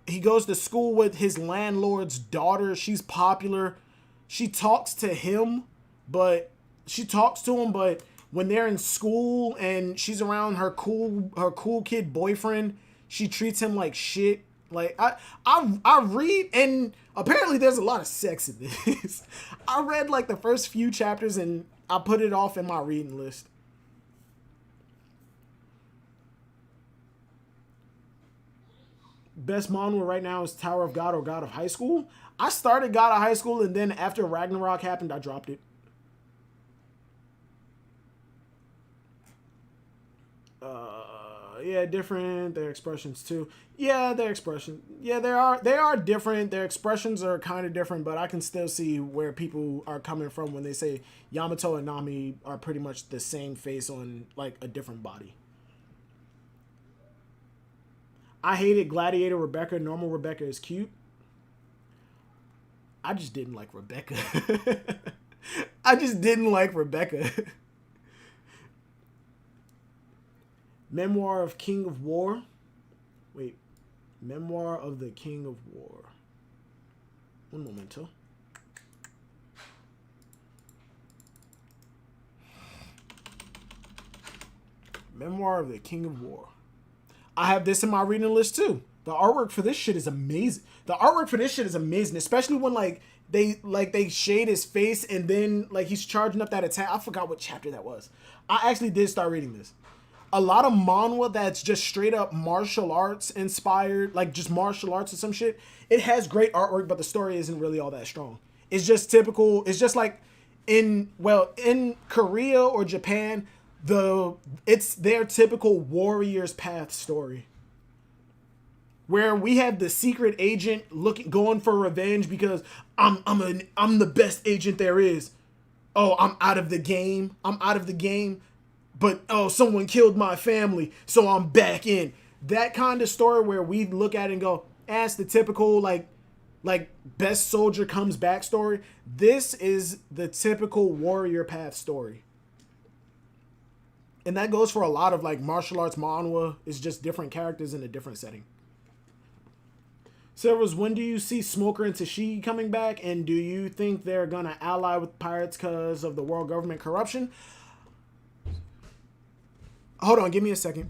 he goes to school with his landlord's daughter. She's popular. She talks to him, but when they're in school and she's around her cool kid boyfriend, she treats him like shit. Like I read, and apparently there's a lot of sex in this. I read like the first few chapters and I put it off in my reading list. Best manhwa right now is Tower of God or God of High School. I started God of High School, and then after Ragnarok happened, I dropped it. Yeah, different. Their expressions too. Yeah, their expression. Yeah, they are different. Their expressions are kind of different, but I can still see where people are coming from when they say Yamato and Nami are pretty much the same face on like a different body. I hated Gladiator Rebecca. Normal Rebecca is cute. I just didn't like Rebecca. I just didn't like Rebecca. Memoir of King of War. Wait. Memoir of the King of War. Un momento. Memoir of the King of War. I have this in my reading list too. The artwork for this shit is amazing. Especially when they shade his face and then like he's charging up that attack. I forgot what chapter that was. I actually did start reading this. A lot of manhwa that's just straight up martial arts inspired, like just martial arts or some shit. It has great artwork, but the story isn't really all that strong. It's just typical. It's just like in Korea or Japan, it's their typical warrior's path story, where we have the secret agent going for revenge because I'm the best agent there is. Oh, I'm out of the game. But someone killed my family, so I'm back in. That kind of story where we look at it and go, that's the typical like best soldier comes back story. This is the typical warrior path story. And that goes for a lot of like martial arts manhwa. It's just different characters in a different setting. Silvers, when do you see Smoker and Tashigi coming back? And do you think they're going to ally with pirates because of the world government corruption? Hold on, give me a second.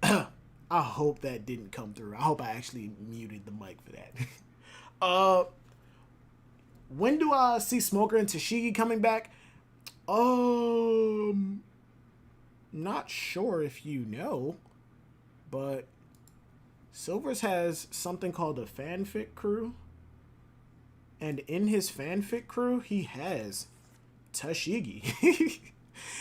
I hope that didn't come through. I hope I actually muted the mic for that. When do I see Smoker and Tashigi coming back? Not sure if you know, but Silvers has something called a Fanfic Crew. And in his Fanfic Crew, he has Tashigi.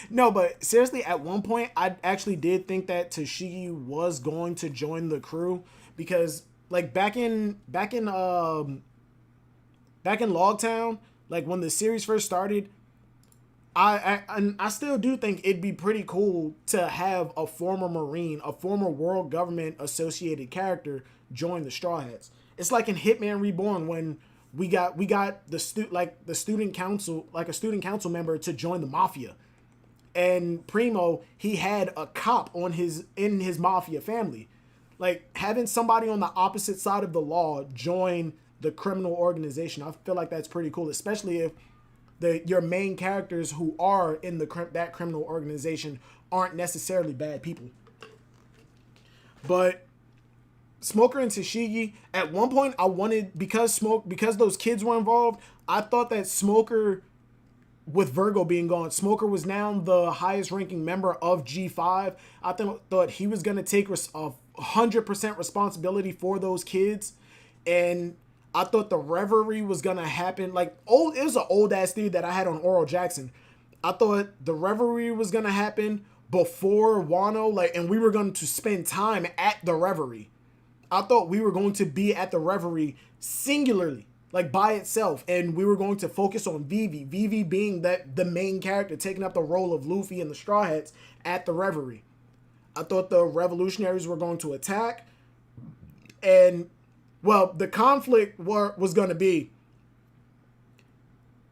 No, but seriously, at one point, I actually did think that Tashigi was going to join the crew because, like back in Logtown, like when the series first started, I still do think it'd be pretty cool to have a former Marine, a former world government associated character join the Straw Hats. It's like in Hitman Reborn when we got the student council, like a student council member to join the mafia. And Primo, he had a cop in his mafia family. Like having somebody on the opposite side of the law join the criminal organization, I feel like that's pretty cool, especially if your main characters who are in that criminal organization aren't necessarily bad people. But Smoker and Tashigi, at one point I wanted, because those kids were involved, I thought that Smoker, with Virgo being gone, Smoker was now the highest ranking member of G5. I thought he was going to take 100% responsibility for those kids. And I thought the revelry was going to happen. Like, it was an old ass theory that I had on Oral Jackson. I thought the revelry was going to happen before Wano, and we were going to spend time at the revelry. I thought we were going to be at the revelry singularly, like by itself, and we were going to focus on Vivi. Vivi being the main character, taking up the role of Luffy and the Straw Hats at the revelry. I thought the revolutionaries were going to attack, and well, the conflict was going to be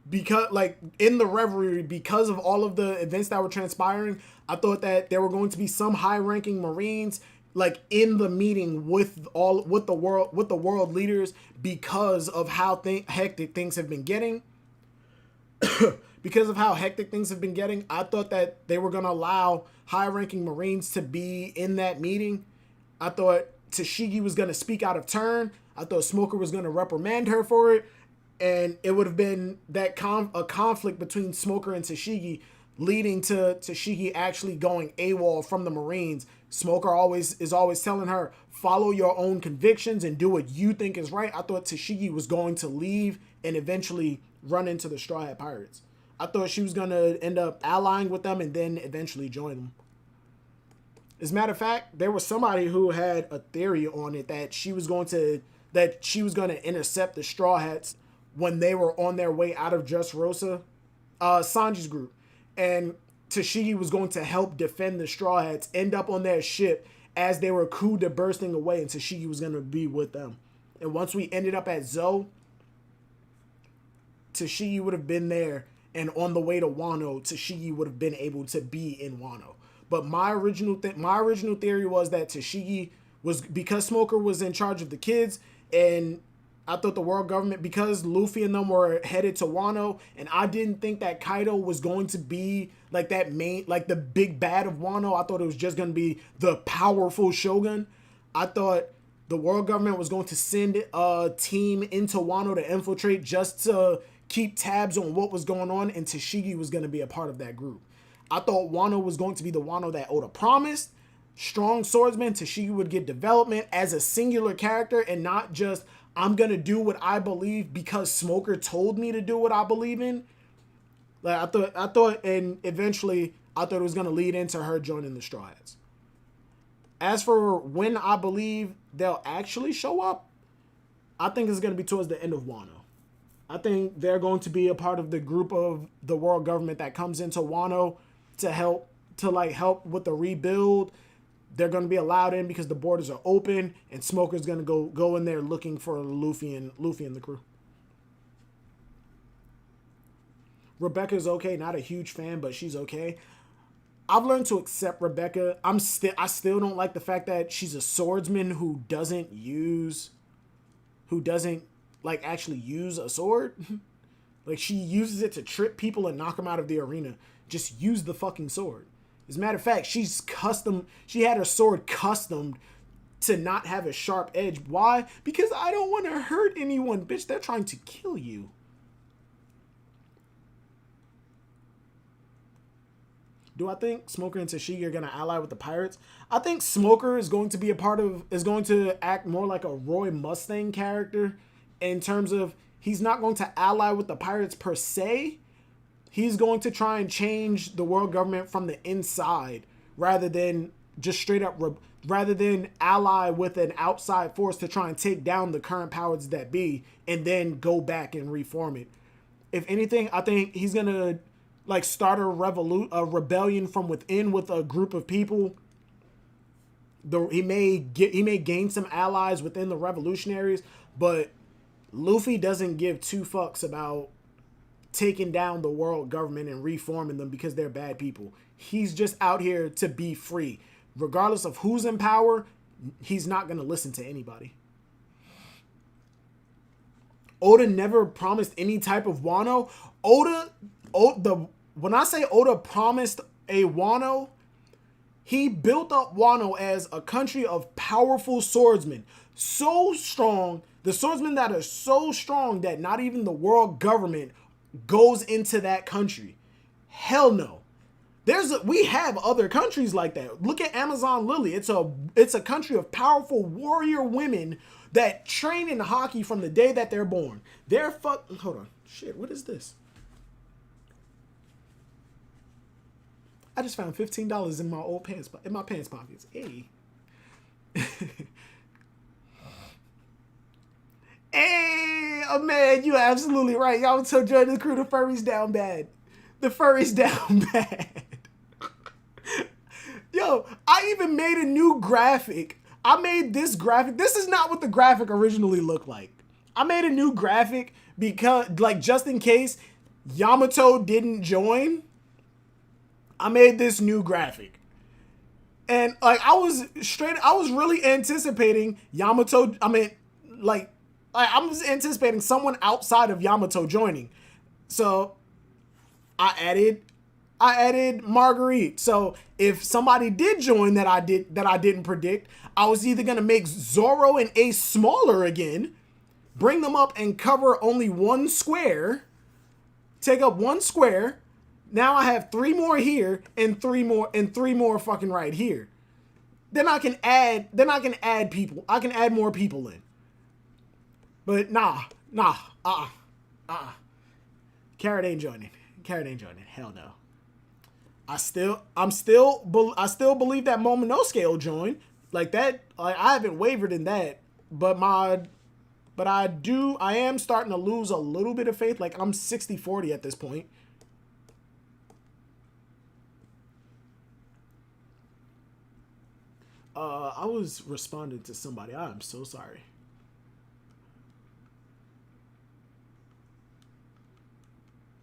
because, like, in the revelry, because of all of the events that were transpiring, I thought that there were going to be some high-ranking Marines, like, in the meeting with the world leaders, because of how hectic things have been getting. Because of how hectic things have been getting, I thought that they were going to allow high-ranking Marines to be in that meeting. I thought Tashigi was going to speak out of turn. I thought Smoker was going to reprimand her for it. And it would have been a conflict between Smoker and Tashigi, leading to Tashigi actually going AWOL from the Marines. Smoker is always telling her, follow your own convictions and do what you think is right. I thought Tashigi was going to leave and eventually run into the Straw Hat Pirates. I thought she was going to end up allying with them and then eventually join them. As a matter of fact, there was somebody who had a theory on it that she was going to intercept the Straw Hats when they were on their way out of Dressrosa, Sanji's group. And Tashigi was going to help defend the Straw Hats, end up on their ship as they were Kuda bursting away, and Tashigi was going to be with them. And once we ended up at Zou, Tashigi would have been there, and on the way to Wano, Tashigi would have been able to be in Wano. But my original theory was that Tashigi was, because Smoker was in charge of the kids, and I thought the world government, because Luffy and them were headed to Wano, and I didn't think that Kaido was going to be like that main, like the big bad of Wano. I thought it was just going to be the powerful shogun. I thought the world government was going to send a team into Wano to infiltrate just to keep tabs on what was going on, and Tashigi was going to be a part of that group. I thought Wano was going to be the Wano that Oda promised. Strong swordsman, Tashigi would get development as a singular character and not just, I'm going to do what I believe because Smoker told me to do what I believe in. Like I thought, and eventually I thought it was going to lead into her joining the Straw Hats. As for when I believe they'll actually show up, I think it's going to be towards the end of Wano. I think they're going to be a part of the group of the world government that comes into Wano to help with the rebuild. They're going to be allowed in because the borders are open, and Smoker's going to go in there looking for Luffy and the crew. Rebecca's okay, not a huge fan, but she's okay. I've learned to accept Rebecca. I still don't like the fact that she's a swordsman who doesn't actually use a sword. Like, she uses it to trip people and knock them out of the arena. Just use the fucking sword. As a matter of fact, she had her sword customed to not have a sharp edge. Why? Because I don't want to hurt anyone, bitch. They're trying to kill you. Do I think Smoker and Tashigi are going to ally with the pirates? I think Smoker is going to act more like a Roy Mustang character in terms of he's not going to ally with the pirates per se. He's going to try and change the world government from the inside rather than just straight up rather than ally with an outside force to try and take down the current powers that be and then go back and reform it. If anything, I think he's gonna like start a rebellion from within with a group of people. He may gain some allies within the revolutionaries, but Luffy doesn't give two fucks about taking down the world government and reforming them because they're bad people. He's just out here to be free. Regardless of who's in power, he's not going to listen to anybody. Oda never promised any type of Wano. When I say Oda promised a Wano, he built up Wano as a country of powerful swordsmen. So strong, the swordsmen that are so strong that not even the world government goes into that country. Hell no. We have other countries like that. Look at Amazon Lily. It's a country of powerful warrior women that train in hockey from the day that they're born. Hold on. Shit, what is this? I just found $15 in my old pants pockets. Hey. Hey, oh man, you are absolutely right. Yamato joined the crew. The furry's down bad. The furry's down bad. Yo, I even made a new graphic. I made this graphic. This is not what the graphic originally looked like. I made a new graphic because, like, just in case Yamato didn't join, I made this new graphic. And, like, I was really anticipating Yamato. I was anticipating someone outside of Yamato joining. So I added Marguerite. So if somebody did join that I didn't predict, I was either gonna make Zoro and Ace smaller again, bring them up and cover only one square, take up one square. Now I have 3 more here and 3 more fucking right here. Then I can add people. I can add more people in. But Carrot ain't joining. Hell no. I still believe that Momonosuke will join. Like that, I haven't wavered in that. But I am starting to lose a little bit of faith. Like I'm 60-40 at this point. I was responding to somebody. I'm so sorry.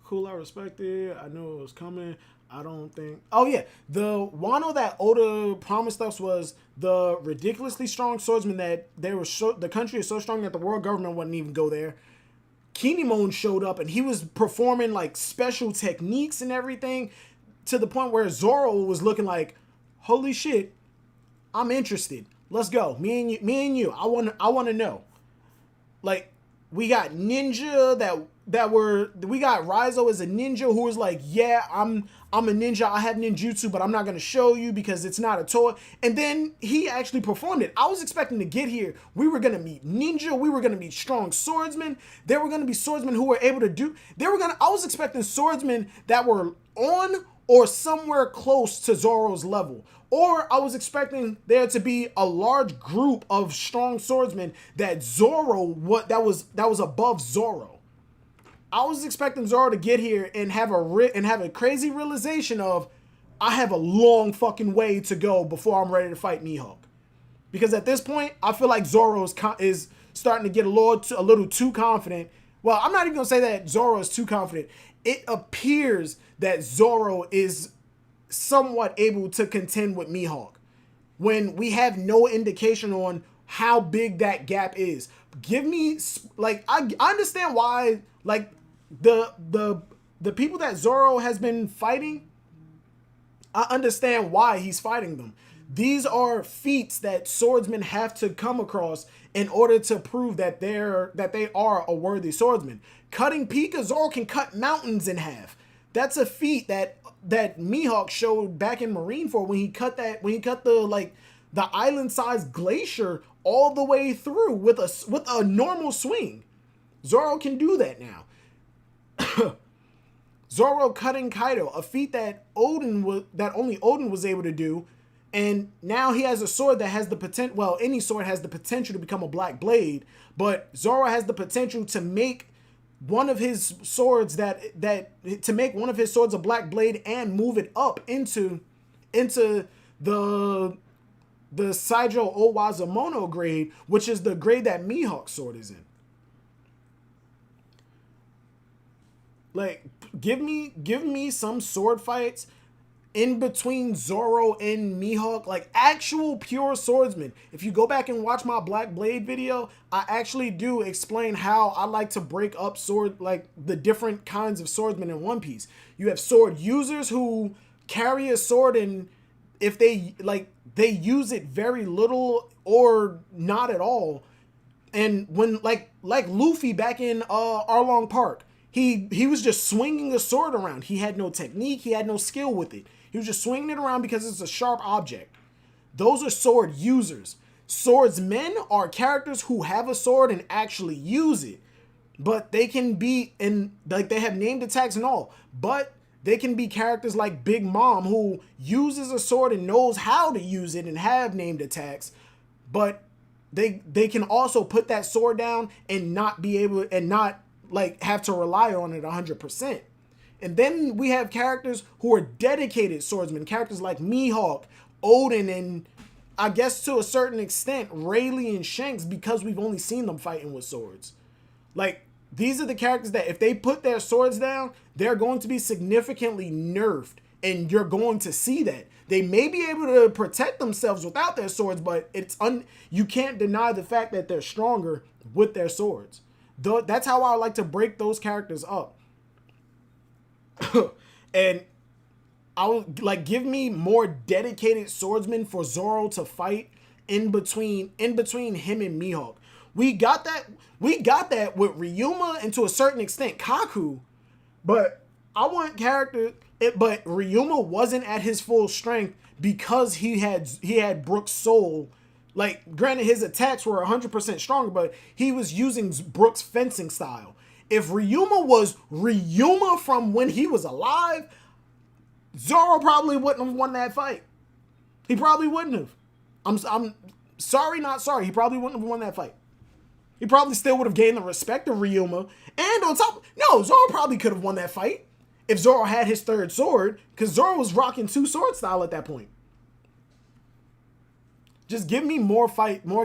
Cool, I respect it. I knew it was coming. I don't think... Oh, yeah. The Wano that Oda promised us was the ridiculously strong swordsman that the country is so strong that the world government wouldn't even go there. Kinemon showed up and he was performing like special techniques and everything to the point where Zoro was looking like, holy shit, I'm interested. Let's go. Me and you. I want to know. Like, we got ninja we got Raizo as a ninja who was like, yeah, I'm a ninja. I have ninjutsu, but I'm not going to show you because it's not a toy. And then he actually performed it. I was expecting to get here. We were going to meet ninja. We were going to meet strong swordsmen. There were going to be swordsmen who were able to do, I was expecting swordsmen that were on or somewhere close to Zoro's level. Or I was expecting there to be a large group of strong swordsmen that was above Zoro. I was expecting Zoro to get here and have a crazy realization of, I have a long fucking way to go before I'm ready to fight Mihawk. Because at this point, I feel like Zoro is starting to get a little too confident. Well, I'm not even gonna say that Zoro is too confident. It appears that Zoro is somewhat able to contend with Mihawk when we have no indication on how big that gap is. Give me, like, I understand why, like, the people that Zoro has been fighting, I understand why he's fighting them. These are feats that swordsmen have to come across in order to prove that they are a worthy swordsman. Cutting Pika, Zoro can cut mountains in half. That's a feat that Mihawk showed back in Marineford when he cut the island-sized glacier all the way through with a normal swing. Zoro can do that now. Zoro cutting Kaido, a feat that only Odin was able to do, And now he has a sword that has the potential. Well, any sword has the potential to become a black blade, but Zoro has the potential to make one of his swords to make one of his swords a black blade and move it up into the Saijo Owazamono grade, which is the grade that Mihawk's sword is in. Like, give me some sword fights in between Zoro and Mihawk, like actual pure swordsmen. If you go back and watch my Black Blade video, I actually do explain how I like to break up like the different kinds of swordsmen in One Piece. You have sword users who carry a sword, and if they use it very little or not at all. And when like Luffy back in Arlong Park, he was just swinging a sword around. He had no technique, he had no skill with it. He was just swinging it around because it's a sharp object. Those are sword users. Swordsmen are characters who have a sword and actually use it. But they can be they have named attacks and all. But they can be characters like Big Mom, who uses a sword and knows how to use it and have named attacks. But they can also put that sword down and not be able and not like have to rely on it 100%. And then we have characters who are dedicated swordsmen, characters like Mihawk, Odin, and I guess to a certain extent Rayleigh and Shanks, because we've only seen them fighting with swords. Like, these are the characters that if they put their swords down, they're going to be significantly nerfed, and you're going to see that. They may be able to protect themselves without their swords, but you can't deny the fact that they're stronger with their swords. That's how I like to break those characters up. And I would like give me more dedicated swordsmen for Zoro to fight in between him and Mihawk. We got that with Ryuma and to a certain extent Kaku, but I want characters. But Ryuma wasn't at his full strength because he had Brook's soul. Like, granted, his attacks were 100% stronger, but he was using Brook's fencing style. If Ryuma was Ryuma from when he was alive, Zoro probably wouldn't have won that fight. He probably wouldn't have. I'm sorry, not sorry. He probably wouldn't have won that fight. He probably still would have gained the respect of Ryuma. And on top, no, Zoro probably could have won that fight if Zoro had his third sword, because Zoro was rocking 2 sword style at that point. Just give me more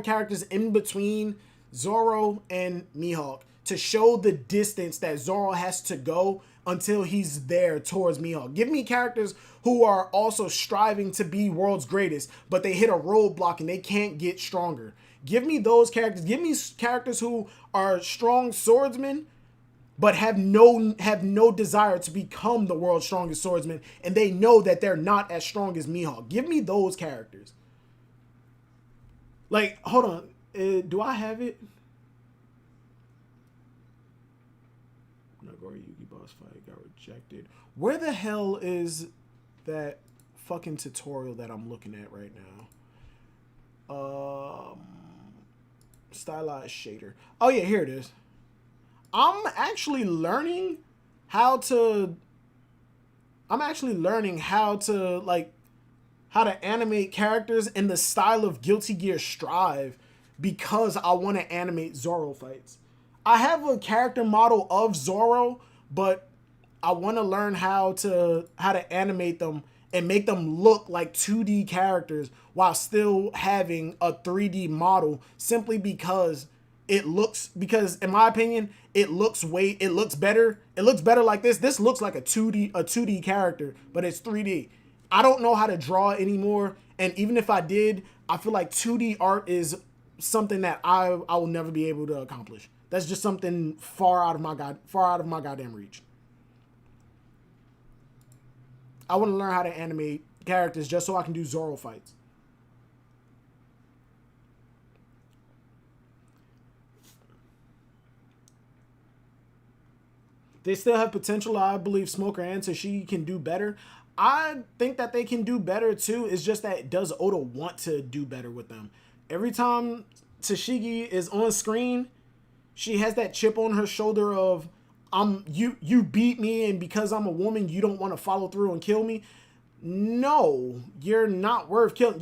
characters in between Zoro and Mihawk to show the distance that Zoro has to go until he's there towards Mihawk. Give me characters who are also striving to be world's greatest, but they hit a roadblock and they can't get stronger. Give me those characters. Give me characters who are strong swordsmen, but have no desire to become the world's strongest swordsman, and they know that they're not as strong as Mihawk. Give me those characters. Like, hold on. Do I have it? Nagori Yugi boss fight got rejected. Where the hell is that fucking tutorial that I'm looking at right now? Stylized shader. Oh yeah, here it is. I'm actually learning how to animate characters in the style of Guilty Gear Strive because I want to animate Zoro fights. I have a character model of Zoro, but I want to learn how to animate them and make them look like 2D characters while still having a 3D model, simply because in my opinion, it looks better. It looks better like this. This looks like a 2D character, but it's 3D. I don't know how to draw anymore, and even if I did, I feel like 2D art is something that I will never be able to accomplish. That's just something far out of my goddamn reach. I want to learn how to animate characters just so I can do Zoro fights. They still have potential. I believe Smoker and Tashigi can do better. I think that they can do better too. It's just that, does Oda want to do better with them? Every time Tashigi is on screen, she has that chip on her shoulder of, you beat me, and because I'm a woman, you don't want to follow through and kill me. no, you're not worth killing.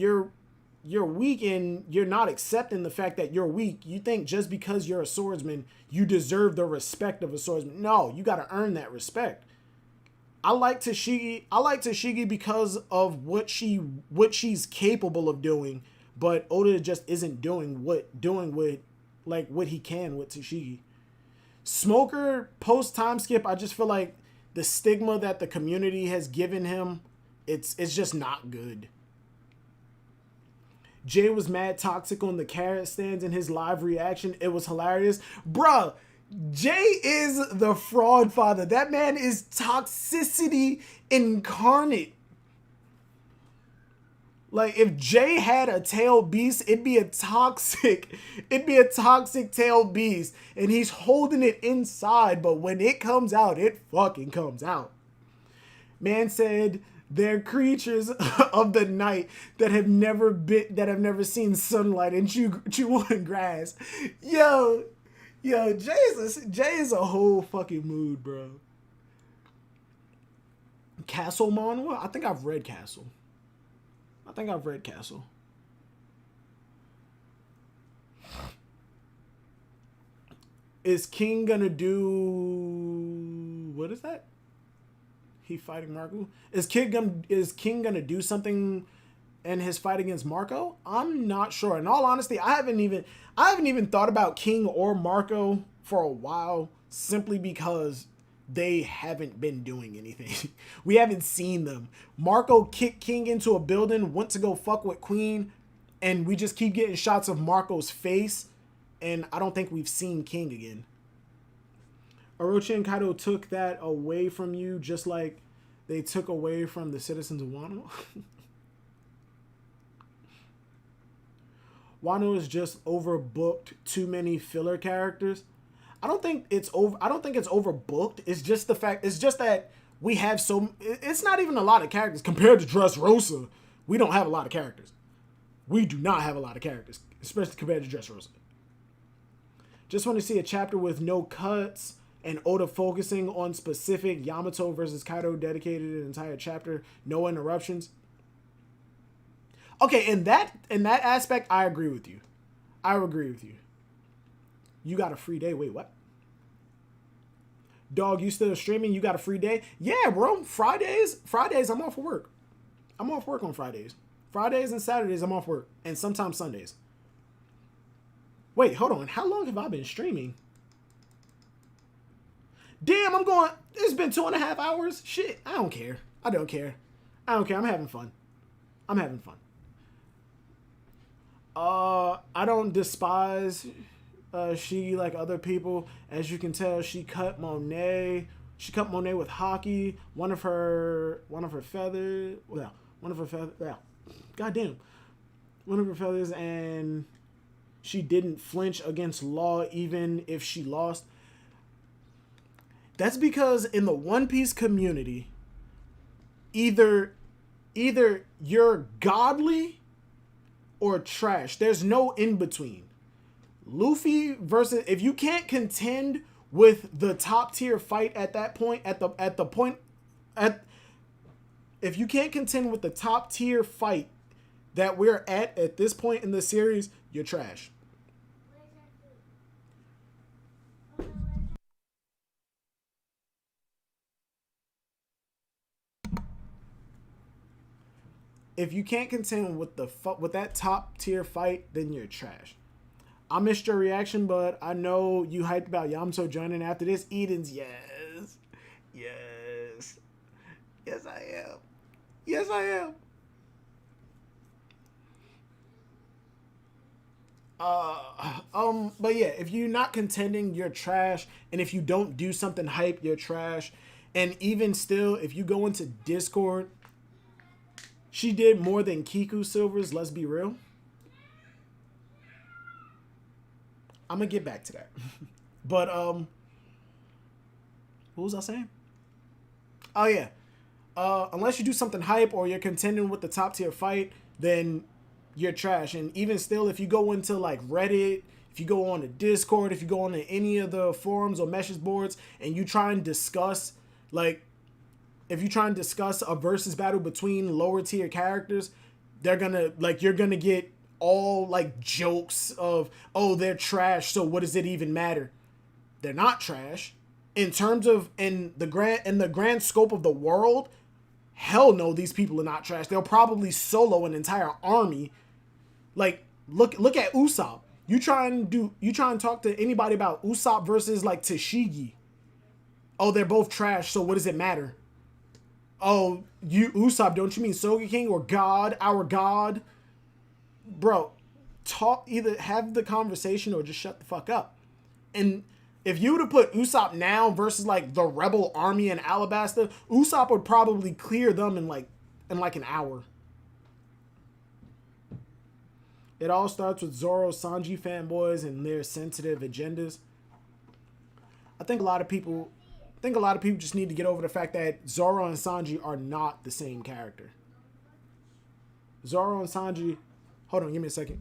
You're weak, and you're not accepting the fact that you're weak. You think just because you're a swordsman, you deserve the respect of a swordsman. No, you got to earn that respect. I like Tashigi because of what she's capable of doing, but Oda just isn't doing what he can with Tashigi. Smoker post time skip, I just feel like the stigma that the community has given him, it's just not good. Jay was mad toxic on the carrot stands in his live reaction. It was hilarious. Bruh, Jay is the fraud father. That man is toxicity incarnate. Like, if Jay had a tail beast, it'd be a toxic tail beast. And he's holding it inside, but when it comes out, it fucking comes out. Man said they're creatures of the night that have never seen sunlight and chew on grass. Yo, Jay is a whole fucking mood, bro. Castle manhwa? I think I've read Castle. Is King gonna do... What is that? He fighting Marco? Is King gonna do something in his fight against Marco? I'm not sure. In all honesty, I haven't even thought about King or Marco for a while, simply because they haven't been doing anything. We haven't seen them. Marco kicked King into a building, went to go fuck with Queen, and we just keep getting shots of Marco's face, and I don't think we've seen King again. Orochi and Kaido took that away from you, just like they took away from the citizens of Wano. Wano is just overbooked. Too many filler characters. I don't think it's overbooked. It's just that we have it's not even a lot of characters compared to Dressrosa. We don't have a lot of characters. We do not have a lot of characters, especially compared to Dressrosa. Just want to see a chapter with no cuts and Oda focusing on specific Yamato versus Kaido, dedicated an entire chapter, no interruptions. Okay, in that aspect, I agree with you. You got a free day. Wait, what? Dog, you still streaming? You got a free day? Yeah, bro. Fridays, I'm off of work. I'm off work on Fridays. Fridays and Saturdays, I'm off work. And sometimes Sundays. Wait, hold on. How long have I been streaming? Damn, it's been 2.5 hours. Shit, I don't care. I'm having fun. I don't despise she like other people. As you can tell, she cut Monet with hockey. One of her feathers. Goddamn. One of her feathers, and she didn't flinch against law even if she lost. That's because in the One Piece community, either you're godly or trash. There's no in between. Luffy versus, if you can't contend with the top tier fight at that point, if you can't contend with the top tier fight that we're at this point in the series, you're trash. If you can't contend with with that top tier fight, then you're trash. I missed your reaction, but I know you hyped about Yamato joining after this. Eden's, yes, I am. But yeah, if you're not contending, you're trash, and if you don't do something hype, you're trash. And even still, if you go into Discord, she did more than Kiku Silvers, let's be real. I'm gonna get back to that. But what was I saying? Oh yeah. Unless you do something hype or you're contending with the top tier fight, then you're trash. And even still, if you go into like Reddit, if you go on to Discord, if you go on to any of the forums or message boards and you try and discuss like if you try and discuss a versus battle between lower tier characters, they're gonna like you're gonna get all like jokes of, oh, they're trash, so what does it even matter? They're not trash. In terms of in the grand scope of the world, hell no, these people are not trash. They'll probably solo an entire army. Like look at Usopp. You try and talk to anybody about Usopp versus like Tashigi. Oh, they're both trash, so what does it matter? Oh, you Usopp, don't you mean Soga King or God, our God? Bro, either have the conversation or just shut the fuck up. And if you would have put Usopp now versus like the rebel army in Alabasta, Usopp would probably clear them in like an hour. It all starts with Zoro Sanji fanboys and their sensitive agendas. I think a lot of people just need to get over the fact that Zoro and Sanji are not the same character. Zoro and Sanji, hold on, give me a second.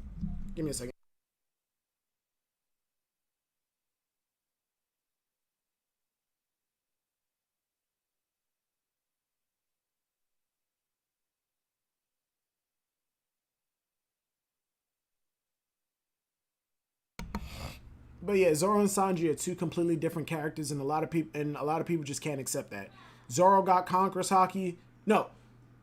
But yeah, Zoro and Sanji are two completely different characters, and a lot of people just can't accept that. Zoro got Conqueror's Haki. No,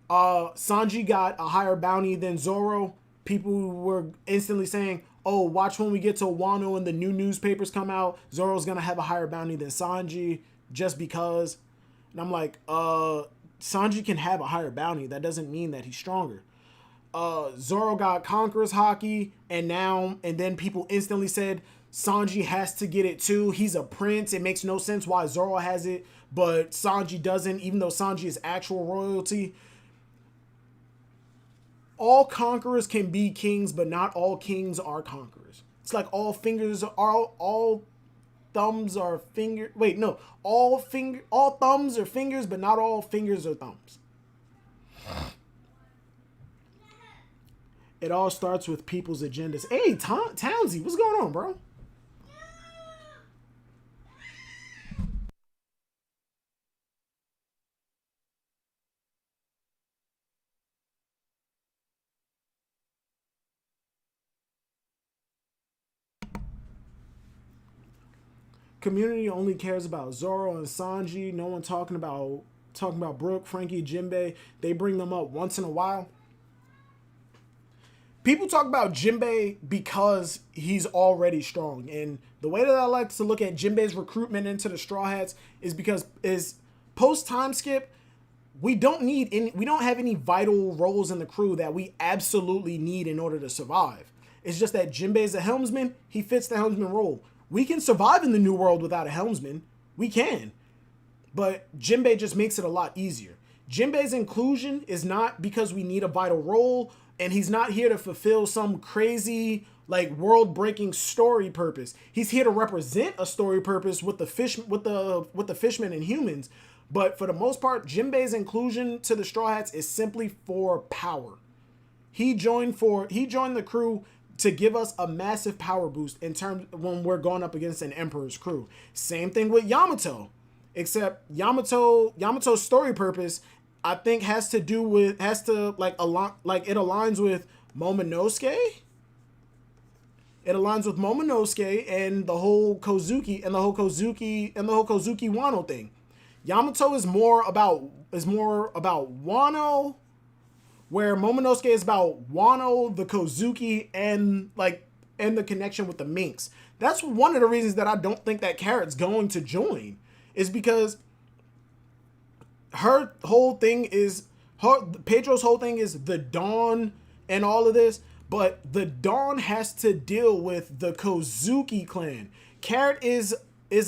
Sanji got a higher bounty than Zoro. People were instantly saying, "Oh, watch when we get to Wano and the new newspapers come out. Zoro's gonna have a higher bounty than Sanji just because." And I'm like, Sanji can have a higher bounty. That doesn't mean that he's stronger. Zoro got Conqueror's Haki, and then people instantly said Sanji has to get it too. He's a prince. It makes no sense why Zoro has it, but Sanji doesn't, even though Sanji is actual royalty. All conquerors can be kings, but not all kings are conquerors. It's like all thumbs are finger. Wait, no, all thumbs are fingers, but not all fingers are thumbs. It all starts with people's agendas. Hey, Townsy, what's going on, bro? Community only cares about Zoro and Sanji. No one talking about Brook, Frankie, Jinbei. They bring them up once in a while. People talk about Jinbei because he's already strong, and the way that I like to look at Jinbei's recruitment into the Straw Hats is because post time skip, we don't have any vital roles in the crew that we absolutely need in order to survive. It's just that Jinbei's a helmsman. He fits the helmsman role. We can survive in the new world without a helmsman. We can. But Jinbei just makes it a lot easier. Jinbei's inclusion is not because we need a vital role, and he's not here to fulfill some crazy, like, world-breaking story purpose. He's here to represent a story purpose with the fishmen and humans. But for the most part, Jinbei's inclusion to the Straw Hats is simply for power. He joined the crew to give us a massive power boost in terms when we're going up against an Emperor's crew. Same thing with Yamato, except Yamato's story purpose, I think, it aligns with Momonosuke. It aligns with Momonosuke and the whole Kozuki Wano thing. Yamato is more about Wano, where Momonosuke is about Wano, the Kozuki, and the connection with the Minks. That's one of the reasons that I don't think that Carrot's going to join, is because Pedro's whole thing is the Dawn and all of this, but the Dawn has to deal with the Kozuki clan. Carrot is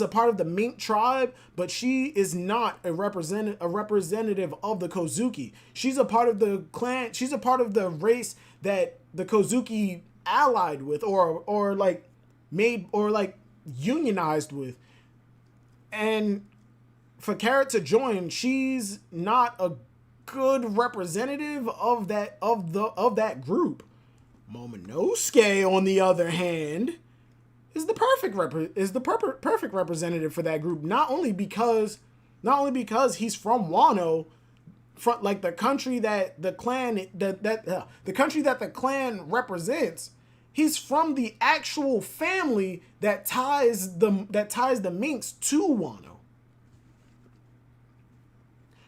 a part of the Mink tribe, but she is not a representative of the Kozuki. She's a part of the clan. She's a part of the race that the Kozuki allied with, or unionized with. And for Carrot to join, she's not a good representative of that group. Momonosuke, on the other hand, is the perfect representative for that group. Not only because Not only because he's from Wano, from like the country that the clan the country that the clan represents, he's from the actual family that ties the minks to Wano.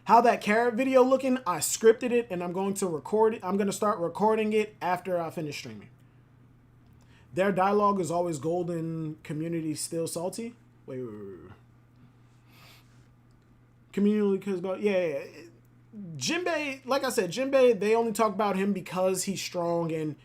How that carrot video looking, I scripted it and I'm going to record it. I'm going to start recording it after I finish streaming. Their dialogue is always golden, community still salty. Wait. Community because about yeah. Jinbei, like I said, Jinbei, they only talk about him because he's strong, and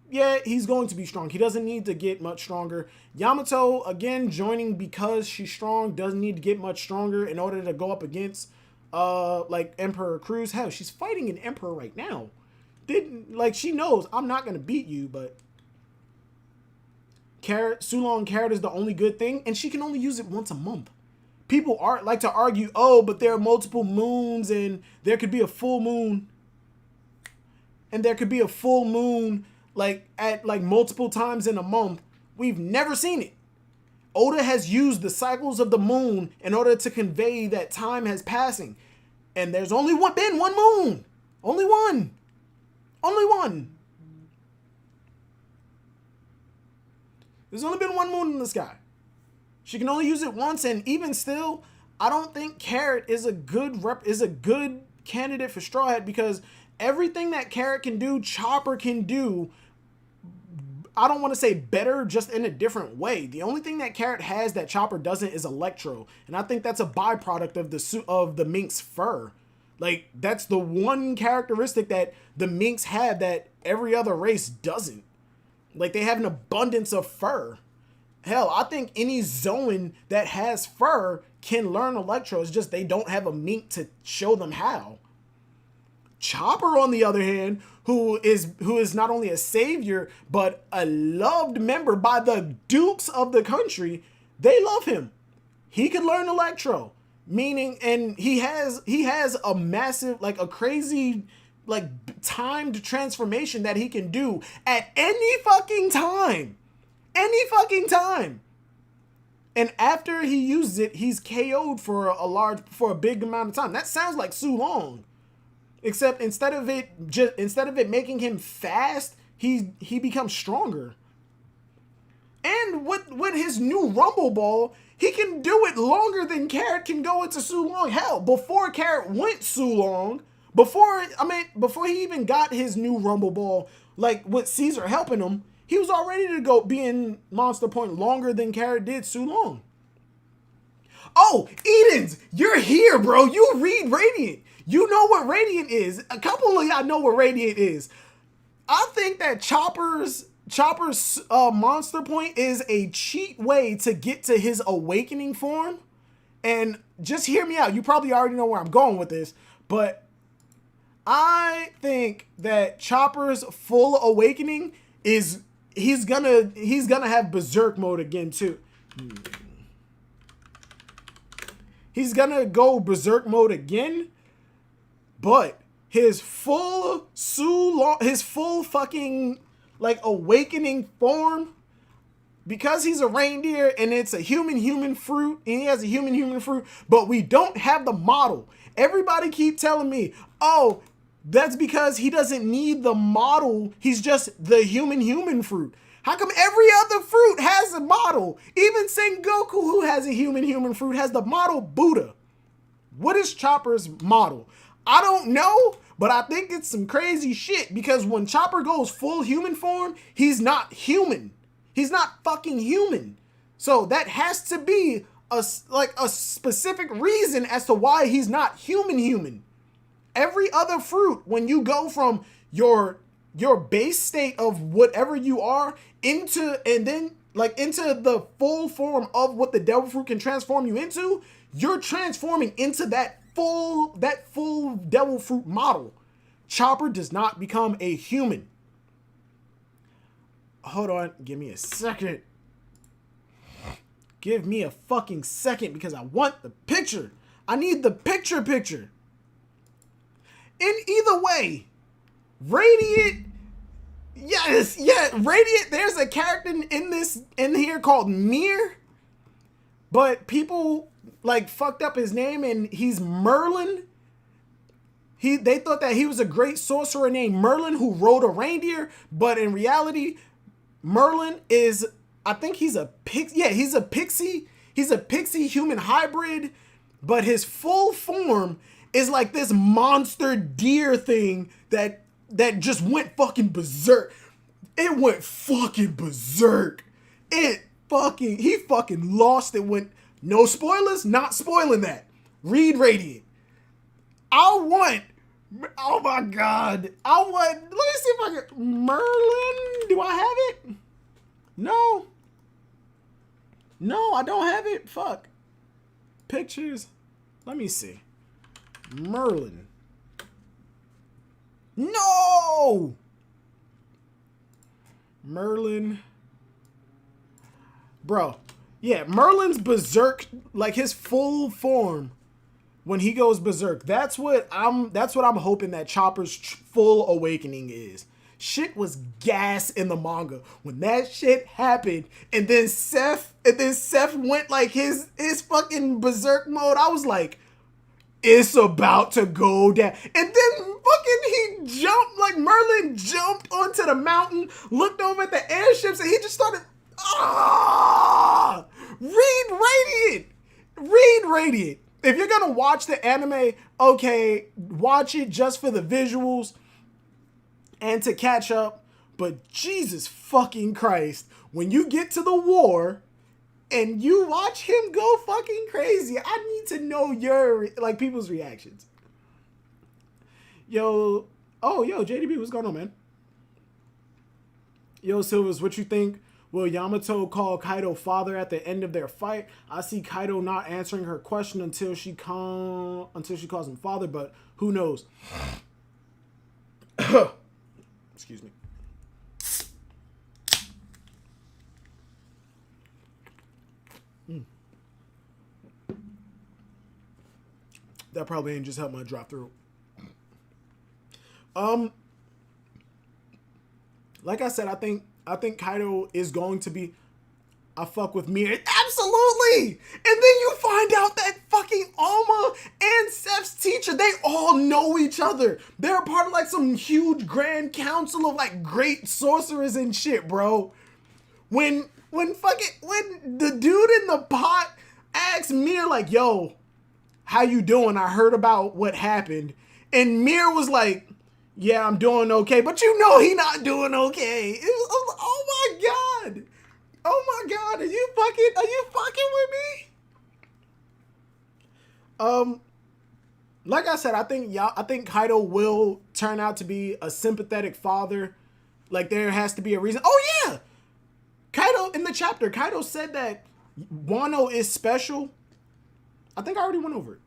yeah, he's going to be strong. He doesn't need to get much stronger. Yamato, again, joining because she's strong, doesn't need to get much stronger in order to go up against like Emperor Cruz. Hell, she's fighting an emperor right now. She knows I'm not gonna beat you, but Sulong Carrot is the only good thing, and she can only use it once a month. People like to argue, oh, but there are multiple moons, and there could be a full moon, and there could be a full moon at multiple times in a month. We've never seen it. Oda has used the cycles of the moon in order to convey that time has passing. And there's only been one moon. Only one. Only one. There's only been one moon in the sky. She can only use it once, and even still, I don't think Carrot is a good candidate for Straw Hat, because everything that Carrot can do, Chopper can do. I don't want to say better, just in a different way. The only thing that Carrot has that Chopper doesn't is Electro, and I think that's a byproduct of the mink's fur. Like, that's the one characteristic that the minks have that every other race doesn't. Like, they have an abundance of fur. Hell, I think any Zoan that has fur can learn Electro. It's just they don't have a mink to show them how. Chopper, on the other hand, who is not only a savior, but a loved member by the dukes of the country, they love him. He could learn Electro. Meaning, and he has a massive, a crazy, timed transformation that he can do at any fucking time. Any fucking time. And after he uses it, he's KO'd for a big amount of time. That sounds like Sulong. Except instead of it making him fast, he becomes stronger. And with his new Rumble Ball, he can do it longer than Carrot can go into Sulong. Hell, before Carrot went Sulong, before he even got his new Rumble Ball, with Caesar helping him, he was all ready to go be in Monster Point longer than Carrot did Sulong. Oh, Edens, you're here, bro. You read Radiant. You know what Radiant is. A couple of y'all know what Radiant is. I think that Chopper's Monster Point is a cheat way to get to his awakening form. And just hear me out. You probably already know where I'm going with this, but I think that Chopper's full awakening is he's gonna have Berserk mode again too. He's gonna go Berserk mode again. But his full fucking awakening form, because he's a reindeer and it's a human fruit, and he has a human fruit, but we don't have the model. Everybody keep telling me, oh, that's because he doesn't need the model. He's just the human fruit. How come every other fruit has a model? Even Sengoku, who has a human fruit, has the model Buddha. What is Chopper's model? I don't know, but I think it's some crazy shit, because when Chopper goes full human form, he's not human. He's not fucking human. So that has to be a specific reason as to why he's not human. Every other fruit, when you go from your base state of whatever you are into the full form of what the devil fruit can transform you into, you're transforming into that full devil fruit model. Chopper does not become a human. Hold on, give me a second. Give me a fucking second, because I want the picture. I need the picture. In either way, Radiant, yes, yeah, Radiant, there's a character in here called Mir. but people like fucked up his name and he's Merlin. They thought that he was a great sorcerer named Merlin who rode a reindeer, but in reality, Merlin is, I think he's a pixie. Yeah, he's a pixie. He's a pixie human hybrid, but his full form is like this monster deer thing that just went fucking berserk. It went fucking berserk. He fucking lost it. Went, no spoilers, not spoiling that. Read Radiant. Oh my God. Let me see if I can, Merlin, do I have it? No, I don't have it. Fuck. Pictures. Let me see. Merlin. No! Merlin. Bro. Yeah, Merlin's berserk, like his full form when he goes berserk. That's what I'm hoping that Chopper's full awakening is. Shit was gas in the manga when that shit happened, and then Seth went like his fucking berserk mode. I was like, it's about to go down. And then fucking he jumped, like Merlin jumped onto the mountain, looked over at the airships, and he just started, read Radiant. If you're gonna watch the anime, okay, watch it just for the visuals and to catch up. But Jesus fucking Christ, when you get to the war and you watch him go fucking crazy, I need to know your, like, people's reactions. Yo, JDB, what's going on, man? Yo, Silvers, what you think? Will Yamato call Kaido father at the end of their fight? I see Kaido not answering her question until she calls him father, but who knows? Excuse me. That probably ain't just helped my drop through. Like I said, I think Kaido is going to be, I fuck with Mir. Absolutely! And then you find out that fucking Alma and Seth's teacher, they all know each other. They're part of like some huge grand council of like great sorcerers and shit, bro. When the dude in the pot asks Mir like, yo, how you doing? I heard about what happened. And Mir was like, yeah, I'm doing okay. But you know he not doing okay. It was, oh my God. Oh my God. Are you fucking with me? Like I said, I think Kaido will turn out to be a sympathetic father. Like there has to be a reason. Oh yeah. Kaido in the chapter, Kaido said that Wano is special. I think I already went over it.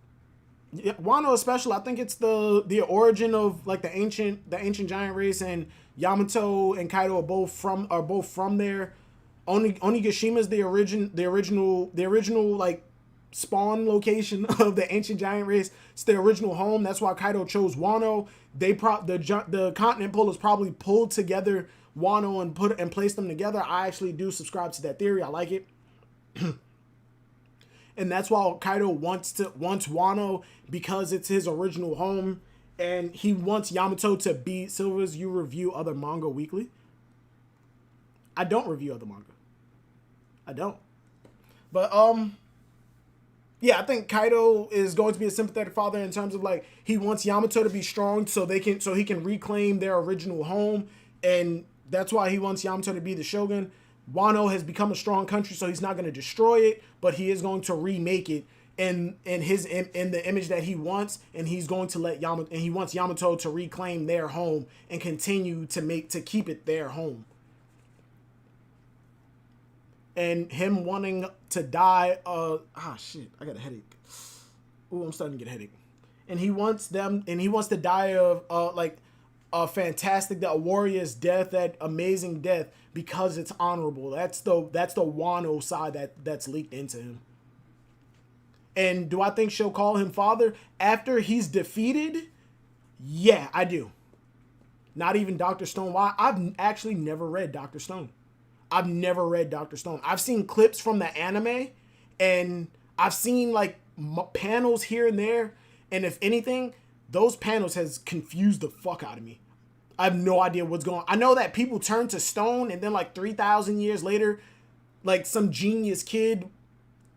Yeah, Wano is special. I think it's the origin of like the ancient giant race, and Yamato and Kaido are both from there. Onigashima is the original like spawn location of the ancient giant race. It's the original home. That's why Kaido chose Wano. The continent pullers probably pulled together Wano and placed them together. I actually do subscribe to that theory. I like it. And that's why Kaido wants Wano, because it's his original home, and he wants Yamato to be. Silvers, you review other manga weekly? I don't review other manga. I don't. But yeah, I think Kaido is going to be a sympathetic father in terms of like he wants Yamato to be strong so he can reclaim their original home, and that's why he wants Yamato to be the shogun. Wano has become a strong country, so he's not going to destroy it, but he is going to remake it in the image that he wants, and he's going to let Yamato, and he wants Yamato to reclaim their home and continue to keep it their home. And him wanting to die, shit, I got a headache. Ooh, I'm starting to get a headache. And he wants to die of like a fantastic, that warrior's death, that amazing death, because it's honorable. That's the Wano side that's leaked into him. And do I think she'll call him father after he's defeated? Yeah, I do. Not even Dr. Stone. Why? I've actually never read Dr. Stone. I've seen clips from the anime, And I've seen like panels here and there, and if anything, those panels has confused the fuck out of me. I have no idea what's going on. I know that people turn to stone, and then like 3,000 years later, like some genius kid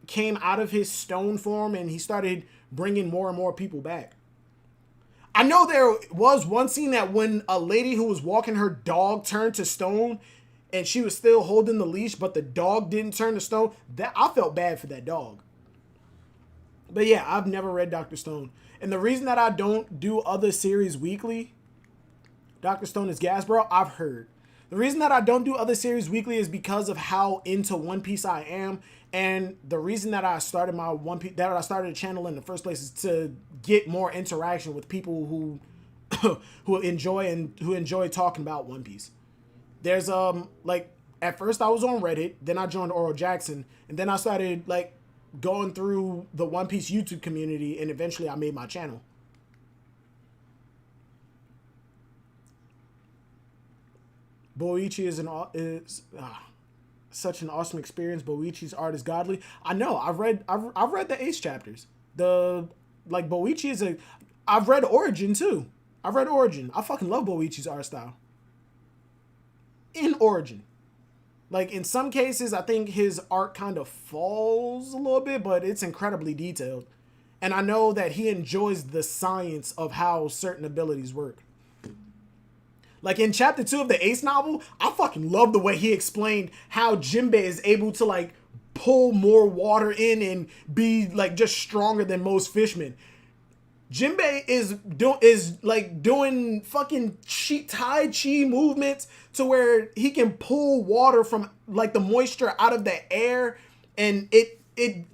came out of his stone form and he started bringing more and more people back. I know there was one scene that when a lady who was walking her dog turned to stone and she was still holding the leash, but the dog didn't turn to stone. That I felt bad for that dog. But yeah, I've never read Dr. Stone. And the reason that I don't do other series weekly, Dr. Stone is gas, bro, I've heard. The reason that I don't do other series weekly is because of how into One Piece I am. And the reason that I started my One Piece, that I started a channel in the first place is to get more interaction with people who who enjoy talking about One Piece. There's like at first I was on Reddit, then I joined Oral Jackson, and then I started like going through the One Piece YouTube community, and eventually I made my channel. Boichi is such an awesome experience. Boichi's art is godly. I know. I've read the Ace chapters. Boichi is a. I've read Origin too. I've read Origin. I fucking love Boichi's art style. In Origin, like in some cases, I think his art kind of falls a little bit, but it's incredibly detailed. And I know that he enjoys the science of how certain abilities work. Like in chapter 2 of the Ace novel, I fucking love the way he explained how Jinbei is able to like pull more water in and be like just stronger than most fishmen. Jinbei is doing fucking Tai Chi movements to where he can pull water from like the moisture out of the air, and it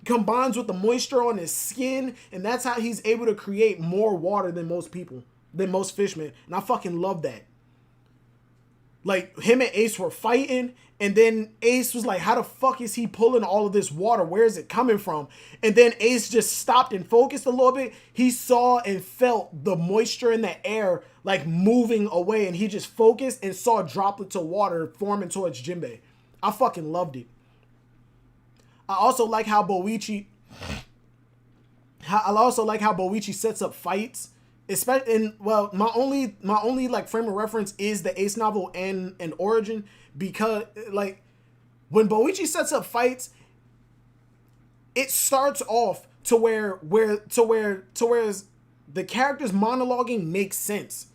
combines with the moisture on his skin, and that's how he's able to create more water than most fishmen. And I fucking love that. Like him and Ace were fighting, and then Ace was like, how the fuck is he pulling all of this water? Where is it coming from? And then Ace just stopped and focused a little bit. He saw and felt the moisture in the air like moving away, and he just focused and saw droplets of water forming towards Jinbei. I fucking loved it. I also like how Boichi sets up fights. Especially my only like frame of reference is the Ace novel and Origin, because like when Boichi sets up fights, it starts off to where the characters monologuing makes sense.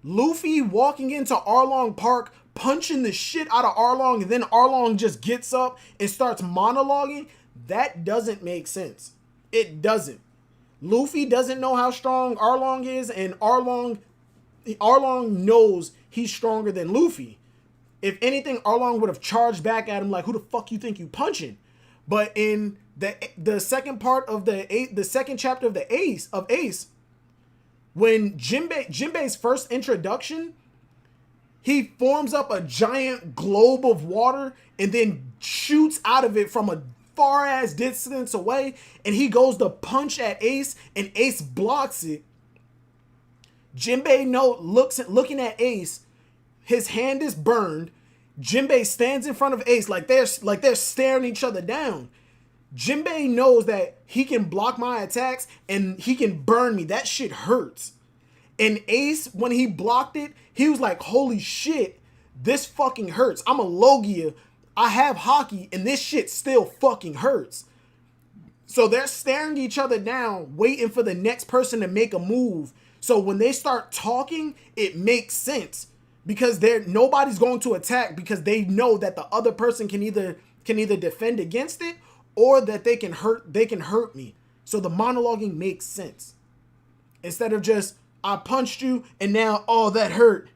Luffy walking into Arlong Park, punching the shit out of Arlong, and then Arlong just gets up and starts monologuing. That doesn't make sense. It doesn't. Luffy doesn't know how strong Arlong is, and Arlong knows he's stronger than Luffy. If anything, Arlong would have charged back at him like, "Who the fuck you think you punching?" But in the second part of the second chapter of Ace, when Jinbei's first introduction, he forms up a giant globe of water and then shoots out of it from a far ass distance away, and he goes to punch at Ace, and Ace blocks it. Jinbei looking at Ace, his hand is burned. Jinbei stands in front of Ace like they're staring each other down. Jinbei knows that he can block my attacks and he can burn me. That shit hurts. And Ace, when he blocked it, he was like, holy shit, this fucking hurts. I'm a Logia. I have hockey, and this shit still fucking hurts. So they're staring each other down, waiting for the next person to make a move. So when they start talking, it makes sense, because nobody's going to attack, because they know that the other person can either defend against it, or that they can hurt me. So the monologuing makes sense. Instead of just, I punched you and now all that hurt,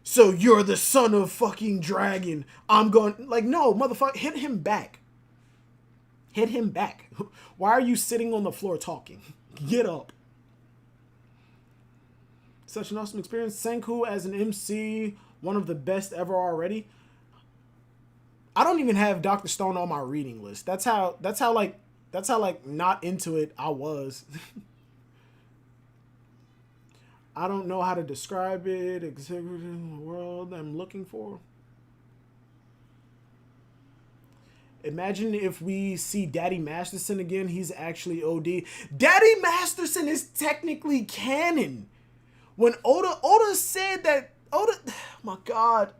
so you're the son of fucking dragon. I'm going, like, no, motherfucker, hit him back. Hit him back. Why are you sitting on the floor talking? Get up. Such an awesome experience. Senku as an MC, one of the best ever already. I don't even have Dr. Stone on my reading list. That's how not into it I was. I don't know how to describe it. Exhibiting the world I'm looking for. Imagine if we see Daddy Masterson again. He's actually OD. Daddy Masterson is technically canon. When Oda said that, oh my God.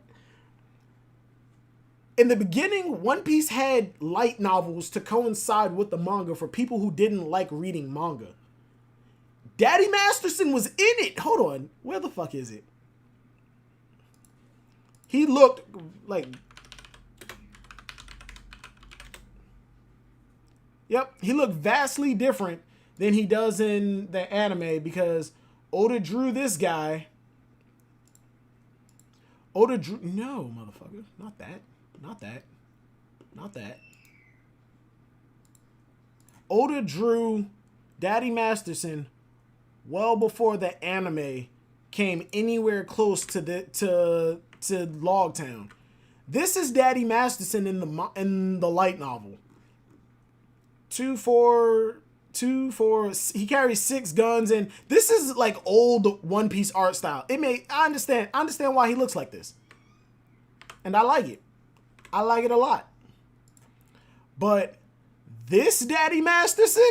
In the beginning, One Piece had light novels to coincide with the manga for people who didn't like reading manga. Daddy Masterson was in it. Hold on. Where the fuck is it? He looked like... Yep, he looked vastly different than he does in the anime because Oda drew this guy. Oda drew... No, motherfucker. Not that. Not that. Not that. Oda drew Daddy Masterson well before the anime came anywhere close to Logtown. This is Daddy Masterson in the light novel. 2 4 he carries 6 guns, and this is like old One Piece art style. I understand why he looks like this. And I like it. I like it a lot. But this Daddy Masterson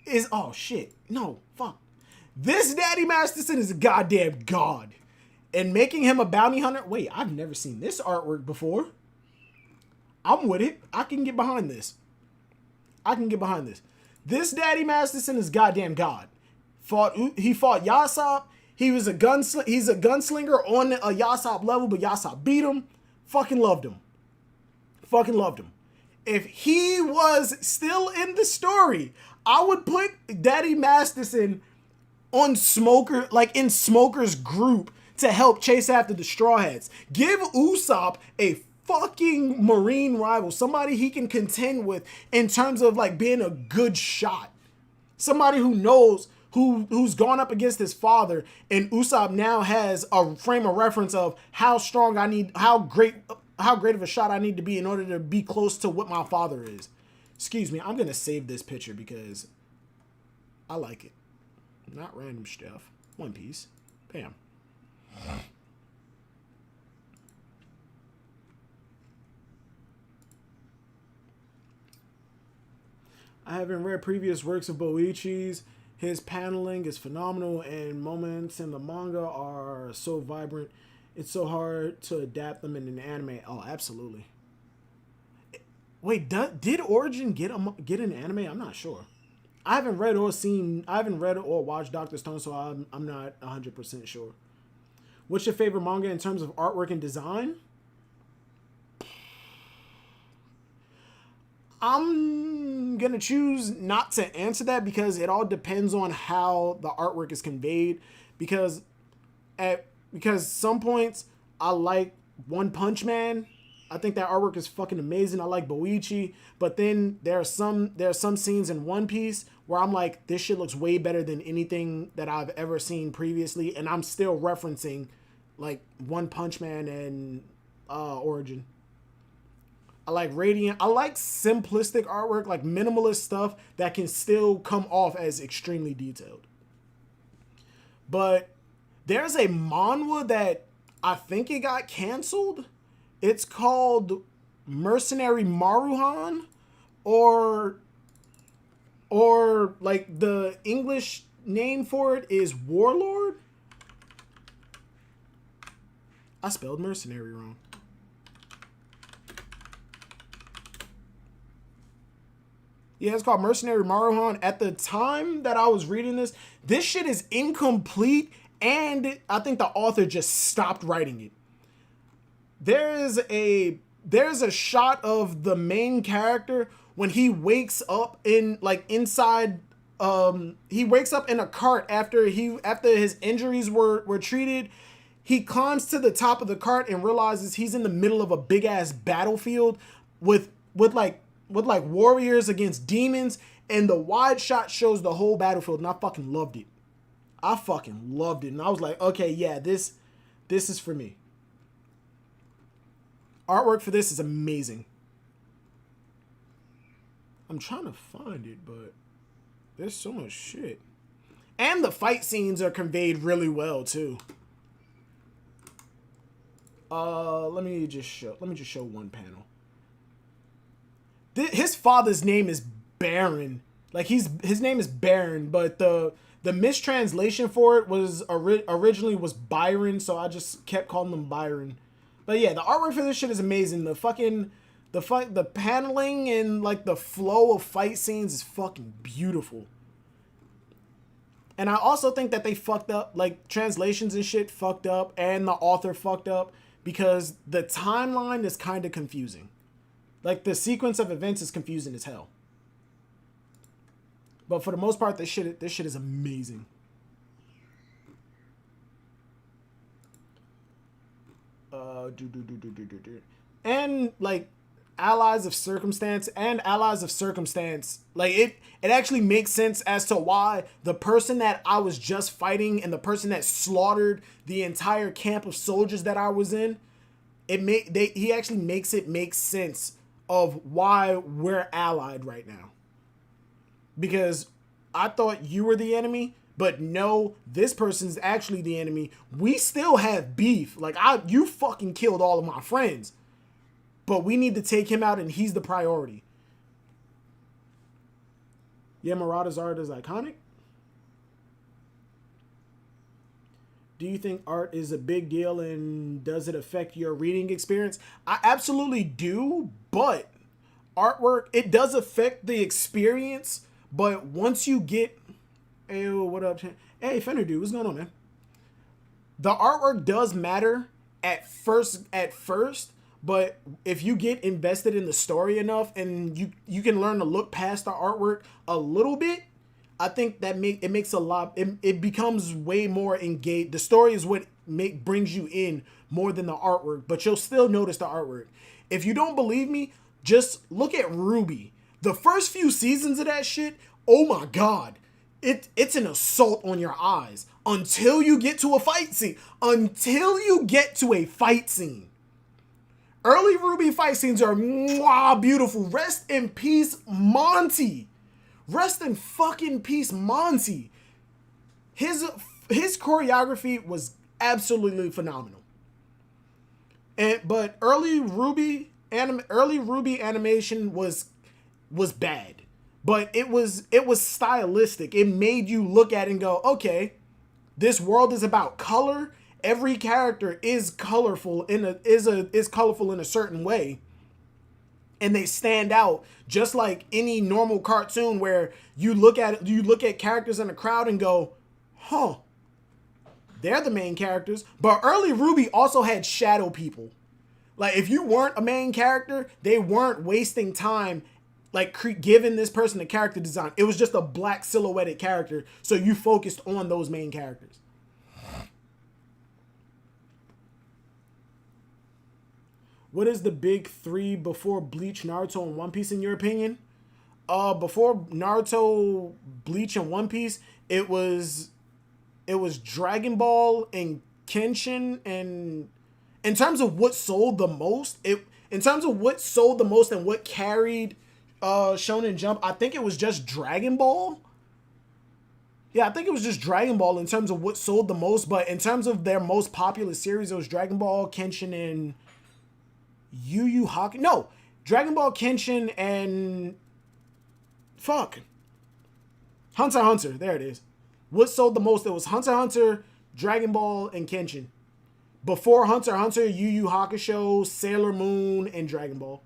is... Oh, shit. No, fuck. This Daddy Masterson is a goddamn god. And making him a bounty hunter... Wait, I've never seen this artwork before. I'm with it. I can get behind this. This Daddy Masterson is goddamn god. He fought Yasop. He's a gunslinger on a Yasop level, but Yasop beat him. Fucking loved him. If he was still in the story, I would put Daddy Masterson on Smoker, like in Smoker's group to help chase after the Straw Hats. Give Usopp a fucking marine rival, somebody he can contend with in terms of like being a good shot. Somebody who knows who's gone up against his father, and Usopp now has a frame of reference of how great of a shot I need to be in order to be close to what my father is. Excuse me, I'm gonna save this picture because I like it. Not random stuff. One Piece. Bam. I haven't read previous works of Boichi's. His paneling is phenomenal, and moments in the manga are so vibrant. It's so hard to adapt them in an anime. Oh, absolutely. Wait, did Origin get an anime? I'm not sure. I haven't read or watched Dr. Stone, so I'm not 100% sure. What's your favorite manga in terms of artwork and design? I'm going to choose not to answer that because it all depends on how the artwork is conveyed. Because some points I like One Punch Man. I think that artwork is fucking amazing. I like Boichi. But then there are some scenes in One Piece where I'm like, this shit looks way better than anything that I've ever seen previously. And I'm still referencing like One Punch Man and Origin. I like Radiant. I like simplistic artwork, like minimalist stuff that can still come off as extremely detailed. But there's a manhwa that I think it got canceled. It's called Mercenary Maruhan, or like the English name for it is Warlord. I spelled mercenary wrong. Yeah, it's called Mercenary Maruhan. At the time that I was reading this shit is incomplete, and I think the author just stopped writing it. There's a shot of the main character when he wakes up in like inside. He wakes up in a cart after his injuries were treated. He climbs to the top of the cart and realizes he's in the middle of a big ass battlefield with warriors against demons, and the wide shot shows the whole battlefield, and I fucking loved it. And I was like, okay, yeah, this is for me. Artwork for this is amazing. I'm trying to find it, but there's so much shit. And the fight scenes are conveyed really well too. Let me just show one panel. his father's name is Baron. Like his name is Baron, but the mistranslation for it was originally was Byron, so I just kept calling him Byron. But yeah, the artwork for this shit is amazing. The paneling and like the flow of fight scenes is fucking beautiful. And I also think that they fucked up, like translations and shit fucked up, and the author fucked up because the timeline is kind of confusing. Like the sequence of events is confusing as hell. But for the most part, this shit is amazing. And like allies of circumstance, like it actually makes sense as to why the person that I was just fighting and the person that slaughtered the entire camp of soldiers that I was in, he actually makes it make sense of why we're allied right now. Because I thought you were the enemy, but no, this person's actually the enemy. We still have beef. Like you fucking killed all of my friends, but we need to take him out, and he's the priority. Yeah, Murata's art is iconic. Do you think art is a big deal, and does it affect your reading experience? I absolutely do, but artwork, it does affect the experience. But once you get, hey, what up? Hey, Fender dude, what's going on, man? The artwork does matter at first, but if you get invested in the story enough and you can learn to look past the artwork a little bit, I think that it makes a lot. It becomes way more engaged. The story is what brings you in more than the artwork, but you'll still notice the artwork. If you don't believe me, just look at Ruby. The first few seasons of that shit, oh my god, it's an assault on your eyes until you get to a fight scene. Early Ruby fight scenes are beautiful. Rest in peace, Monty. Rest in fucking peace, Monty. His choreography was absolutely phenomenal. But early Ruby animation was bad, but it was stylistic. It made you look at it and go, okay, this world is about color. Every character is colorful is colorful in a certain way, and they stand out just like any normal cartoon where you look at characters in a crowd and go, huh, they're the main characters. But early Ruby also had shadow people. Like if you weren't a main character, they weren't wasting time like giving this person a character design. It was just a black silhouetted character, so you focused on those main characters. What is the big three before Bleach, Naruto, and One Piece in your opinion? Before Naruto, Bleach, and One Piece, it was Dragon Ball and Kenshin. And in terms of what sold the most, and what carried Shonen Jump, I think it was just Dragon Ball. Yeah, I think it was just Dragon Ball in terms of what sold the most. But in terms of their most popular series, it was Dragon Ball, Kenshin, and Yu Yu Hakusho. No, Dragon Ball, Kenshin, and Hunter x Hunter. There it is. What sold the most? It was Hunter x Hunter, Dragon Ball, and Kenshin. Before Hunter x Hunter, Yu Yu Hakusho, Sailor Moon, and Dragon Ball.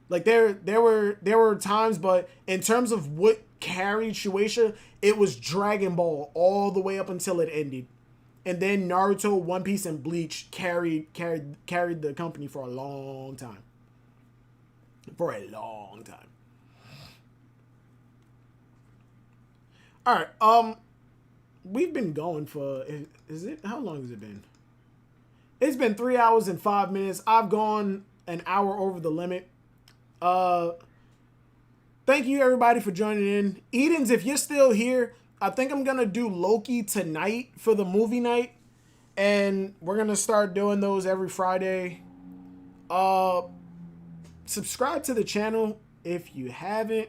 Like there were times, but in terms of what carried Shueisha, it was Dragon Ball all the way up until it ended. And then Naruto, One Piece, and Bleach carried the company for a long time. All right. We've been going for, how long has it been? It's been 3 hours and 5 minutes. I've gone an hour over the limit. Thank you everybody for joining in. Edens, if you're still here, I think I'm going to do Loki tonight for the movie night. And we're going to start doing those every Friday. Subscribe to the channel if you haven't.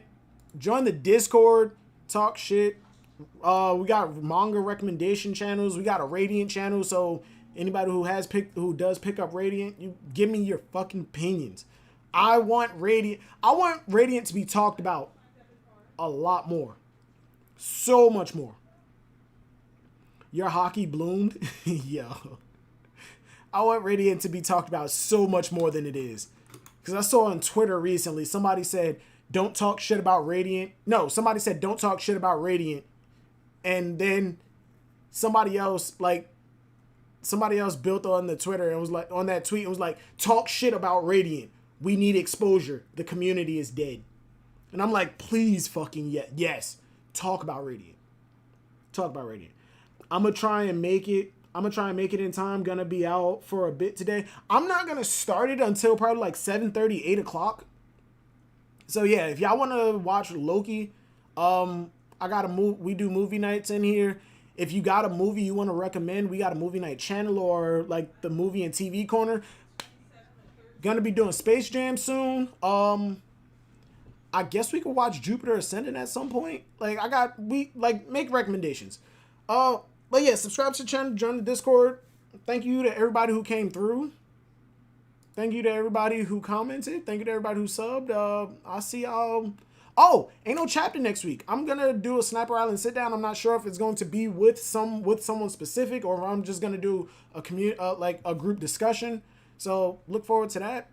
Join the Discord. Talk shit. We got manga recommendation channels. We got a Radiant channel. So anybody who does pick up Radiant, you give me your fucking opinions. I want Radiant to be talked about a lot more. So much more. Your hockey bloomed? Yo. I want Radiant to be talked about so much more than it is. Because I saw on Twitter recently, somebody said, don't talk shit about Radiant. No, somebody said, don't talk shit about Radiant. And then somebody else built on the Twitter and was like, on that tweet, it was like, talk shit about Radiant. We need exposure. The community is dead. And I'm like, please fucking yes. Talk about Radiant. Talk about Radiant. I'm going to try and make it in time. Gonna be out for a bit today. I'm not going to start it until probably like 7:30, 8 o'clock. So yeah, if y'all want to watch Loki, we do movie nights in here. If you got a movie you want to recommend, we got a movie night channel or like the movie and TV corner. Gonna be doing Space Jam soon. I guess we could watch Jupiter Ascending at some point. Make recommendations. But yeah, subscribe to the channel, join the Discord. Thank you to everybody who came through. Thank you to everybody who commented. Thank you to everybody who subbed. I'll see y'all. Oh, ain't no chapter next week. I'm gonna do a Sniper Island sit down. I'm not sure if it's going to be with someone specific or if I'm just gonna do a group discussion. So look forward to that.